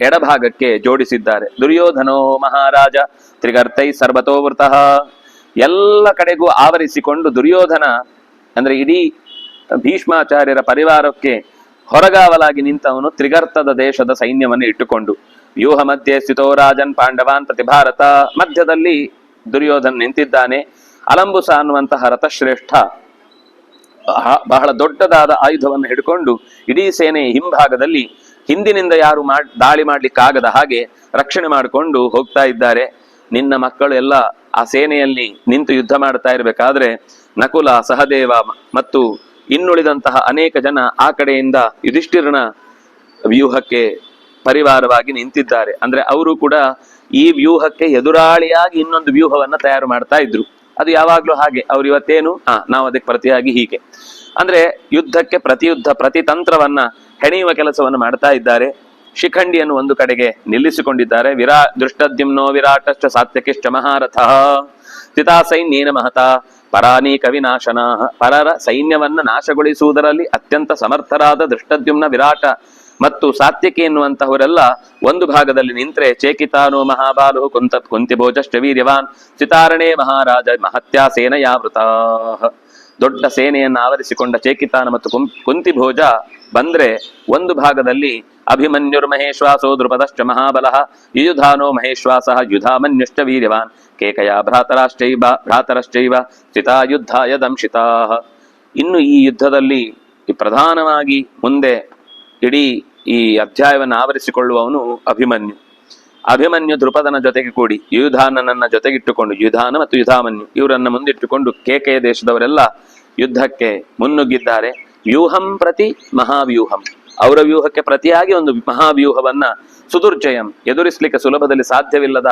ಎಡಭಾಗಕ್ಕೆ ಜೋಡಿಸಿದ್ದಾರೆ. ದುರ್ಯೋಧನೋ ಮಹಾರಾಜ ತ್ರಿಗರ್ತೈ ಸರ್ವತೋವೃತಃ, ಎಲ್ಲ ಕಡೆಗೂ ಆವರಿಸಿಕೊಂಡು ದುರ್ಯೋಧನ ಅಂದ್ರೆ ಇಡೀ ಭೀಷ್ಮಾಚಾರ್ಯರ ಪರಿವಾರಕ್ಕೆ ಹೊರಗಾವಲಾಗಿ ನಿಂತವನು ತ್ರಿಗರ್ತದ ದೇಶದ ಸೈನ್ಯವನ್ನು ಇಟ್ಟುಕೊಂಡು. ವ್ಯೂಹ ಮಧ್ಯೆ ಸ್ಥಿತೋ ರಾಜನ್ ಪಾಂಡವಾನ್ ಪ್ರತಿಭಾರತ, ಮಧ್ಯದಲ್ಲಿ ದುರ್ಯೋಧನ ನಿಂತಿದ್ದಾನೆ. ಅಲಂಬುಸ ಅನ್ನುವಂತಹ ರಥಶ್ರೇಷ್ಠ ಬಹಳ ದೊಡ್ಡದಾದ ಆಯುಧವನ್ನು ಹಿಡ್ಕೊಂಡು ಇಡೀ ಸೇನೆ ಹಿಂಭಾಗದಲ್ಲಿ ಹಿಂದಿನಿಂದ ಯಾರು ದಾಳಿ ಮಾಡ್ಲಿಕ್ಕಾಗದ ಹಾಗೆ ರಕ್ಷಣೆ ಮಾಡಿಕೊಂಡು ಹೋಗ್ತಾ ಇದ್ದಾರೆ. ನಿನ್ನ ಮಕ್ಕಳು ಎಲ್ಲ ಆ ಸೇನೆಯಲ್ಲಿ ನಿಂತು ಯುದ್ಧ ಮಾಡ್ತಾ ಇರ್ಬೇಕಾದ್ರೆ ನಕುಲ, ಸಹದೇವ ಮತ್ತು ಇನ್ನುಳಿದಂತಹ ಅನೇಕ ಜನ ಆ ಕಡೆಯಿಂದ ಯುಧಿಷ್ಠಿರನ ವ್ಯೂಹಕ್ಕೆ ಪರಿವಾರವಾಗಿ ನಿಂತಿದ್ದಾರೆ. ಅಂದ್ರೆ ಅವರು ಕೂಡ ಈ ವ್ಯೂಹಕ್ಕೆ ಎದುರಾಳಿಯಾಗಿ ಇನ್ನೊಂದು ವ್ಯೂಹವನ್ನ ತಯಾರು ಮಾಡ್ತಾ ಇದ್ರು. ಅದು ಯಾವಾಗ್ಲೂ ಹಾಗೆ. ಅವ್ರು ಇವತ್ತೇನು ನಾವು ಅದಕ್ಕೆ ಪ್ರತಿಯಾಗಿ ಹೀಗೆ ಅಂದ್ರೆ ಯುದ್ಧಕ್ಕೆ ಪ್ರತಿತಂತ್ರವನ್ನ ಹೆಣೆಯುವ ಕೆಲಸವನ್ನು ಮಾಡ್ತಾ ಇದ್ದಾರೆ. ಶಿಖಂಡಿಯನ್ನು ಒಂದು ಕಡೆಗೆ ನಿಲ್ಲಿಸಿಕೊಂಡಿದ್ದಾರೆ. ದೃಷ್ಟದ್ಯುಮ್ನೋ ವಿರಾಟಶ್ಚ ಸಾತ್ಯಕಿಶ್ಚ ಮಹಾರಥ ಸ್ಥಿತಾ ಸೈನ್ಯೇನ ಮಹತ ಪರಾನೀಕ ವಿನಾಶನ. ಪರರ ಸೈನ್ಯವನ್ನ ನಾಶಗೊಳಿಸುವುದರಲ್ಲಿ ಅತ್ಯಂತ ಸಮರ್ಥರಾದ ದೃಷ್ಟದ್ಯುಮ್ನ, ವಿರಾಟ ಮತ್ತು ಸಾತ್ಯಕಿ ಎನ್ನುವಂತಹವರೆಲ್ಲ ಒಂದು ಭಾಗದಲ್ಲಿ ನಿಂತ್ರೆ, ಚೇಕಿತಾನೋ ಮಹಾಬಾಲು ಕುಂತಿಭೋಜಶ್ಚ ವೀರ್ಯವಾನ್ ಸ್ಥಿತಾರಣೇ ಮಹಾರಾಜ ಮಹತ್ಯಾ ಸೇನಯಾವೃತ. ದೊಡ್ಡ ಸೇನೆಯನ್ನು ಆವರಿಸಿಕೊಂಡ ಚೇಕಿತಾನ ಮತ್ತು ಕುಂತಿಭೋಜ ಬಂದ್ರೆ ಒಂದು ಭಾಗದಲ್ಲಿ ಅಭಿಮನ್ಯುರ್ಮಹೇಶ್ವಾಸೋ ದ್ರುಪದಶ್ಚ ಮಹಾಬಲಃ ಯುಯುಧಾನೋ ಮಹೇಶ್ವಾಸಃ ಯುಧಾಮನ್ಯುಶ್ಚ ವೀರ್ಯವಾನ್ ಕೇಕಯ ಭ್ರಾತರಶ್ಚೈವ ಸ್ಥಿತಾ ಯುದ್ಧಾಯ ದಂಶಿತಾಃ. ಇನ್ನು ಈ ಯುದ್ಧದಲ್ಲಿ ಪ್ರಧಾನವಾಗಿ ಮುಂದೆ ಇಡೀ ಈ ಅಧ್ಯಾಯವನ್ನು ಆವರಿಸಿಕೊಳ್ಳುವವನು ಅಭಿಮನ್ಯು ದ್ರುಪದನ ಜೊತೆಗೆ ಕೂಡಿ ಯುಧಾನನನ್ನ ಜೊತೆಗಿಟ್ಟುಕೊಂಡು, ಯುಧಾನ ಮತ್ತು ಯುಧಾಮನ್ಯು ಇವರನ್ನ ಮುಂದಿಟ್ಟುಕೊಂಡು ಕೇಕೆಯ ದೇಶದವರೆಲ್ಲ ಯುದ್ಧಕ್ಕೆ ಮುನ್ನುಗ್ಗಿದ್ದಾರೆ. ವ್ಯೂಹಂ ಪ್ರತಿ ಮಹಾವ್ಯೂಹಂ, ಅವರ ವ್ಯೂಹಕ್ಕೆ ಪ್ರತಿಯಾಗಿ ಒಂದು ಮಹಾವ್ಯೂಹವನ್ನ ಸುದುರ್ಜಯಂ, ಎದುರಿಸಲಿಕ್ಕೆ ಸುಲಭದಲ್ಲಿ ಸಾಧ್ಯವಿಲ್ಲದ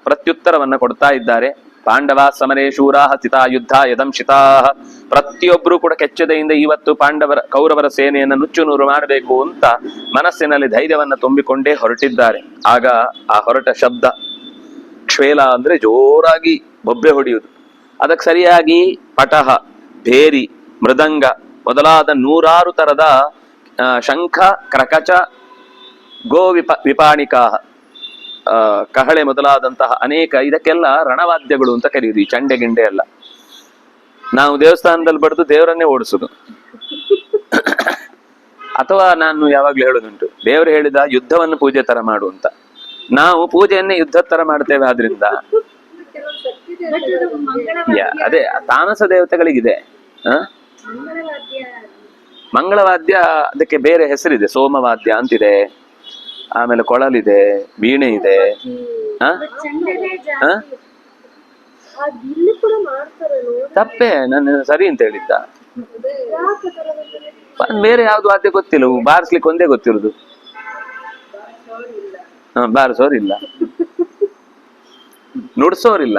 ಪ್ರತ್ಯುತ್ತರವನ್ನ ಕೊಡ್ತಾ ಇದ್ದಾರೆ. ಪಾಂಡವ ಸಮರೇ ಶೂರಾಹ ಸ್ಥಿತಾ ಯುದ್ಧ ಯದಂಶಿತಾ. ಪ್ರತಿಯೊಬ್ಬರು ಕೂಡ ಕೆಚ್ಚದೆಯಿಂದ ಇವತ್ತು ಕೌರವರ ಸೇನೆಯನ್ನು ನುಚ್ಚು ನೂರು ಮಾಡಬೇಕು ಅಂತ ಮನಸ್ಸಿನಲ್ಲಿ ಧೈರ್ಯವನ್ನ ತುಂಬಿಕೊಂಡೇ ಹೊರಟಿದ್ದಾರೆ. ಆಗ ಆ ಹೊರಟ ಶಬ್ದ ಕ್ಷೇಲ ಅಂದ್ರೆ ಜೋರಾಗಿ ಬೊಬ್ಬೆ ಹೊಡೆಯುವುದು. ಅದಕ್ಕೆ ಸರಿಯಾಗಿ ಪಟಹ, ಭೇರಿ, ಮೃದಂಗ ಮೊದಲಾದ 100 ತರದ ಶಂಖ, ಕ್ರಕಚ, ವಿಪಾಣಿಕಾ, ಕಹಳೆ ಮೊದಲಾದಂತಹ ಅನೇಕ, ಇದಕ್ಕೆಲ್ಲ ರಣವಾದ್ಯಗಳು ಅಂತ ಕರೆಯುದು. ಈ ಚಂಡೆ ಗಿಂಡೆ ಎಲ್ಲ ನಾವು ದೇವಸ್ಥಾನದಲ್ಲಿ ಬಡ್ದು ದೇವರನ್ನೇ ಓಡಿಸುದು. ಅಥವಾ ನಾನು ಯಾವಾಗ್ಲೂ ಹೇಳೋದುಂಟು, ದೇವರು ಹೇಳಿದ ಯುದ್ಧವನ್ನು ಪೂಜೆ ತರ ಮಾಡು ಅಂತ. ನಾವು ಪೂಜೆಯನ್ನೇ ಯುದ್ಧ ತರ ಮಾಡ್ತೇವೆ. ಆದ್ರಿಂದ ಅದೇ ತಾಮಸ ದೇವತೆಗಳಿಗಿದೆ. ಮಂಗಳವಾದ್ಯ ಅದಕ್ಕೆ ಬೇರೆ ಹೆಸರಿದೆ, ಸೋಮವಾದ್ಯ ಅಂತಿದೆ, ಆಮೇಲೆ ಕೊಳಲಿದೆ, ವೀಣೆ ಇದೆ. ತಪ್ಪೇ, ನಾನು ಸರಿ ಅಂತ ಹೇಳಿದ್ದ. ಬೇರೆ ಯಾವ್ದು ವಾದ್ಯ ಗೊತ್ತಿಲ್ಲ, ಬಾರಿಸ್ಲಿಕ್ಕೆ ಒಂದೇ ಗೊತ್ತಿರುದು. ಬಾರಿಸೋರಿಲ್ಲ, ನುಡ್ಸೋರಿಲ್ಲ.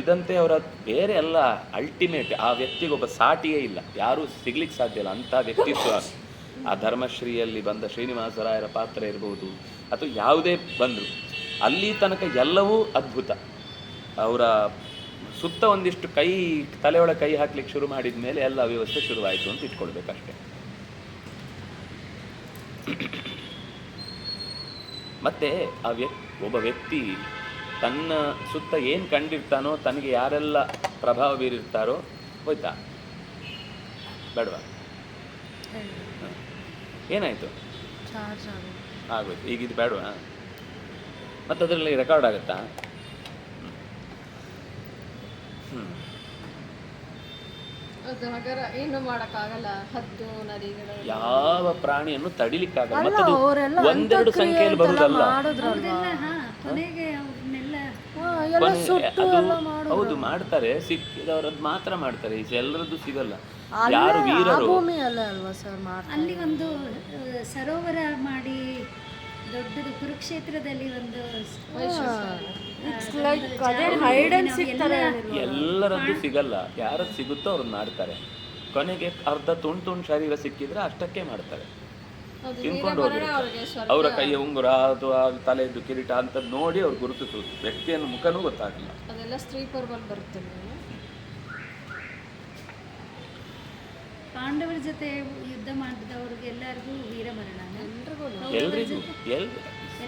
ಇದಂತೆ ಅವರ ಬೇರೆ ಎಲ್ಲ ಅಲ್ಟಿಮೇಟ್, ಆ ವ್ಯಕ್ತಿಗೊಬ್ಬ ಸಾಟಿಯೇ ಇಲ್ಲ, ಯಾರೂ ಸಿಗ್ಲಿಕ್ಕೆ ಸಾಧ್ಯ ಇಲ್ಲ ಅಂಥ ವ್ಯಕ್ತಿತ್ವ. ಆ ಧರ್ಮಶ್ರೀಯಲ್ಲಿ ಬಂದ ಶ್ರೀನಿವಾಸರಾಯರ ಪಾತ್ರ ಇರ್ಬೋದು ಅಥವಾ ಯಾವುದೇ ಬಂದರು, ಅಲ್ಲಿ ತನಕ ಎಲ್ಲವೂ ಅದ್ಭುತ. ಅವರ ಸುತ್ತ ಒಂದಿಷ್ಟು ತಲೆಯೊಳಗೆ ಕೈ ಹಾಕ್ಲಿಕ್ಕೆ ಶುರು ಮಾಡಿದ ಮೇಲೆ ಎಲ್ಲ ವ್ಯವಸ್ಥೆ ಶುರುವಾಯಿತು ಅಂತ ಇಟ್ಕೊಳ್ಬೇಕಷ್ಟೆ. ಮತ್ತೆ ಒಬ್ಬ ವ್ಯಕ್ತಿ ತನ್ನ ಸುತ್ತ ಏನು ಕಂಡಿರ್ತಾನೋ, ತನಗೆ ಯಾರೆಲ್ಲ ಪ್ರಭಾವ ಬೀರಿರ್ತಾರೋ, ಹೋಯ್ತಾ ಬೇಡವಾ? ಏನಾಯಿತು? ಆಗೋಯ್ತು. ಈಗ ಇದು ಬೇಡವಾ? ಮತ್ತು ಅದರಲ್ಲಿ ರೆಕಾರ್ಡ್ ಆಗುತ್ತಾ? ಏನು ಮಾಡಕ್ಕಾಗಲ್ಲ. ಹದ್ದು ನರಿಗಳು ಯಾವ ಪ್ರಾಣಿಯನ್ನು ತಡಿಲಿಕ್ಕಾಗಲ್ಲ. ಮತ್ತೆ ಅದು ಒಂದೆರಡು ಸಂಖ್ಯೆಯಲ್ಲಿ ಬರುವುದಲ್ಲ. ಹೌದು, ಮಾಡ್ತಾರೆ. ಸಿಕ್ಕಿದವರದ್ದು ಮಾತ್ರ ಮಾಡ್ತಾರೆ, ಎಲ್ಲರದ್ದು ಸಿಗಲ್ಲ. ಯಾರು ವೀರರು ಅಲ್ಲಿ ಒಂದು ಸರೋವರ ಮಾಡಿ ದೊಡ್ಡದು ಕುರುಕ್ಷೇತ್ರದಲ್ಲಿ ಒಂದು ಎಲ್ಲರದ್ದು ಸಿಗಲ್ಲ. ಯಾರದ್ದು ಸಿಗುತ್ತೋ ಅವ್ರನ್ನ ಮಾಡ್ತಾರೆ. ಕೊನೆಗೆ ಅರ್ಧ ತುಂಡು ಶರೀರ ಸಿಕ್ಕಿದ್ರೆ ಅಷ್ಟಕ್ಕೆ ಮಾಡ್ತಾರೆ, ತಿನ್ಕೊಂಡು ಹೋಗಿರ್ತಾರೆ. ಅವರ ಕೈಯ ಉಂಗುರ ಅಥವಾ ತಲೆಯದ್ದು ಕಿರೀಟ ಅಂತ ನೋಡಿ ಅವ್ರು ಗುರುತಿಸುವುದು, ವ್ಯಕ್ತಿಯನ್ನು ಮುಖನೂ ಗೊತ್ತಾಗಲ್ಲ. ಅದೆಲ್ಲ ಸ್ತ್ರೀ ಪರ್ವಲ್ಲಿ ಬರುತ್ತೆ. ಪಾಂಡವರ ಜೊತೆ ಯುದ್ಧ ಮಾಡಿದವ್ರಿಗೆ ಎಲ್ಲರಿಗೂ ವೀರಮರಣ. ಎಲ್ರಿಗೂ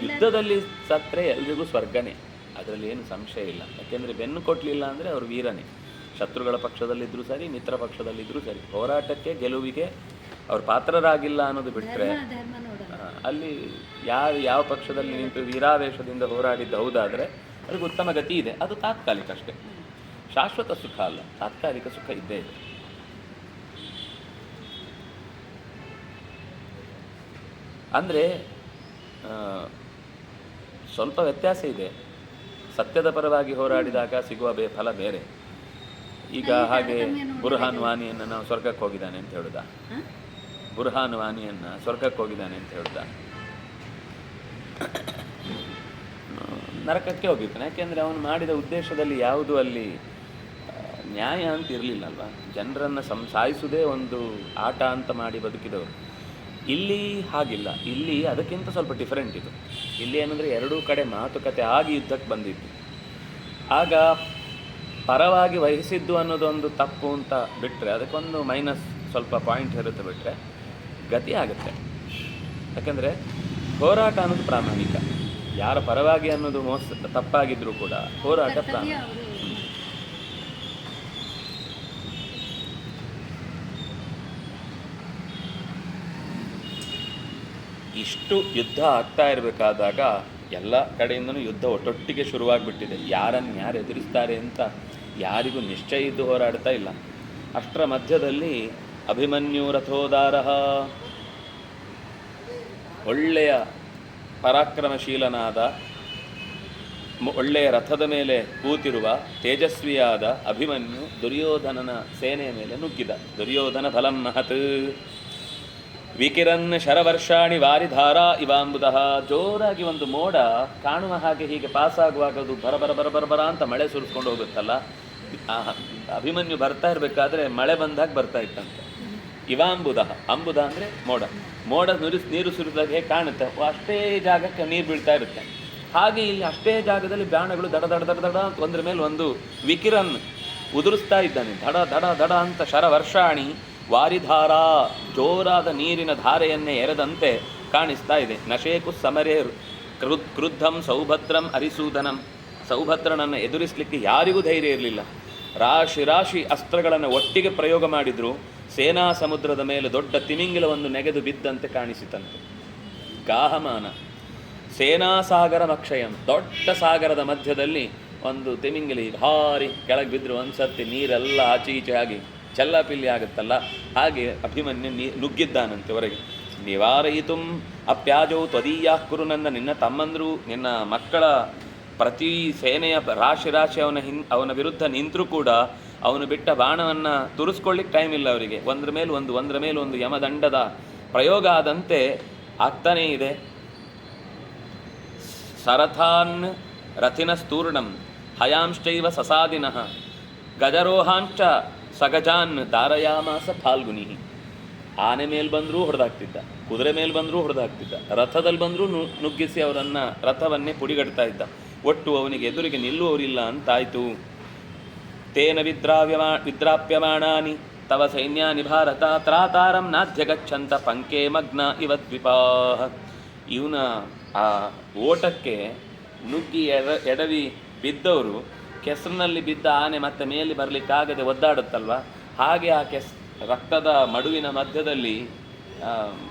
ಯುದ್ಧದಲ್ಲಿ ಸತ್ರೆ ಎಲ್ರಿಗೂ ಸ್ವರ್ಗನೇ, ಅದರಲ್ಲಿ ಏನು ಸಂಶಯ ಇಲ್ಲ. ಯಾಕೆಂದರೆ ಬೆನ್ನು ಕೊಟ್ಟಲಿಲ್ಲ ಅಂದರೆ ಅವರು ವೀರನೇ. ಶತ್ರುಗಳ ಪಕ್ಷದಲ್ಲಿದ್ದರೂ ಸರಿ, ಮಿತ್ರ ಪಕ್ಷದಲ್ಲಿದ್ದರೂ ಸರಿ, ಹೋರಾಟಕ್ಕೆ ಗೆಲುವಿಗೆ ಅವ್ರ ಪಾತ್ರರಾಗಿಲ್ಲ ಅನ್ನೋದು ಬಿಟ್ಟರೆ ಅಲ್ಲಿ ಯಾವ ಪಕ್ಷದಲ್ಲಿ ನಿಂತು ವೀರಾವೇಶದಿಂದ ಹೋರಾಡಿದ್ದು ಹೌದಾದರೆ ಅದಕ್ಕೆ ಉತ್ತಮ ಗತಿ ಇದೆ. ಅದು ತಾತ್ಕಾಲಿಕ ಅಷ್ಟೇ, ಶಾಶ್ವತ ಸುಖ ಅಲ್ಲ. ತಾತ್ಕಾಲಿಕ ಸುಖ ಇದ್ದೇ ಇದೆ. ಅಂದರೆ ಸ್ವಲ್ಪ ವ್ಯತ್ಯಾಸ ಇದೆ. ಸತ್ಯದ ಪರವಾಗಿ ಹೋರಾಡಿದಾಗ ಸಿಗುವ ಫಲ ಬೇರೆ. ಈಗ ಹಾಗೆ ಬುರ್ಹಾನ್ ವಾನಿಯನ್ನು ನಾವು ಸ್ವರ್ಗಕ್ಕೆ ಹೋಗಿದ್ದಾನೆ ಅಂತ ಹೇಳುದಾ? ಬುರ್ಹಾನ್ ವಾನಿಯನ್ನು ಸ್ವರ್ಗಕ್ಕೆ ಹೋಗಿದ್ದಾನೆ ಅಂತ ಹೇಳುದಾ? ನರಕಕ್ಕೆ ಹೋಗಿರ್ತಾನೆ. ಯಾಕೆಂದರೆ ಅವನು ಮಾಡಿದ ಉದ್ದೇಶದಲ್ಲಿ ಯಾವುದು ಅಲ್ಲಿ ನ್ಯಾಯ ಅಂತ ಇರಲಿಲ್ಲಲ್ವ. ಜನರನ್ನು ಸಾಯಿಸುವುದೇ ಒಂದು ಆಟ ಅಂತ ಮಾಡಿ ಬದುಕಿದವರು. ಇಲ್ಲಿ ಹಾಗಿಲ್ಲ. ಇಲ್ಲಿ ಅದಕ್ಕಿಂತ ಸ್ವಲ್ಪ ಡಿಫರೆಂಟ್ ಇದು. ಇಲ್ಲಿ ಏನಂದರೆ ಎರಡೂ ಕಡೆ ಮಾತುಕತೆ ಆಗಿ ಯುದ್ಧಕ್ಕೆ ಬಂದಿದ್ದು. ಆಗ ಪರವಾಗಿ ವಹಿಸಿದ್ದು ಅನ್ನೋದೊಂದು ತಪ್ಪು ಅಂತ ಬಿಟ್ಟರೆ, ಅದಕ್ಕೊಂದು ಮೈನಸ್ ಸ್ವಲ್ಪ ಪಾಯಿಂಟ್ ಇರುತ್ತೆ, ಬಿಟ್ಟರೆ ಗತಿ ಆಗುತ್ತೆ. ಯಾಕೆಂದರೆ ಹೋರಾಟ ಅನ್ನೋದು ಪ್ರಾಮಾಣಿಕ. ಯಾರ ಪರವಾಗಿ ಅನ್ನೋದು ತಪ್ಪಾಗಿದ್ರೂ ಕೂಡ ಹೋರಾಟ ಪ್ರಾಮಾಣಿಕ. ಇಷ್ಟು ಯುದ್ಧ ಆಗ್ತಾ ಇರಬೇಕಾದಾಗ ಎಲ್ಲ ಕಡೆಯಿಂದನೂ ಯುದ್ಧ ಒಟ್ಟೊಟ್ಟಿಗೆ ಶುರುವಾಗ್ಬಿಟ್ಟಿದೆ. ಯಾರನ್ನು ಯಾರು ಎದುರಿಸ್ತಾರೆ ಅಂತ ಯಾರಿಗೂ ನಿಶ್ಚಯ ಇದ್ದು ಹೋರಾಡ್ತಾ ಇಲ್ಲ. ಅಷ್ಟರ ಮಧ್ಯದಲ್ಲಿ ಅಭಿಮನ್ಯು ರಥೋದಾರ, ಒಳ್ಳೆಯ ಪರಾಕ್ರಮಶೀಲನಾದ, ಒಳ್ಳೆಯ ರಥದ ಮೇಲೆ ಕೂತಿರುವ ತೇಜಸ್ವಿಯಾದ ಅಭಿಮನ್ಯು ದುರ್ಯೋಧನನ ಸೇನೆಯ ಮೇಲೆ ನುಗ್ಗಿದ. ದುರ್ಯೋಧನ ಫಲಂ ಮಹತ್ ವಿಕಿರನ್ ಶರವರ್ಷಾಣಿ ವಾರಿಧಾರಾ ಇವಾಂಬುದಃ. ಜೋರಾಗಿ ಒಂದು ಮೋಡ ಕಾಣುವ ಹಾಗೆ ಹೀಗೆ ಪಾಸಾಗುವಾಗ ಅದು ಬರ ಅಂತ ಮಳೆ ಸುರಿಸ್ಕೊಂಡು ಹೋಗುತ್ತಲ್ಲ. ಅಭಿಮನ್ಯು ಬರ್ತಾ ಇರಬೇಕಾದ್ರೆ ಮಳೆ ಬಂದಾಗ ಬರ್ತಾ ಇತ್ತಂತೆ. ಇವಾಂಬುದಃ, ಅಂಬುದ ಅಂದರೆ ಮೋಡ ನೀರು ಸುರಿದಾಗ ಹೇಗೆ ಕಾಣುತ್ತೆ, ಅಷ್ಟೇ ಜಾಗಕ್ಕೆ ನೀರು ಬೀಳ್ತಾ ಇರುತ್ತೆ. ಹಾಗೆ ಇಲ್ಲಿ ಅಷ್ಟೇ ಜಾಗದಲ್ಲಿ ಬಾಣಗಳು ದಡ ದಡ ದಡ ದಡ ಅಂತ ಒಂದ್ರ ಮೇಲೆ ಒಂದು ವಿಕಿರನ್ ಉದುರಿಸ್ತಾ ಇದ್ದಾನೆ. ದಡ ದಡ ದಡ ಅಂತ ಶರವರ್ಷಾಣಿ ವಾರಿಧಾರ, ಜೋರಾದ ನೀರಿನ ಧಾರೆಯನ್ನೇ ಎರೆದಂತೆ ಕಾಣಿಸ್ತಾ ಇದೆ. ನಶೇಕು ಸಮರೇ ಕ್ರುದ್ಧಂ ಸೌಭದ್ರಂ ಅರಿಸೂದನಂ. ಸೌಭದ್ರನನ್ನು ಎದುರಿಸಲಿಕ್ಕೆ ಯಾರಿಗೂ ಧೈರ್ಯ ಇರಲಿಲ್ಲ. ರಾಶಿ ಅಸ್ತ್ರಗಳನ್ನು ಒಟ್ಟಿಗೆ ಪ್ರಯೋಗ ಮಾಡಿದ್ರು. ಸೇನಾ ಸಮುದ್ರದ ಮೇಲೆ ದೊಡ್ಡ ತಿಮಿಂಗಿಲವನ್ನು ನೆಗೆದು ಬಿದ್ದಂತೆ ಕಾಣಿಸಿತಂತೆ. ಗಾಹಮಾನ ಸೇನಾ ಸಾಗರ ಮಕ್ಷಯಂ, ದೊಡ್ಡ ಸಾಗರದ ಮಧ್ಯದಲ್ಲಿ ಒಂದು ತಿಮಿಂಗಿಲಿ ಭಾರಿ ಕೆಳಗೆ ಬಿದ್ದರು. ಒಂದ್ಸರ್ತಿ ನೀರೆಲ್ಲ ಆಚೆ ಈಚೆ ಆಗಿ ಚೆಲ್ಲಾಪಿಲ್ಲಿ ಆಗುತ್ತಲ್ಲ, ಹಾಗೆ ಅಭಿಮನ್ಯು ನುಗ್ಗಿದ್ದಾನಂತೆ ಹೊರಗೆ. ನಿವಾರಯಿತು ಅಪ್ಯಾಜೌ ತ್ವದೀಯಾ ಕುರು, ನಿನ್ನ ತಮ್ಮಂದರು ನಿನ್ನ ಮಕ್ಕಳ ಪ್ರತಿ ಸೇನೆಯ ರಾಶಿ ಅವನ ವಿರುದ್ಧ ನಿಂತರೂ ಕೂಡ ಅವನು ಬಿಟ್ಟ ಬಾಣವನ್ನು ತುರಿಸ್ಕೊಳ್ಳಿಕ್ಕೆ ಟೈಮ್ ಇಲ್ಲ ಅವರಿಗೆ. ಒಂದ್ರ ಮೇಲೊಂದು ಯಮದಂಡದ ಪ್ರಯೋಗ ಆದಂತೆ ಆಗ್ತಾನೇ ಇದೆ. ಸರಥಾನ್ ರಥಿನ ಸ್ತೂರ್ಣಂ ಹಯಾಂಶ್ಚೈವ ಸಸಾದಿನಃ ಗಜರೋಹಾಂಶ್ಚ ಸಗಜಾನ್ ಧಾರಯಾಮಾಸ ಫಾಲ್ಗುನಿ. ಆನೆ ಮೇಲೆ ಬಂದರೂ ಹೊಡೆದಾಗ್ತಿದ್ದ, ಕುದುರೆ ಮೇಲೆ ಬಂದರೂ ಹೊಡೆದಾಗ್ತಿದ್ದ, ರಥದಲ್ಲಿ ಬಂದರೂ ನುಗ್ಗಿಸಿ ಅವರನ್ನು ರಥವನ್ನೇ ಪುಡಿಗಟ್ತಾ ಇದ್ದ. ಒಟ್ಟು ಅವನಿಗೆ ಎದುರಿಗೆ ನಿಲ್ಲುವವರಿಲ್ಲ ಅಂತಾಯಿತು. ತೇನ ವಿದ್ರಾಪ್ಯಮಾಣಾನಿ ತವ ಸೈನ್ಯಾನಿ ಭಾರತ ತ್ರಾತಾರಂ ನಾಧ್ಯಗಚ್ಚಂತ ಪಂಕೆ ಮಗ್ನ ಇವ ದ್ವಿಪಾಃ. ಇವನ ಆ ಓಟಕ್ಕೆ ನುಗ್ಗಿ ಎಡವಿ ಬಿದ್ದವರು, ಕೆಸರಿನಲ್ಲಿ ಬಿದ್ದ ಆನೆ ಮತ್ತೆ ಮೇಲೆ ಬರಲಿಕ್ಕಾಗದೆ ಒದ್ದಾಡುತ್ತಲ್ವ, ಹಾಗೆ ಆ ರಕ್ತದ ಮಡುವಿನ ಮಧ್ಯದಲ್ಲಿ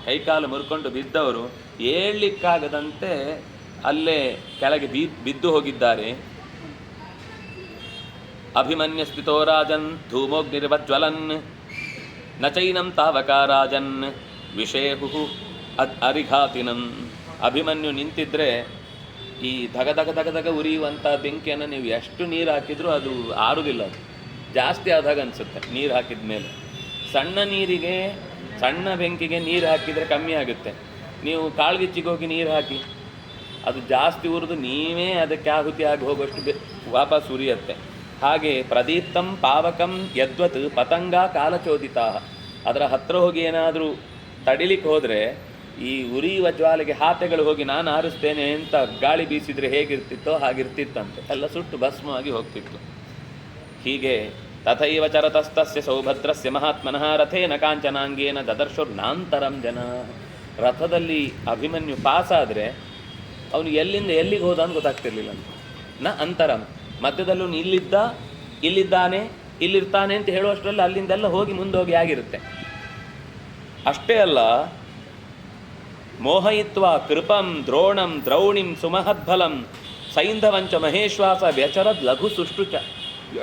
ಕೈಕಾಲು ಮುರ್ಕೊಂಡು ಬಿದ್ದವರು ಏಳಲಿಕ್ಕಾಗದಂತೆ ಅಲ್ಲೇ ಕೆಳಗೆ ಬಿದ್ದು ಹೋಗಿದ್ದಾರೆ. ಅಭಿಮನ್ಯ ಸ್ಥಿತೋ ರಾಜನ್ ಧೂಮೋಗ್ನಿರ್ವಜ್ವಲನ್ ನ ಚೈನಂ ತಾವಕ ರಾಜನ್ ವಿಷೇಹು ಅರಿಘಾತಿನಂ. ಅಭಿಮನ್ಯು ನಿಂತಿದ್ರೆ ಈ ಧಗ ಧಗ ಧಗ ಧಗ ಉರಿಯುವಂಥ ಬೆಂಕಿಯನ್ನು ನೀವು ಎಷ್ಟು ನೀರು ಹಾಕಿದ್ರೂ ಅದು ಆರುವುದಿಲ್ಲ, ಅದು ಜಾಸ್ತಿ ಆದಾಗ ಅನಿಸುತ್ತೆ ನೀರು ಹಾಕಿದ ಮೇಲೆ. ಸಣ್ಣ ನೀರಿಗೆ ಸಣ್ಣ ಬೆಂಕಿಗೆ ನೀರು ಹಾಕಿದರೆ ಕಮ್ಮಿ ಆಗುತ್ತೆ. ನೀವು ಕಾಳ್ಗಿಚ್ಚಿಗೆ ಹೋಗಿ ನೀರು ಹಾಕಿ ಅದು ಜಾಸ್ತಿ ಉರಿದು ನೀವೇ ಅದಕ್ಕೆ ಆಹುತಿ ಆಗಿ ಹೋಗುವಷ್ಟು ವಾಪಸ್ ಉರಿಯುತ್ತೆ. ಹಾಗೆ ಪ್ರದೀಪ್ತಂ ಪಾವಕಂ ಯದ್ವತ್ ಪತಂಗ ಕಾಲಚೋದಿತಾ. ಅದರ ಹತ್ತಿರ ಹೋಗಿ ಏನಾದರೂ ತಡಿಲಿಕ್ಕೆ ಹೋದರೆ ಈ ಉರಿಯುವ ಜ್ವಾಲೆಗೆ ಹಾತೆಗಳು ಹೋಗಿ ನಾನು ಆರಿಸ್ತೇನೆ ಅಂತ ಗಾಳಿ ಬೀಸಿದರೆ ಹೇಗಿರ್ತಿತ್ತೋ ಹಾಗಿರ್ತಿತ್ತಂತೆ, ಎಲ್ಲ ಸುಟ್ಟು ಭಸ್ಮವಾಗಿ ಹೋಗ್ತಿತ್ತು. ಹೀಗೆ ತಥೈವ ಚರತಸ್ತಸ್ಯ ಸೌಭದ್ರಸ್ಯ ಮಹಾತ್ಮನಃ ರಥೇನ ಕಾಂಚನಾಂಗೇನ ದದರ್ಶುರ್ನಾಂತರಂ ಜನ. ರಥದಲ್ಲಿ ಅಭಿಮನ್ಯು ಪಾಸಾದರೆ ಅವನು ಎಲ್ಲಿಂದ ಎಲ್ಲಿಗೆ ಹೋದ ಅಂತ ಗೊತ್ತಾಗ್ತಿರ್ಲಿಲ್ಲ ಅಂತ. ನ ಅಂತರಂ, ಮಧ್ಯದಲ್ಲೂ ಇಲ್ಲಿದ್ದಾನೆ ಇಲ್ಲಿರ್ತಾನೆ ಅಂತ ಹೇಳುವಷ್ಟರಲ್ಲಿ ಅಲ್ಲಿಂದೆಲ್ಲ ಹೋಗಿ ಮುಂದೋಗಿ ಆಗಿರುತ್ತೆ. ಅಷ್ಟೇ ಅಲ್ಲ, ಮೋಹಯಿತ್ವ ಕೃಪಂ ದ್ರೋಣಂ ದ್ರೌಣಿಂ ಸುಮಹದ್ಬಲಂ ಸೈಂಧವಂಚ ಮಹೇಶ್ವಾಸ ವ್ಯಚರದ್ ಲಘು ಸುಷ್ಟುಚ.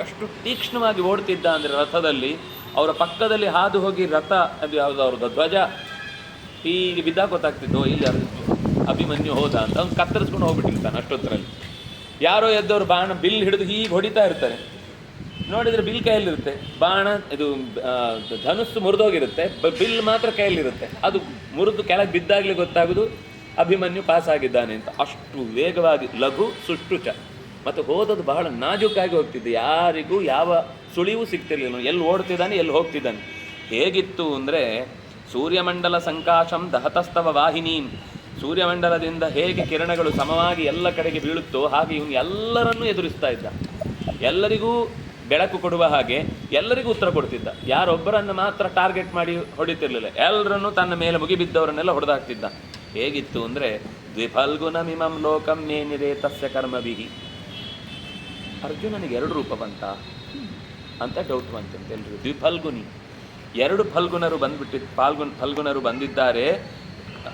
ಎಷ್ಟು ತೀಕ್ಷ್ಣವಾಗಿ ಓಡ್ತಿದ್ದ ಅಂದರೆ ರಥದಲ್ಲಿ, ಅವರ ಪಕ್ಕದಲ್ಲಿ ಹಾದು ಹೋಗಿ ರಥ ಅದು ಯಾವುದು ಅವ್ರದ್ದು ಧ್ವಜ ಹೀಗೆ ಬಿದ್ದಾಗ ಗೊತ್ತಾಗ್ತಿದ್ದು ಇಲ್ಲಿ ಅಭಿಮನ್ಯು ಹೋದ ಅಂತ. ಅವ್ನು ಕತ್ತರಿಸ್ಕೊಂಡು ಹೋಗ್ಬಿಟ್ಟಿರ್ತಾನೆ ಅಷ್ಟೊತ್ತರಲ್ಲಿ. ಯಾರೋ ಎದ್ದವರು ಬಾಣ ಬಿಲ್ ಹಿಡಿದು ಹೀಗೆ ಹೊಡಿತಾ ಇರ್ತಾರೆ, ನೋಡಿದರೆ ಬಿಲ್ ಕೈಯಲ್ಲಿರುತ್ತೆ, ಬಾಣ ಇದು ಧನುಸ್ಸು ಮುರಿದೋಗಿರುತ್ತೆ, ಬಿಲ್ ಮಾತ್ರ ಕೈಯಲ್ಲಿರುತ್ತೆ. ಅದು ಮುರಿದು ಕೆಳಗೆ ಬಿದ್ದಾಗಲೇ ಗೊತ್ತಾಗೋದು ಅಭಿಮನ್ಯು ಪಾಸ್ ಆಗಿದ್ದಾನೆ ಅಂತ. ಅಷ್ಟು ವೇಗವಾಗಿ ಲಘು ಸುಷ್ಟುಚ. ಮತ್ತು ಹೋದದ್ದು ಬಹಳ ನಾಜೂಕಾಗಿ ಹೋಗ್ತಿದ್ದೆ, ಯಾರಿಗೂ ಯಾವ ಸುಳಿವು ಸಿಗ್ತಿರ್ಲಿಲ್ಲ, ಎಲ್ಲಿ ಓಡ್ತಿದ್ದಾನೆ ಎಲ್ಲಿ ಹೋಗ್ತಿದ್ದಾನೆ. ಹೇಗಿತ್ತು ಅಂದರೆ ಸೂರ್ಯಮಂಡಲ ಸಂಕಾಶಂ ದಹತಸ್ತವ ವಾಹಿನೀಂ. ಸೂರ್ಯಮಂಡಲದಿಂದ ಹೇಗೆ ಕಿರಣಗಳು ಸಮವಾಗಿ ಎಲ್ಲ ಕಡೆಗೆ ಬೀಳುತ್ತೋ ಹಾಗೆ ಇವನು ಎಲ್ಲರನ್ನೂ ಎದುರಿಸ್ತಾ ಇದ್ದ. ಎಲ್ಲರಿಗೂ ಬೆಳಕು ಕೊಡುವ ಹಾಗೆ ಎಲ್ಲರಿಗೂ ಉತ್ತರ ಕೊಡ್ತಿದ್ದ. ಯಾರೊಬ್ಬರನ್ನು ಮಾತ್ರ ಟಾರ್ಗೆಟ್ ಮಾಡಿ ಹೊಡಿತಿರ್ಲಿಲ್ಲ, ಎಲ್ಲರನ್ನೂ ತನ್ನ ಮೇಲೆ ಮುಗಿಬಿದ್ದವರನ್ನೆಲ್ಲ ಹೊಡೆದಾಗ್ತಿದ್ದ. ಹೇಗಿತ್ತು ಅಂದರೆ ದ್ವಿಫಲ್ಗುನ ಮಿಮಂ ಲೋಕಂ ಮೇನಿರೇ ತಸ್ಯ ಕರ್ಮಭಿಹಿ. ಅರ್ಜುನನಿಗೆ 2 ರೂಪ ಬಂತ ಅಂತ ಡೌಟ್ ಬಂತಂತೆ ಎಲ್ರು. ದ್ವಿಫಲ್ಗುನಿ, 2 ಫಲ್ಗುನರು ಫಲ್ಗುನರು ಬಂದಿದ್ದಾರೆ.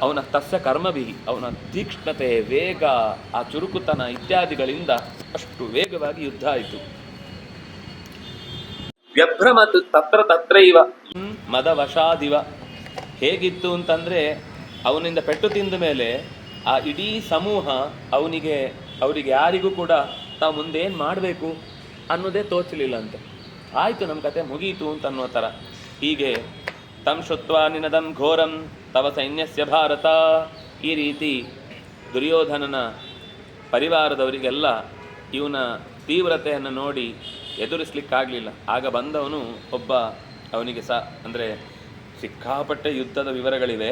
ಅವನ ತಸ್ಯ ಕರ್ಮಭಿಹಿ, ಅವನ ತೀಕ್ಷ್ಣತೆ, ವೇಗ, ಆ ಚುರುಕುತನ ಇತ್ಯಾದಿಗಳಿಂದ ಅಷ್ಟು ವೇಗವಾಗಿ ಯುದ್ಧ ಆಯಿತು. ವ್ಯಭ್ರಮತ್ ತತ್ರ ತತ್ರೈವ ಮದವಶಾದಿವ. ಹೇಗಿತ್ತು ಅಂತಂದರೆ ಅವನಿಂದ ಪೆಟ್ಟು ತಿಂದ ಮೇಲೆ ಆ ಇಡೀ ಸಮೂಹ ಅವರಿಗೆ ಯಾರಿಗೂ ಕೂಡ ತಾವು ಮುಂದೇನು ಮಾಡಬೇಕು ಅನ್ನೋದೇ ತೋಚಲಿಲ್ಲ ಅಂತೆ. ಆಯಿತು, ನಮ್ಮ ಕತೆ ಮುಗೀತು ಅಂತ ಅನ್ನೋ ಥರ. ಹೀಗೆ ತಂ ಶುತ್ವ ನಿನದಂ ಘೋರಂ ತವ ಸೈನ್ಯಸ್ಯ ಭಾರತ. ಈ ರೀತಿ ದುರ್ಯೋಧನನ ಪರಿವಾರದವರಿಗೆಲ್ಲ ಇವನ ತೀವ್ರತೆಯನ್ನು ನೋಡಿ ಎದುರಿಸಲಿಕ್ಕಾಗಲಿಲ್ಲ. ಆಗ ಬಂದವನು ಒಬ್ಬ, ಅವನಿಗೆ ಅಂದರೆ ಸಿಕ್ಕಾಪಟ್ಟೆ ಯುದ್ಧದ ವಿವರಗಳಿವೆ.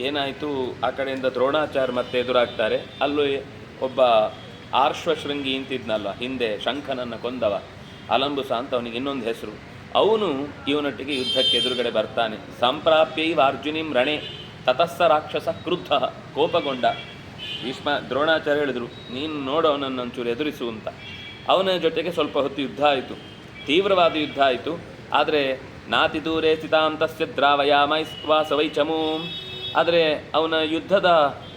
ಏನಾಯಿತು, ಆ ಕಡೆಯಿಂದ ದ್ರೋಣಾಚಾರ್ಯ ಮತ್ತೆ ಎದುರಾಗ್ತಾರೆ. ಅಲ್ಲೂ ಒಬ್ಬ ಆರ್ಶ್ವಶೃಂಗಿ ಅಂತಿದ್ನಲ್ವ, ಹಿಂದೆ ಶಂಖನನ್ನು ಕೊಂದವ, ಅಲಂಬುಸ ಅಂತ ಅವನಿಗೆ ಇನ್ನೊಂದು ಹೆಸರು. ಅವನು ಇವನೊಟ್ಟಿಗೆ ಯುದ್ಧಕ್ಕೆ ಎದುರುಗಡೆ ಬರ್ತಾನೆ. ಸಂಪ್ರಾಪ್ಯೈವ ಅರ್ಜುನಿಂ ರಣೆ ತತಸ್ಸ ರಾಕ್ಷಸ ಕ್ರುದ್ಧ. ಕೋಪಗೊಂಡ ದ್ರೋಣಾಚಾರ್ಯ ಹೇಳಿದರು, ನೀನು ನೋಡೋನನ್ನು ಒಂಚೂರು ಎದುರಿಸು ಅಂತ. ಅವನ ಜೊತೆಗೆ ಸ್ವಲ್ಪ ಹೊತ್ತು ಯುದ್ಧ ಆಯಿತು, ತೀವ್ರವಾದ ಯುದ್ಧ ಆಯಿತು. ಆದರೆ ನಾತಿ ದೂರೇ ಸ್ಥಿತಾಂತಸ್ಯ ದ್ರಾವಯಾಮೈಸ್ವಾ ಸವೈಚಮೂಂ. ಆದರೆ ಅವನ ಯುದ್ಧದ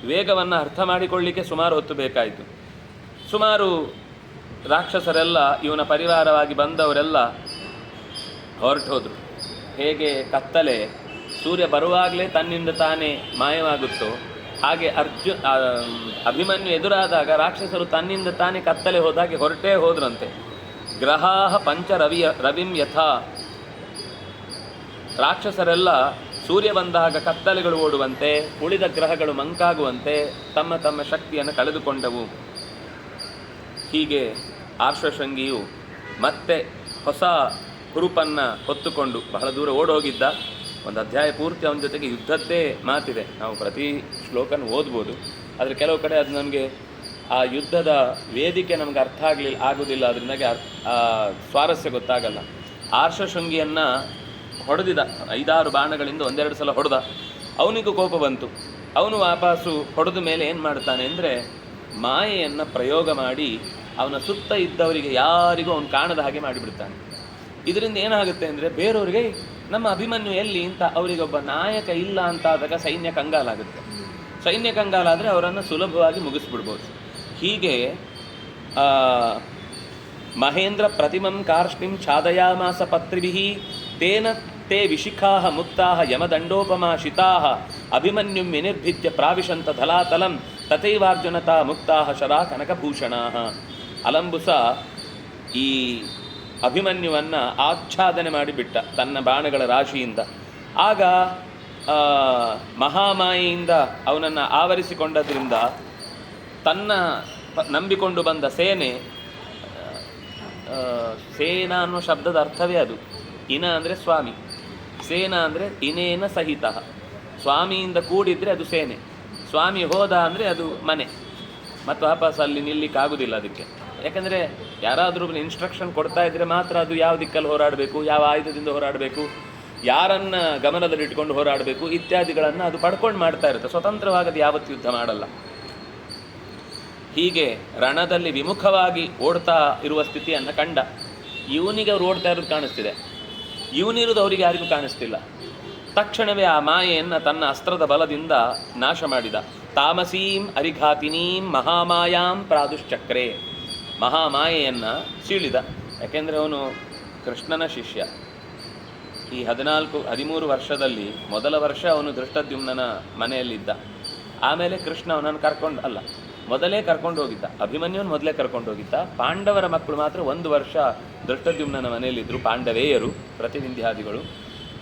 ವೇಗವನ್ನು ಅರ್ಥ ಮಾಡಿಕೊಳ್ಳಲಿಕ್ಕೆ ಸುಮಾರು ಹೊತ್ತು ಬೇಕಾಯಿತು. ಸುಮಾರು ರಾಕ್ಷಸರೆಲ್ಲ, ಇವನ ಪರಿವಾರವಾಗಿ ಬಂದವರೆಲ್ಲ ಹೊರಟೋದ್ರು. ಹೇಗೆ ಕತ್ತಲೆ ಸೂರ್ಯ ಬರುವಾಗಲೇ ತನ್ನಿಂದ ತಾನೇ ಮಾಯವಾಗುತ್ತೋ ಹಾಗೆ ಅಭಿಮನ್ಯು ಎದುರಾದಾಗ ರಾಕ್ಷಸರು ತನ್ನಿಂದ ತಾನೇ ಕತ್ತಲೆ ಹೋದಾಗೆ ಹೊರಟೇ ಹೋದ್ರಂತೆ. ಗ್ರಹಾಹ ಪಂಚ ರವಿಂ ಯಥಾ. ರಾಕ್ಷಸರೆಲ್ಲ ಸೂರ್ಯ ಬಂದಾಗ ಕತ್ತಲೆಗಳು ಓಡುವಂತೆ, ಉಳಿದ ಗ್ರಹಗಳು ಮಂಕಾಗುವಂತೆ ತಮ್ಮ ತಮ್ಮ ಶಕ್ತಿಯನ್ನು ಕಳೆದುಕೊಂಡವು. ಹೀಗೆ ಆರ್ಷಶೃಂಗಿಯು ಮತ್ತೆ ಹೊಸ ಹುರುಪನ್ನು ಹೊತ್ತುಕೊಂಡು ಬಹಳ ದೂರ ಓಡೋಗಿದ್ದ. ಒಂದು ಅಧ್ಯಾಯ ಪೂರ್ತಿ ಅವನ ಜೊತೆಗೆ ಯುದ್ಧದ್ದೇ ಮಾತಿದೆ. ನಾವು ಪ್ರತಿ ಶ್ಲೋಕನ ಓದ್ಬೋದು, ಆದರೆ ಕೆಲವು ಕಡೆ ಅದು ನಮಗೆ ಆ ಯುದ್ಧದ ವೇದಿಕೆ ನಮಗೆ ಆಗೋದಿಲ್ಲ, ಅದರಿಂದಾಗಿ ಸ್ವಾರಸ್ಯ ಗೊತ್ತಾಗಲ್ಲ. ಆರ್ಷಶೃಂಗಿಯನ್ನು ಹೊಡೆದಿದ 5-6 ಬಾಣಗಳಿಂದ 1-2 ಸಲ ಹೊಡೆದ. ಅವನಿಗೂ ಕೋಪ ಬಂತು. ಅವನು ವಾಪಸ್ಸು ಹೊಡೆದ ಮೇಲೆ ಏನು ಮಾಡ್ತಾನೆ ಅಂದರೆ ಮಾಯೆಯನ್ನು ಪ್ರಯೋಗ ಮಾಡಿ ಅವನ ಸುತ್ತ ಇದ್ದವರಿಗೆ ಯಾರಿಗೂ ಅವನು ಕಾಣದ ಹಾಗೆ ಮಾಡಿಬಿಡ್ತಾನೆ. ಇದರಿಂದ ಏನಾಗುತ್ತೆ ಅಂದರೆ ಬೇರೆಯವರಿಗೆ ನಮ್ಮ ಅಭಿಮನ್ಯು ಎಲ್ಲಿ ಅಂತ ಅವರಿಗೊಬ್ಬ ನಾಯಕ ಇಲ್ಲ ಅಂತಾದಾಗ ಸೈನ್ಯ ಕಂಗಾಲಾಗುತ್ತೆ. ಸೈನ್ಯ ಕಂಗಾಲಾದರೆ ಅವರನ್ನು ಸುಲಭವಾಗಿ ಮುಗಿಸ್ಬಿಡ್ಬೋದು. ಹೀಗೆ ಮಹೇಂದ್ರ ಪ್ರತಿಮಂ ಕಾರ್ಷ್ಣಿಂ ಛಾದಯಾಮಾಸ ಪತ್ರಿಭಿಃ ತೇನ ತೇ ವಿಶಿಖಾಃ ಮುಕ್ತಾಃ ಯಮದಂಡೋಪಮಾಶಿತಾಃ ಅಭಿಮನ್ಯುಂ ವಿನಿರ್ಭಿತ್ಯ ಪ್ರಾವಿಶಂತ ಧಲಾತಲಂ ತಥೈವಾರ್ಜುನತಾ ಮುಕ್ತಾಃ ಶರಾ ಕನಕಭೂಷಣಾಃ. ಅಲಂಬುಸ ಈ ಅಭಿಮನ್ಯುವನ್ನು ಆಚ್ಛಾದನೆ ಮಾಡಿಬಿಟ್ಟ ತನ್ನ ಬಾಣಗಳ ರಾಶಿಯಿಂದ. ಆಗ ಮಹಾಮಾಯೆಯಿಂದ ಅವನನ್ನು ಆವರಿಸಿಕೊಂಡದ್ರಿಂದ ತನ್ನ ನಂಬಿಕೊಂಡು ಬಂದ ಸೇನೆ, ಸೇನಾ ಅನ್ನೋ ಶಬ್ದದ ಅರ್ಥವೇ ಅದು. ಇನ ಅಂದರೆ ಸ್ವಾಮಿ, ಸೇನಾ ಅಂದರೆ ಇನೇನ ಸಹಿತ. ಸ್ವಾಮಿಯಿಂದ ಕೂಡಿದರೆ ಅದು ಸೇನೆ, ಸ್ವಾಮಿ ಹೋದ ಅಂದರೆ ಅದು ಮನೆ. ಮತ್ತು ವಾಪಸ್ ಅಲ್ಲಿ ನಿಲ್ಲಿಕ್ಕಾಗೋದಿಲ್ಲ ಅದಕ್ಕೆ. ಯಾಕಂದರೆ ಯಾರಾದರೂ ಇನ್ಸ್ಟ್ರಕ್ಷನ್ ಕೊಡ್ತಾ ಇದ್ದರೆ ಮಾತ್ರ ಅದು ಯಾವ ದಿಕ್ಕಲ್ಲಿ ಹೋರಾಡಬೇಕು, ಯಾವ ಆಯುಧದಿಂದ ಹೋರಾಡಬೇಕು, ಯಾರನ್ನು ಗಮನದಲ್ಲಿಟ್ಕೊಂಡು ಹೋರಾಡಬೇಕು ಇತ್ಯಾದಿಗಳನ್ನು ಅದು ಪಡ್ಕೊಂಡು ಮಾಡ್ತಾ ಇರುತ್ತೆ. ಸ್ವತಂತ್ರವಾಗದು ಯಾವತ್ತು ಯುದ್ಧ ಮಾಡಲ್ಲ. ಹೀಗೆ ರಣದಲ್ಲಿ ವಿಮುಖವಾಗಿ ಓಡ್ತಾ ಇರುವ ಸ್ಥಿತಿಯನ್ನು ಕಂಡ. ಇವನಿಗೆ ಅವ್ರು ಓಡ್ತಾ ಇರೋದು ಕಾಣಿಸ್ತಿದೆ, ಇವನಿರೋದು ಅವರಿಗೆ ಯಾರಿಗೂ ಕಾಣಿಸ್ತಿಲ್ಲ. ತಕ್ಷಣವೇ ಆ ಮಾಯೆಯನ್ನು ತನ್ನ ಅಸ್ತ್ರದ ಬಲದಿಂದ ನಾಶ ಮಾಡಿದ. ತಾಮಸೀಂ ಅರಿಘಾತಿನೀಂ ಮಹಾಮಾಯಾಂ ಪ್ರಾದುಶ್ಚಕ್ರೆ. ಮಹಾಮಾಯೆಯನ್ನು ಸೀಳಿದ. ಯಾಕೆಂದರೆ ಅವನು ಕೃಷ್ಣನ ಶಿಷ್ಯ. ಈ 13 ವರ್ಷದಲ್ಲಿ ಮೊದಲ ವರ್ಷ ಅವನು ಧೃಷ್ಟದ್ಯುಮ್ನನ ಮನೆಯಲ್ಲಿದ್ದ. ಆಮೇಲೆ ಕೃಷ್ಣ ಅವನನ್ನು ಮೊದಲೇ ಕರ್ಕೊಂಡು ಹೋಗಿದ್ದ. ಅಭಿಮನ್ಯುವನ್ನು ಮೊದಲೇ ಕರ್ಕೊಂಡು ಹೋಗಿದ್ದ. ಪಾಂಡವರ ಮಕ್ಕಳು ಮಾತ್ರ 1 ವರ್ಷ ಧೃಷ್ಟದ್ಯುಮ್ನನ ಮನೆಯಲ್ಲಿದ್ದರು, ಪಾಂಡವೇಯರು, ಪ್ರತಿನಿಧ್ಯಾದಿಗಳು.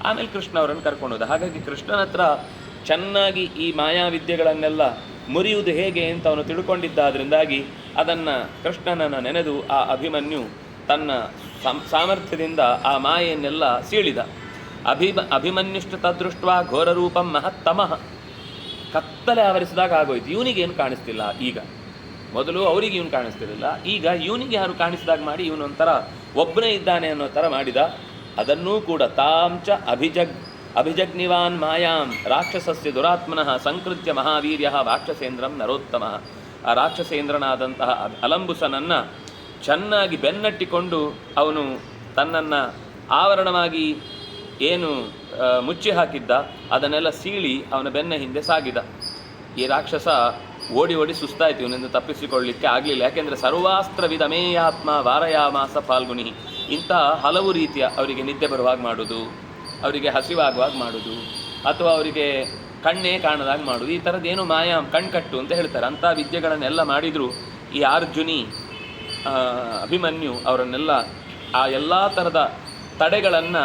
ಆಮೇಲೆ ಕೃಷ್ಣ ಅವರನ್ನು ಕರ್ಕೊಂಡು ಹೋದ. ಹಾಗಾಗಿ ಕೃಷ್ಣನ ಹತ್ರ ಚೆನ್ನಾಗಿ ಈ ಮಾಯಾವಿದ್ಯೆಗಳನ್ನೆಲ್ಲ ಮುರಿಯುವುದು ಹೇಗೆ ಅಂತ ಅವನು ತಿಳ್ಕೊಂಡಿದ್ದಾದ್ರಿಂದಾಗಿ ಅದನ್ನು ಕೃಷ್ಣನನ್ನು ನೆನೆದು ಆ ಅಭಿಮನ್ಯು ತನ್ನ ಸಾಮರ್ಥ್ಯದಿಂದ ಆ ಮಾಯೆಯನ್ನೆಲ್ಲ ಸೀಳಿದ. ಅಭಿಮನ್ಯುಷ್ಟ ತದೃಷ್ಟ ಘೋರರೂಪಂ ಮಹತ್ತಮಃ. ಕತ್ತಲೆ ಆವರಿಸಿದಾಗ ಆಗೋಯ್ತು. ಇವನಿಗೇನು ಕಾಣಿಸ್ತಿಲ್ಲ ಈಗ. ಮೊದಲು ಅವರಿಗೆ ಇವನು ಕಾಣಿಸ್ತಿರಲಿಲ್ಲ, ಈಗ ಇವನಿಗೆ ಯಾರು ಕಾಣಿಸಿದಾಗ ಮಾಡಿ ಇವನೊಂಥರ ಒಬ್ಬನೇ ಇದ್ದಾನೆ ಅನ್ನೋ ಥರ ಮಾಡಿದ. ಅದನ್ನೂ ಕೂಡ ತಾಂಚ ಅಭಿಜಗ್ನಿವಾನ್ ಮಾಯಾಂ ರಾಕ್ಷಸಸ್ಯ ದುರಾತ್ಮನಃ ಸಂಕೃತ್ಯ ಮಹಾವೀರ್ಯ ರಾಕ್ಷಸೇಂದ್ರಂ ನರೋತ್ತಮ. ಆ ರಾಕ್ಷಸೇಂದ್ರನಾದಂತಹ ಅಲಂಬುಸನನ್ನು ಚೆನ್ನಾಗಿ ಬೆನ್ನಟ್ಟಿಕೊಂಡು ಅವನು ತನ್ನನ್ನು ಆವರಣವಾಗಿ ಏನು ಮುಚ್ಚಿ ಹಾಕಿದ್ದ ಅದನ್ನೆಲ್ಲ ಸೀಳಿ ಅವನ ಬೆನ್ನ ಹಿಂದೆ ಸಾಗಿದ. ಈ ರಾಕ್ಷಸ ಓಡಿ ಸುಸ್ತಾಯಿತು, ಇವನಿಂದ ತಪ್ಪಿಸಿಕೊಳ್ಳಲಿಕ್ಕೆ ಆಗಲಿಲ್ಲ. ಯಾಕೆಂದರೆ ಸರ್ವಾಸ್ತ್ರವಿದಮೇಯಾತ್ಮ ವಾರಯಾಮಾಸ ಫಾಲ್ಗುಣಿ. ಇಂತಹ ಹಲವು ರೀತಿಯ ಅವರಿಗೆ ನಿದ್ದೆ ಬರುವಾಗ ಮಾಡೋದು, ಅವರಿಗೆ ಹಸಿವಾಗುವಾಗ ಮಾಡೋದು, ಅಥವಾ ಅವರಿಗೆ ಕಣ್ಣೇ ಕಾಣದಾಗ ಮಾಡೋದು, ಈ ಥರದ್ದೇನು ಮಾಯಾಮ್ ಕಣ್ಕಟ್ಟು ಅಂತ ಹೇಳ್ತಾರೆ. ಅಂಥ ವಿದ್ಯೆಗಳನ್ನೆಲ್ಲ ಮಾಡಿದರೂ ಈ ಅರ್ಜುನಿ ಅಭಿಮನ್ಯು ಅವರನ್ನೆಲ್ಲ ಆ ಎಲ್ಲ ಥರದ ತಡೆಗಳನ್ನು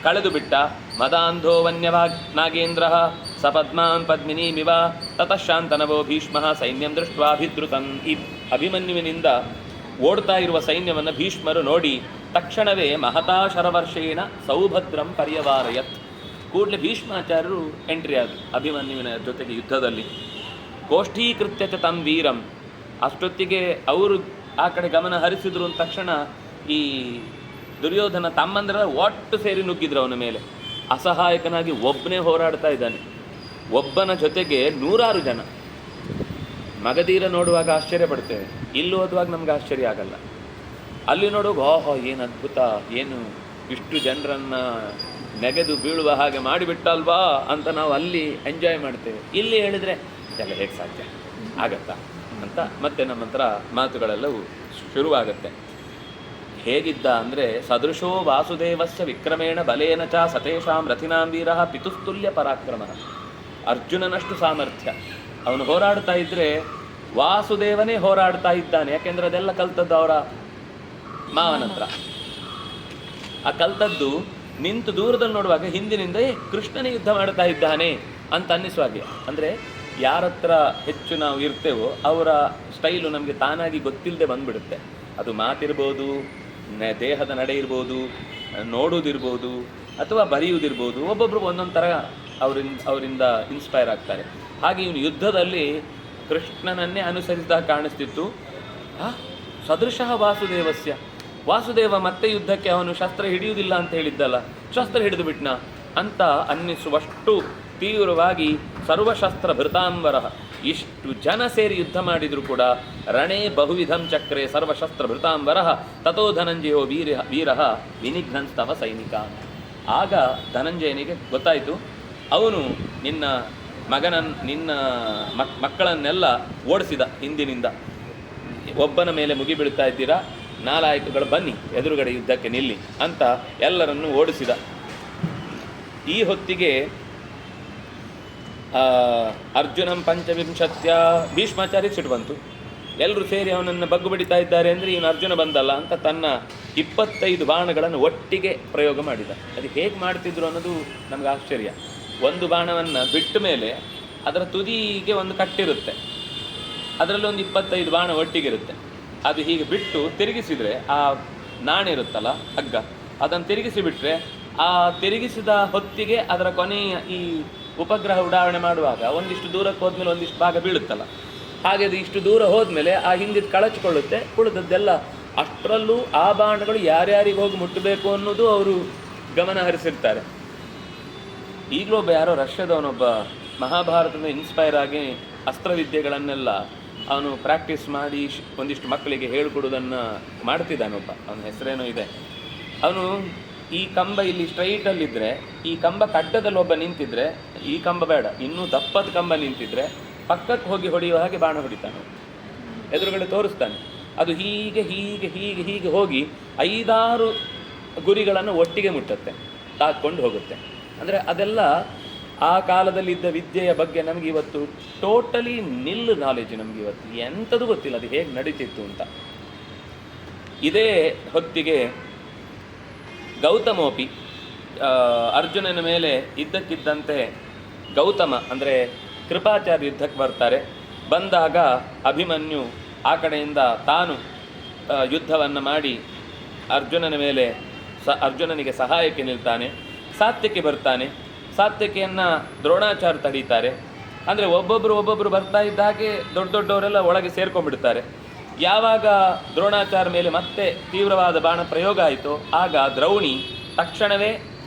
ಕಳೆದು ಬಿಟ್ಟ. ಮದಾಂಧೋ ವನ್ಯವಾಗ್ ನಾಗೇಂದ್ರ ಸಪದ್ಮಾನ್ ಪದ್ಮಿನೀಮಿವ ತತಃಶಾಂತನವೋ ಭೀಷ್ಮ ಸೈನ್ಯಂ ದೃಷ್ಟ್ವಾಭಿದ್ರುತಂ. ಈ ಅಭಿಮನ್ಯುವಿನಿಂದ ಓಡ್ತಾ ಇರುವ ಸೈನ್ಯವನ್ನು ಭೀಷ್ಮರು ನೋಡಿ ತಕ್ಷಣವೇ ಮಹತಾ ಶರವರ್ಷೇಣ ಸೌಭದ್ರಂ ಪರ್ಯವಾರಯತ್. ಕೂಡಲೇ ಭೀಷ್ಮಾಚಾರ್ಯರು ಎಂಟ್ರಿ ಆದರು ಅಭಿಮನ್ಯುವಿನ ಜೊತೆಗೆ ಯುದ್ಧದಲ್ಲಿ. ಗೋಷ್ಠೀಕೃತ್ಯ ಚ ತಂ ವೀರಂ. ಅಷ್ಟೊತ್ತಿಗೆ ಅವರು ಆ ಕಡೆ ಗಮನ ಹರಿಸಿದ್ರು ಅಂದ ತಕ್ಷಣ ಈ ದುರ್ಯೋಧನ ತಮ್ಮಂದ್ರ ಒಟ್ಟು ಸೇರಿ ನುಗ್ಗಿದ್ರು ಅವನ ಮೇಲೆ. ಅಸಹಾಯಕನಾಗಿ ಒಬ್ಬನೇ ಹೋರಾಡ್ತಾ ಇದ್ದಾನೆ. ಒಬ್ಬನ ಜೊತೆಗೆ 100 ಜನ. ಮಗಧೀರ ನೋಡುವಾಗ ಆಶ್ಚರ್ಯ ಪಡ್ತೇವೆ, ಇಲ್ಲಿ ಓದುವಾಗ ನಮ್ಗೆ ಆಶ್ಚರ್ಯ ಆಗಲ್ಲ. ಅಲ್ಲಿ ನೋಡುವಾಗ ಓಹೋ ಏನು ಅದ್ಭುತ, ಏನು ಇಷ್ಟು ಜನರನ್ನು ನೆಗೆದು ಬೀಳುವ ಹಾಗೆ ಮಾಡಿಬಿಟ್ಟಲ್ವಾ ಅಂತ ನಾವು ಅಲ್ಲಿ ಎಂಜಾಯ್ ಮಾಡ್ತೇವೆ. ಇಲ್ಲಿ ಹೇಳಿದರೆ ಇದೆಲ್ಲ ಹೇಗೆ ಸಾಧ್ಯ ಆಗತ್ತಾ ಅಂತ ಮತ್ತೆ ನಮ್ಮ ಹತ್ರ ಮಾತುಗಳೆಲ್ಲವೂ ಶುರುವಾಗುತ್ತೆ. ಹೇಗಿದ್ದ ಅಂದರೆ ಸದೃಶೋ ವಾಸುದೇವಸ್ಯ ವಿಕ್ರಮೇಣ ಬಲೇನ ಚ ಸತೇಷಾಂ ರಥಿನಾಂ ವೀರಃ ಪಿತುಸ್ತುಲ್ಯ ಪರಾಕ್ರಮ. ಅರ್ಜುನನಷ್ಟು ಸಾಮರ್ಥ್ಯ. ಅವನು ಹೋರಾಡ್ತಾ ಇದ್ದರೆ ವಾಸುದೇವನೇ ಹೋರಾಡ್ತಾ ಇದ್ದಾನೆ. ಯಾಕೆಂದರೆ ಅದೆಲ್ಲ ಕಲ್ತದ್ದು ಅವರ ಮಾವನ ಹತ್ರ. ಆ ಕಲ್ತದ್ದು ನಿಂತು ದೂರದಲ್ಲಿ ನೋಡುವಾಗ ಹಿಂದಿನಿಂದ ಕೃಷ್ಣನೇ ಯುದ್ಧ ಮಾಡ್ತಾ ಇದ್ದಾನೆ ಅಂತ ಅನ್ನಿಸುವಾಗೆ. ಅಂದರೆ ಯಾರ ಹತ್ರ ಹೆಚ್ಚು ನಾವು ಇರ್ತೇವೋ ಅವರ ಸ್ಟೈಲು ನಮಗೆ ತಾನಾಗಿ ಗೊತ್ತಿಲ್ಲದೆ ಬಂದ್ಬಿಡುತ್ತೆ. ಅದು ಮಾತಿರ್ಬೋದು, ದೇಹದ ನಡೆ ಇರ್ಬೋದು, ನೋಡುವುದಿರ್ಬೋದು, ಅಥವಾ ಬರೆಯುವುದಿರ್ಬೋದು. ಒಬ್ಬೊಬ್ರು ಒಂದೊಂದು ಥರ ಅವರಿಂದ ಇನ್ಸ್ಪೈರ್ ಆಗ್ತಾರೆ. ಹಾಗೆ ಇವನು ಯುದ್ಧದಲ್ಲಿ ಕೃಷ್ಣನನ್ನೇ ಅನುಸರಿಸಿದಾಗ ಕಾಣಿಸ್ತಿತ್ತು. ಸದೃಶಃ ವಾಸುದೇವ ಮತ್ತೆ ಯುದ್ಧಕ್ಕೆ ಅವನು ಶಸ್ತ್ರ ಹಿಡಿಯುವುದಿಲ್ಲ ಅಂತ ಹೇಳಿದ್ದಲ್ಲ, ಶಸ್ತ್ರ ಹಿಡಿದು ಬಿಟ್ನ ಅಂತ ಅನ್ನಿಸುವಷ್ಟು ತೀವ್ರವಾಗಿ ಸರ್ವಶಸ್ತ್ರ ಭೃತಾಂಬರ, ಇಷ್ಟು ಜನ ಸೇರಿ ಯುದ್ಧ ಮಾಡಿದರೂ ಕೂಡ ರಣೇ ಬಹುವಿಧಂ ಚಕ್ರೆ ಸರ್ವಶಸ್ತ್ರ ಭೃತಾಂಬರ ತಥೋ ಧನಂಜಯೋ ವೀರ ವಿನಿಘ್ನಂಸ್ತವ ಸೈನಿಕ. ಆಗ ಧನಂಜಯನಿಗೆ ಗೊತ್ತಾಯಿತು, ಅವನು ನಿನ್ನ ಮಕ್ಕಳನ್ನೆಲ್ಲ ಓಡಿಸಿದ ಹಿಂದಿನಿಂದ. ಒಬ್ಬನ ಮೇಲೆ ಮುಗಿ ಬೀಳ್ತಾ ಇದ್ದೀರಾ, ನಾಲಾಯಕಗಳು ಬನ್ನಿ ಎದುರುಗಡೆ ಯುದ್ಧಕ್ಕೆ ನಿಲ್ಲಿ ಅಂತ ಎಲ್ಲರನ್ನೂ ಓಡಿಸಿದ. ಈ ಹೊತ್ತಿಗೆ ಅರ್ಜುನಂ ಪಂಚವಿಂಶತ್ಯ ಭೀಷ್ಮಾಚಾರ್ಯ ಸಿಟ್ಟು ಬಂತು. ಎಲ್ಲರೂ ಸೇರಿ ಅವನನ್ನು ಬಗ್ಗು ಬಿಡಿತಾ ಇದ್ದಾರೆ ಅಂದರೆ ಇವನು ಅರ್ಜುನ ಬಂದಲ್ಲ ಅಂತ ತನ್ನ 25 ಬಾಣಗಳನ್ನು ಒಟ್ಟಿಗೆ ಪ್ರಯೋಗ ಮಾಡಿದ. ಅದು ಹೇಗೆ ಮಾಡ್ತಿದ್ರು ಅನ್ನೋದು ನಮ್ಗೆ ಆಶ್ಚರ್ಯ. ಒಂದು ಬಾಣವನ್ನು ಬಿಟ್ಟ ಮೇಲೆ ಅದರ ತುದಿಗೆ ಒಂದು ಕಟ್ಟಿರುತ್ತೆ, ಅದರಲ್ಲಿ ಒಂದು 25 ಬಾಣ ಒಟ್ಟಿಗಿರುತ್ತೆ. ಅದು ಹೀಗೆ ಬಿಟ್ಟು ತಿರುಗಿಸಿದರೆ ಆ ನಾಣಿರುತ್ತಲ್ಲ ಹಗ್ಗ, ಅದನ್ನು ತಿರುಗಿಸಿಬಿಟ್ರೆ ಆ ತಿರುಗಿಸಿದ ಹೊತ್ತಿಗೆ ಅದರ ಕೊನೆಯ ಈ ಉಪಗ್ರಹ ಉಡಾವಣೆ ಮಾಡುವಾಗ ಒಂದಿಷ್ಟು ದೂರಕ್ಕೆ ಹೋದ್ಮೇಲೆ ಒಂದಿಷ್ಟು ಭಾಗ ಬೀಳುತ್ತಲ್ಲ, ಹಾಗೆ ಅದು ಇಷ್ಟು ದೂರ ಹೋದ್ಮೇಲೆ ಆ ಹಿಂದಿದ್ದು ಕಳಚಿಕೊಳ್ಳುತ್ತೆ, ಉಳಿದದ್ದೆಲ್ಲ. ಅಷ್ಟರಲ್ಲೂ ಆ ಬಾಣಗಳು ಯಾರ್ಯಾರಿಗೆ ಹೋಗಿ ಮುಟ್ಟಬೇಕು ಅನ್ನೋದು ಅವರು ಗಮನ ಹರಿಸಿರ್ತಾರೆ. ಈಗಲೂ ಒಬ್ಬ ಯಾರೋ ರಷ್ಯಾದವನೊಬ್ಬ ಮಹಾಭಾರತದ ಇನ್ಸ್ಪೈರ್ ಆಗಿ ಅಸ್ತ್ರವಿದ್ಯೆಗಳನ್ನೆಲ್ಲ ಅವನು ಪ್ರಾಕ್ಟೀಸ್ ಮಾಡಿ ಒಂದಿಷ್ಟು ಮಕ್ಕಳಿಗೆ ಹೇಳ್ಕೊಡೋದನ್ನು ಮಾಡ್ತಿದ್ದಾನೊಬ್ಬ. ಅವನ ಹೆಸರೇನೋ ಇದೆ. ಅವನು ಈ ಕಂಬ ಇಲ್ಲಿ ಸ್ಟ್ರೈಟಲ್ಲಿದ್ದರೆ, ಈ ಕಂಬ ಕಡ್ಡದಲ್ಲಿ ಒಬ್ಬ ನಿಂತಿದ್ರೆ, ಈ ಕಂಬ ಬೇಡ ಇನ್ನೂ ದಪ್ಪದ ಕಂಬ ನಿಂತಿದ್ರೆ ಪಕ್ಕಕ್ಕೆ ಹೋಗಿ ಹೊಡೆಯುವ ಹಾಗೆ ಬಾಣ ಹೊಡಿತಾನೆ, ಎದುರುಗಡೆ ತೋರಿಸ್ತಾನೆ. ಅದು ಹೀಗೆ ಹೀಗೆ ಹೀಗೆ ಹೀಗೆ ಹೋಗಿ 5-6 ಗುರಿಗಳನ್ನು ಒಟ್ಟಿಗೆ ಮುಟ್ಟುತ್ತೆ, ತಾಕೊಂಡು ಹೋಗುತ್ತೆ. ಅಂದರೆ ಅದೆಲ್ಲ ಆ ಕಾಲದಲ್ಲಿದ್ದ ವಿದ್ಯೆಯ ಬಗ್ಗೆ ನಮಗೆ ಇವತ್ತು ಟೋಟಲಿ ನಿಲ್ ನಾಲೆಜ್. ನಮಗೆ ಇವತ್ತು ಎಂಥದ್ದು ಗೊತ್ತಿಲ್ಲ ಅದು ಹೇಗೆ ನಡೀತಿತ್ತು ಅಂತ. ಇದೇ ಹೊತ್ತಿಗೆ ಗೌತಮೋಪಿ ಅರ್ಜುನನ ಮೇಲೆ ಇದ್ದಕ್ಕಿದ್ದಂತೆ ಗೌತಮ ಅಂದರೆ ಕೃಪಾಚಾರ್ಯ ಯುದ್ಧಕ್ಕೆ ಬರ್ತಾರೆ. ಬಂದಾಗ ಅಭಿಮನ್ಯು ಆ ಕಡೆಯಿಂದ ತಾನು ಯುದ್ಧವನ್ನು ಮಾಡಿ ಅರ್ಜುನನ ಮೇಲೆ ಅರ್ಜುನನಿಗೆ ಸಹಾಯಕ್ಕೆ ನಿಲ್ತಾನೆ. ಸಾತ್ಯಕ್ಕೆ ಬರ್ತಾನೆ. ಸಾತ್ಯಕೆಯನ್ನು ದ್ರೋಣಾಚಾರ್ಯ ತಡೀತಾರೆ. ಅಂದರೆ ಒಬ್ಬೊಬ್ಬರು ಬರ್ತಾ ಇದ್ದ ಹಾಗೆ ದೊಡ್ಡವರೆಲ್ಲ ಒಳಗೆ ಸೇರ್ಕೊಂಡ್ಬಿಡ್ತಾರೆ. ಯಾವಾಗ ದ್ರೋಣಾಚಾರ್ಯ ಮೇಲೆ ಮತ್ತೆ ತೀವ್ರವಾದ ಬಾಣ ಪ್ರಯೋಗ ಆಯಿತು, ಆಗ ದ್ರೌಣಿ ತಕ್ಷಣವೇ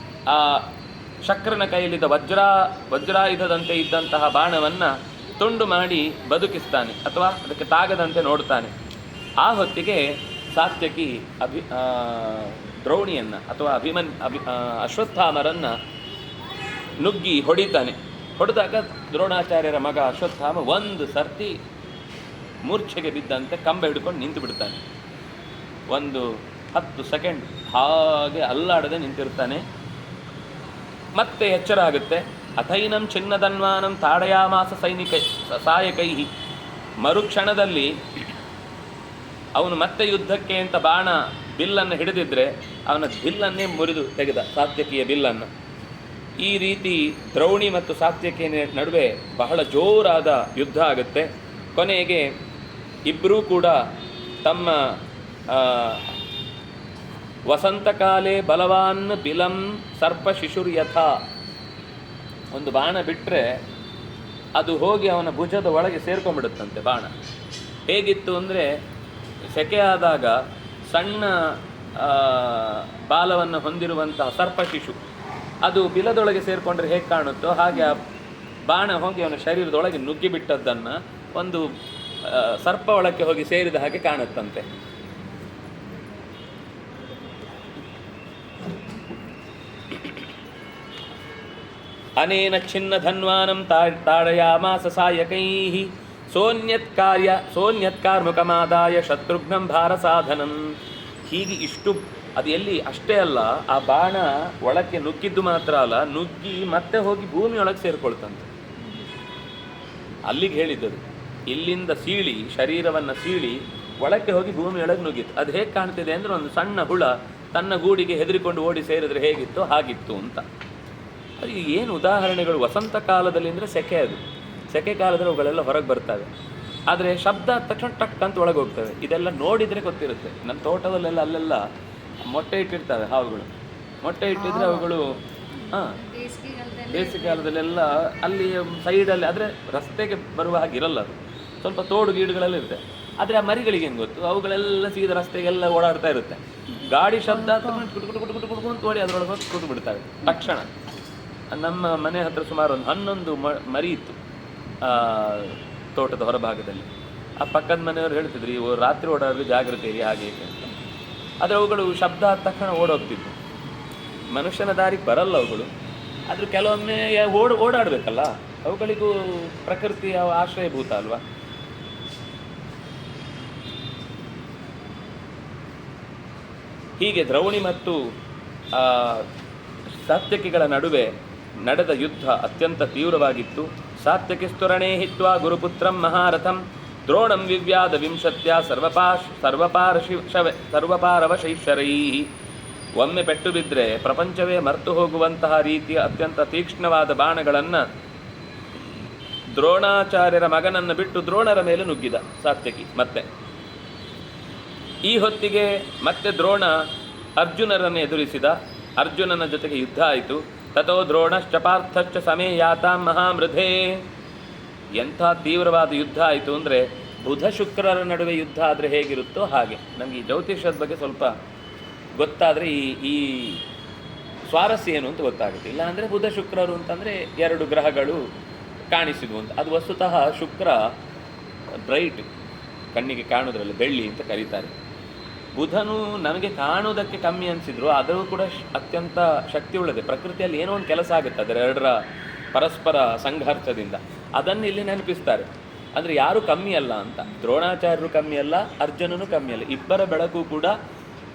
ಆ ಶಕ್ರನ ಕೈಯಲ್ಲಿದ್ದ ವಜ್ರಾಯುಧದಂತೆ ಇದ್ದಂತಹ ಬಾಣವನ್ನು ತುಂಡು ಮಾಡಿ ಬದುಕಿಸ್ತಾನೆ, ಅಥವಾ ಅದಕ್ಕೆ ತಾಗದಂತೆ ನೋಡ್ತಾನೆ. ಆ ಹೊತ್ತಿಗೆ ಸಾತ್ಯಕಿ ದ್ರೌಣಿಯನ್ನು ಅಥವಾ ಅಶ್ವತ್ಥಾಮರನ್ನು ನುಗ್ಗಿ ಹೊಡಿತಾನೆ. ಹೊಡೆದಾಗ ದ್ರೋಣಾಚಾರ್ಯರ ಮಗ ಅಶ್ವತ್ಥಾಮ ಒಂದು ಸರ್ತಿ ಮೂರ್ಛೆಗೆ ಬಿದ್ದಂತೆ ಕಂಬ ಹಿಡ್ಕೊಂಡು ನಿಂತು ಬಿಡ್ತಾನೆ. ಒಂದು 10 ಸೆಕೆಂಡ್ ಹಾಗೆ ಅಲ್ಲಾಡದೆ ನಿಂತಿರ್ತಾನೆ. ಮತ್ತೆ ಎಚ್ಚರ ಆಗುತ್ತೆ. ಅಥೈನಂ ಚಿನ್ನದನ್ವಾನಂ ತಾಡಯಾಮಾಸ ಸಾಯಕೈ. ಮರುಕ್ಷಣದಲ್ಲಿ ಅವನು ಮತ್ತೆ ಯುದ್ಧಕ್ಕೆ ಅಂತ ಬಾಣ ಬಿಲ್ಲನ್ನು ಹಿಡಿದಿದ್ರೆ ಅವನ ಬಿಲ್ಲನ್ನೇ ಮುರಿದು ತೆಗೆದ, ಸಾತ್ಯಕಿಯ ಬಿಲ್ಲನ್ನು. ಈ ರೀತಿ ದ್ರೌಣಿ ಮತ್ತು ಸಾತ್ಯಕಿಯ ನಡುವೆ ಬಹಳ ಜೋರಾದ ಯುದ್ಧ ಆಗುತ್ತೆ. ಕೊನೆಗೆ ಇಬ್ಬರೂ ಕೂಡ ತಮ್ಮ ವಸಂತಕಾಲೇ ಬಲವಾನ್ ಬಿಲಂ ಸರ್ಪ ಶಿಶುರ್ ಯಥಾ, ಒಂದು ಬಾಣ ಬಿಟ್ಟರೆ ಅದು ಹೋಗಿ ಅವನ ಭುಜದ ಒಳಗೆ ಸೇರ್ಕೊಂಡ್ಬಿಡುತ್ತಂತೆ ಬಾಣ. ಹೇಗಿತ್ತು ಅಂದರೆ, ಸೆಕೆ ಆದಾಗ ಸಣ್ಣ ಬಾಲವನ್ನು ಹೊಂದಿರುವಂತಹ ಸರ್ಪ ಶಿಶು ಅದು ಬಿಲದೊಳಗೆ ಸೇರಿಕೊಂಡ್ರೆ ಹೇಗೆ ಕಾಣುತ್ತೋ ಹಾಗೆ ಆ ಬಾಣ ಹೋಗಿ ಅವನ ಶರೀರದೊಳಗೆ ನುಗ್ಗಿಬಿಟ್ಟದ್ದನ್ನು ಒಂದು ಸರ್ಪ ಒಳಕ್ಕೆ ಹೋಗಿ ಸೇರಿದ ಹಾಗೆ ಕಾಣುತ್ತಂತೆ. ಅನೇನ ಛಿನ್ನ ಧನ್ವಾನಂ ತಾಡಯಾಮಾಸ ಸಾಯಕೈಃ ಸೋನ್ಯತ್ಕಾರ್ಮುಖಮಾದಾಯ ಶತ್ರುಘ್ನಂ ಭಾರ ಸಾಧನಂ. ಹೀಗೆ ಇಷ್ಟು ಅದು ಎಲ್ಲಿ ಅಷ್ಟೇ ಅಲ್ಲ, ಆ ಬಾಣ ಒಳಕ್ಕೆ ನುಗ್ಗಿದ್ದು ಮಾತ್ರ ಅಲ್ಲ, ನುಗ್ಗಿ ಮತ್ತೆ ಹೋಗಿ ಭೂಮಿಯೊಳಗೆ ಸೇರಿಕೊಳ್ತಂತೆ. ಅಲ್ಲಿಗೆ ಹೇಳಿದ್ದದು, ಇಲ್ಲಿಂದ ಸೀಳಿ ಶರೀರವನ್ನು ಸೀಳಿ ಒಳಕ್ಕೆ ಹೋಗಿ ಭೂಮಿಯೊಳಗೆ ನುಗ್ಗಿತ್ತು. ಅದು ಹೇಗೆ ಕಾಣ್ತಿದೆ ಅಂದರೆ, ಒಂದು ಸಣ್ಣ ಹುಳ ತನ್ನ ಗೂಡಿಗೆ ಹೆದರಿಕೊಂಡು ಓಡಿ ಸೇರಿದ್ರೆ ಹೇಗಿತ್ತು ಹಾಗಿತ್ತು ಅಂತ. ಅದು ಏನು ಉದಾಹರಣೆಗಳು. ವಸಂತ ಕಾಲದಲ್ಲಿ ಅಂದರೆ ಸೆಕೆ, ಅದು ಸೆಕೆ ಕಾಲದಲ್ಲಿ ಅವುಗಳೆಲ್ಲ ಹೊರಗೆ ಬರ್ತವೆ. ಆದರೆ ಶಬ್ದ ಆದ ತಕ್ಷಣ ಟಕ್ ಅಂತ ಒಳಗೆ ಹೋಗ್ತವೆ. ಇದೆಲ್ಲ ನೋಡಿದರೆ ಗೊತ್ತಿರುತ್ತೆ. ನನ್ನ ತೋಟದಲ್ಲೆಲ್ಲ ಅಲ್ಲೆಲ್ಲ ಮೊಟ್ಟೆ ಇಟ್ಟಿರ್ತವೆ ಹಾವುಗಳು. ಮೊಟ್ಟೆ ಇಟ್ಟಿದ್ರೆ ಅವುಗಳು ಬೇಸಿಗೆಗಾಲದಲ್ಲೆಲ್ಲ ಅಲ್ಲಿ ಸೈಡಲ್ಲಿ, ಆದರೆ ರಸ್ತೆಗೆ ಬರುವ ಹಾಗಿರಲ್ಲ, ಅದು ಸ್ವಲ್ಪ ತೋಡು ಗೀಡುಗಳೆಲ್ಲ ಇರುತ್ತೆ. ಆದರೆ ಆ ಮರಿಗಳಿಗೆ ಏನು ಗೊತ್ತು, ಅವುಗಳೆಲ್ಲ ಸೀದಾ ರಸ್ತೆಗೆಲ್ಲ ಓಡಾಡ್ತಾ ಇರುತ್ತೆ. ಗಾಡಿ ಶಬ್ದ ಕುಟುಕು ಅಂತ ಓಡಿ ಅದರೊಳಗೆ ಹೋಗಿ ಕೂತು ಬಿಡ್ತವೆ ತಕ್ಷಣ. ನಮ್ಮ ಮನೆ ಹತ್ರ ಸುಮಾರು ಒಂದು 11 ಮರಿ ಇತ್ತು ತೋಟದ ಹೊರಭಾಗದಲ್ಲಿ. ಆ ಪಕ್ಕದ ಮನೆಯವರು ಹೇಳ್ತಿದ್ರು, ಇವು ರಾತ್ರಿ ಓಡಾಡಲು ಜಾಗ್ರತೆ ಇರಿ ಹಾಗೆ ಹೀಗೆ ಅಂತ. ಆದರೆ ಅವುಗಳು ಶಬ್ದ ಆದ ತಕ್ಷಣ ಓಡೋಗ್ತಿದ್ವು. ಮನುಷ್ಯನ ದಾರಿಗೆ ಬರಲ್ಲ ಅವುಗಳು, ಆದರೂ ಕೆಲವೊಮ್ಮೆ ಓಡಾಡಬೇಕಲ್ಲ, ಅವುಗಳಿಗೂ ಪ್ರಕೃತಿಯ ಆಶ್ರಯಭೂತ ಅಲ್ವಾ. ಹೀಗೆ ದ್ರೌಣಿ ಮತ್ತು ಸಾತ್ಯಕಿಗಳ ನಡುವೆ ನಡೆದ ಯುದ್ಧ ಅತ್ಯಂತ ತೀವ್ರವಾಗಿತ್ತು. ಸಾತ್ಯಕಿಸ್ತುರಣೇ ಹಿತ್ವಾ ಗುರುಪುತ್ರಂ ಮಹಾರಥಂ ದ್ರೋಣಂ ವಿವ್ಯಾದ ವಿಂಶತ್ಯ ಸರ್ವಪಾರವಶೈಶ್ವರೈ. ಒಮ್ಮೆ ಪೆಟ್ಟು ಬಿದ್ದರೆ ಪ್ರಪಂಚವೇ ಮರೆತು ಹೋಗುವಂತಹ ರೀತಿಯ ಅತ್ಯಂತ ತೀಕ್ಷ್ಣವಾದ ಬಾಣಗಳನ್ನು ದ್ರೋಣಾಚಾರ್ಯರ ಮಗನನ್ನು ಬಿಟ್ಟು ದ್ರೋಣರ ಮೇಲೆ ನುಗ್ಗಿದ ಸಾತ್ಯಕಿ. ಈ ಹೊತ್ತಿಗೆ ಮತ್ತೆ ದ್ರೋಣ ಅರ್ಜುನರನ್ನು ಎದುರಿಸಿದ. ಅರ್ಜುನನ ಜೊತೆಗೆ ಯುದ್ಧ ಆಯಿತು. ತಥೋ ದ್ರೋಣಶ್ಚ ಪಾರ್ಥಶ್ಚ ಸಮೇ ಯಾತಾಂ ಮಹಾಮೃಧೇ. ಎಂಥ ತೀವ್ರವಾದ ಯುದ್ಧ ಆಯಿತು ಅಂದರೆ, ಬುಧ ಶುಕ್ರರ ನಡುವೆ ಯುದ್ಧ ಆದರೆ ಹೇಗಿರುತ್ತೋ ಹಾಗೆ. ನಮಗೆ ಈ ಜ್ಯೋತಿಷದ ಬಗ್ಗೆ ಸ್ವಲ್ಪ ಗೊತ್ತಾದರೆ ಈ ಸ್ವಾರಸ್ಯ ಏನು ಅಂತ ಗೊತ್ತಾಗುತ್ತೆ. ಇಲ್ಲಾಂದರೆ ಬುಧ ಶುಕ್ರರು ಅಂತಂದರೆ 2 ಗ್ರಹಗಳು ಕಾಣಿಸಿದ್ವು ಅಂತ. ಅದು ವಸ್ತುತಃ ಶುಕ್ರ ಬ್ರೈಟ್, ಕಣ್ಣಿಗೆ ಕಾಣೋದ್ರಲ್ಲಿ ಬೆಳ್ಳಿ ಅಂತ ಕರೀತಾರೆ. ಬುಧನು ನಮಗೆ ಕಾಣುವುದಕ್ಕೆ ಕಮ್ಮಿ ಅನಿಸಿದ್ರು, ಅದು ಕೂಡ ಅತ್ಯಂತ ಶಕ್ತಿ ಉಳ್ಳದೆ. ಪ್ರಕೃತಿಯಲ್ಲಿ ಏನೋ ಒಂದು ಕೆಲಸ ಆಗುತ್ತೆ ಅದರ ಪರಸ್ಪರ ಸಂಘರ್ಷದಿಂದ. ಅದನ್ನು ಇಲ್ಲಿ ನೆನಪಿಸ್ತಾರೆ. ಅಂದರೆ ಯಾರು ಕಮ್ಮಿ ಅಲ್ಲ ಅಂತ. ದ್ರೋಣಾಚಾರ್ಯರು ಕಮ್ಮಿ ಅಲ್ಲ, ಅರ್ಜುನನು ಕಮ್ಮಿ ಅಲ್ಲ. ಇಬ್ಬರ ಬೆಳಕು ಕೂಡ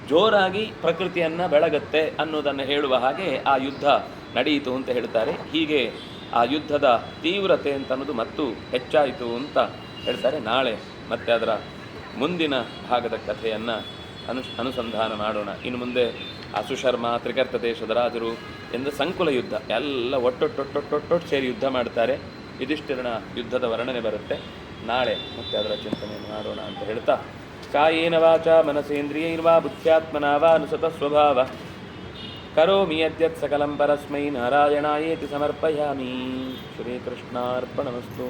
ಜೋರಾಗಿ ಪ್ರಕೃತಿಯನ್ನು ಬೆಳಗತ್ತೆ ಅನ್ನೋದನ್ನು ಹೇಳುವ ಹಾಗೆ ಆ ಯುದ್ಧ ನಡೆಯಿತು ಅಂತ ಹೇಳ್ತಾರೆ. ಹೀಗೆ ಆ ಯುದ್ಧದ ತೀವ್ರತೆ ಅಂತ ಅನ್ನೋದು ಮತ್ತು ಹೆಚ್ಚಾಯಿತು ಅಂತ ಹೇಳ್ತಾರೆ. ನಾಳೆ ಮತ್ತೆ ಅದರ ಮುಂದಿನ ಭಾಗದ ಕಥೆಯನ್ನು ಅನುಸಂಧಾನ ಮಾಡೋಣ. ಇನ್ನು ಮುಂದೆ ಆ ಸುಶರ್ಮ, ತ್ರಿಕರ್ತ ದೇಶದ ರಾಜರು ಎಂದು ಸಂಕುಲ ಯುದ್ಧ ಎಲ್ಲ ಒಟ್ಟೊಟ್ಟು ಸೇರಿ ಯುದ್ಧ ಮಾಡ್ತಾರೆ. ಯುಧಿಷ್ಠಿರನ ಯುದ್ಧದ ವರ್ಣನೆ ಬರುತ್ತೆ. ನಾಳೆ ಮತ್ತೆ ಅದರ ಚಿಂತನೆಯನ್ನು ಮಾಡೋಣ ಅಂತ ಹೇಳ್ತಾ, ಕಾಯೇನ ವಾಚ ಮನಸೇಂದ್ರಿಯೈರ್ವಾ ಬುದ್ಧ್ಯಾತ್ಮನಾ ವಾ ಅನುಸತ ಸ್ವಭಾವ ಕರೋಮಿ ಯದ್ಯತ್ ಸಕಲಂ ಪರಸ್ಮೈ ನಾರಾಯಣಾಯೇತಿ ಸಮರ್ಪಯಾಮಿ. ಶ್ರೀಕೃಷ್ಣಾರ್ಪಣಮಸ್ತು.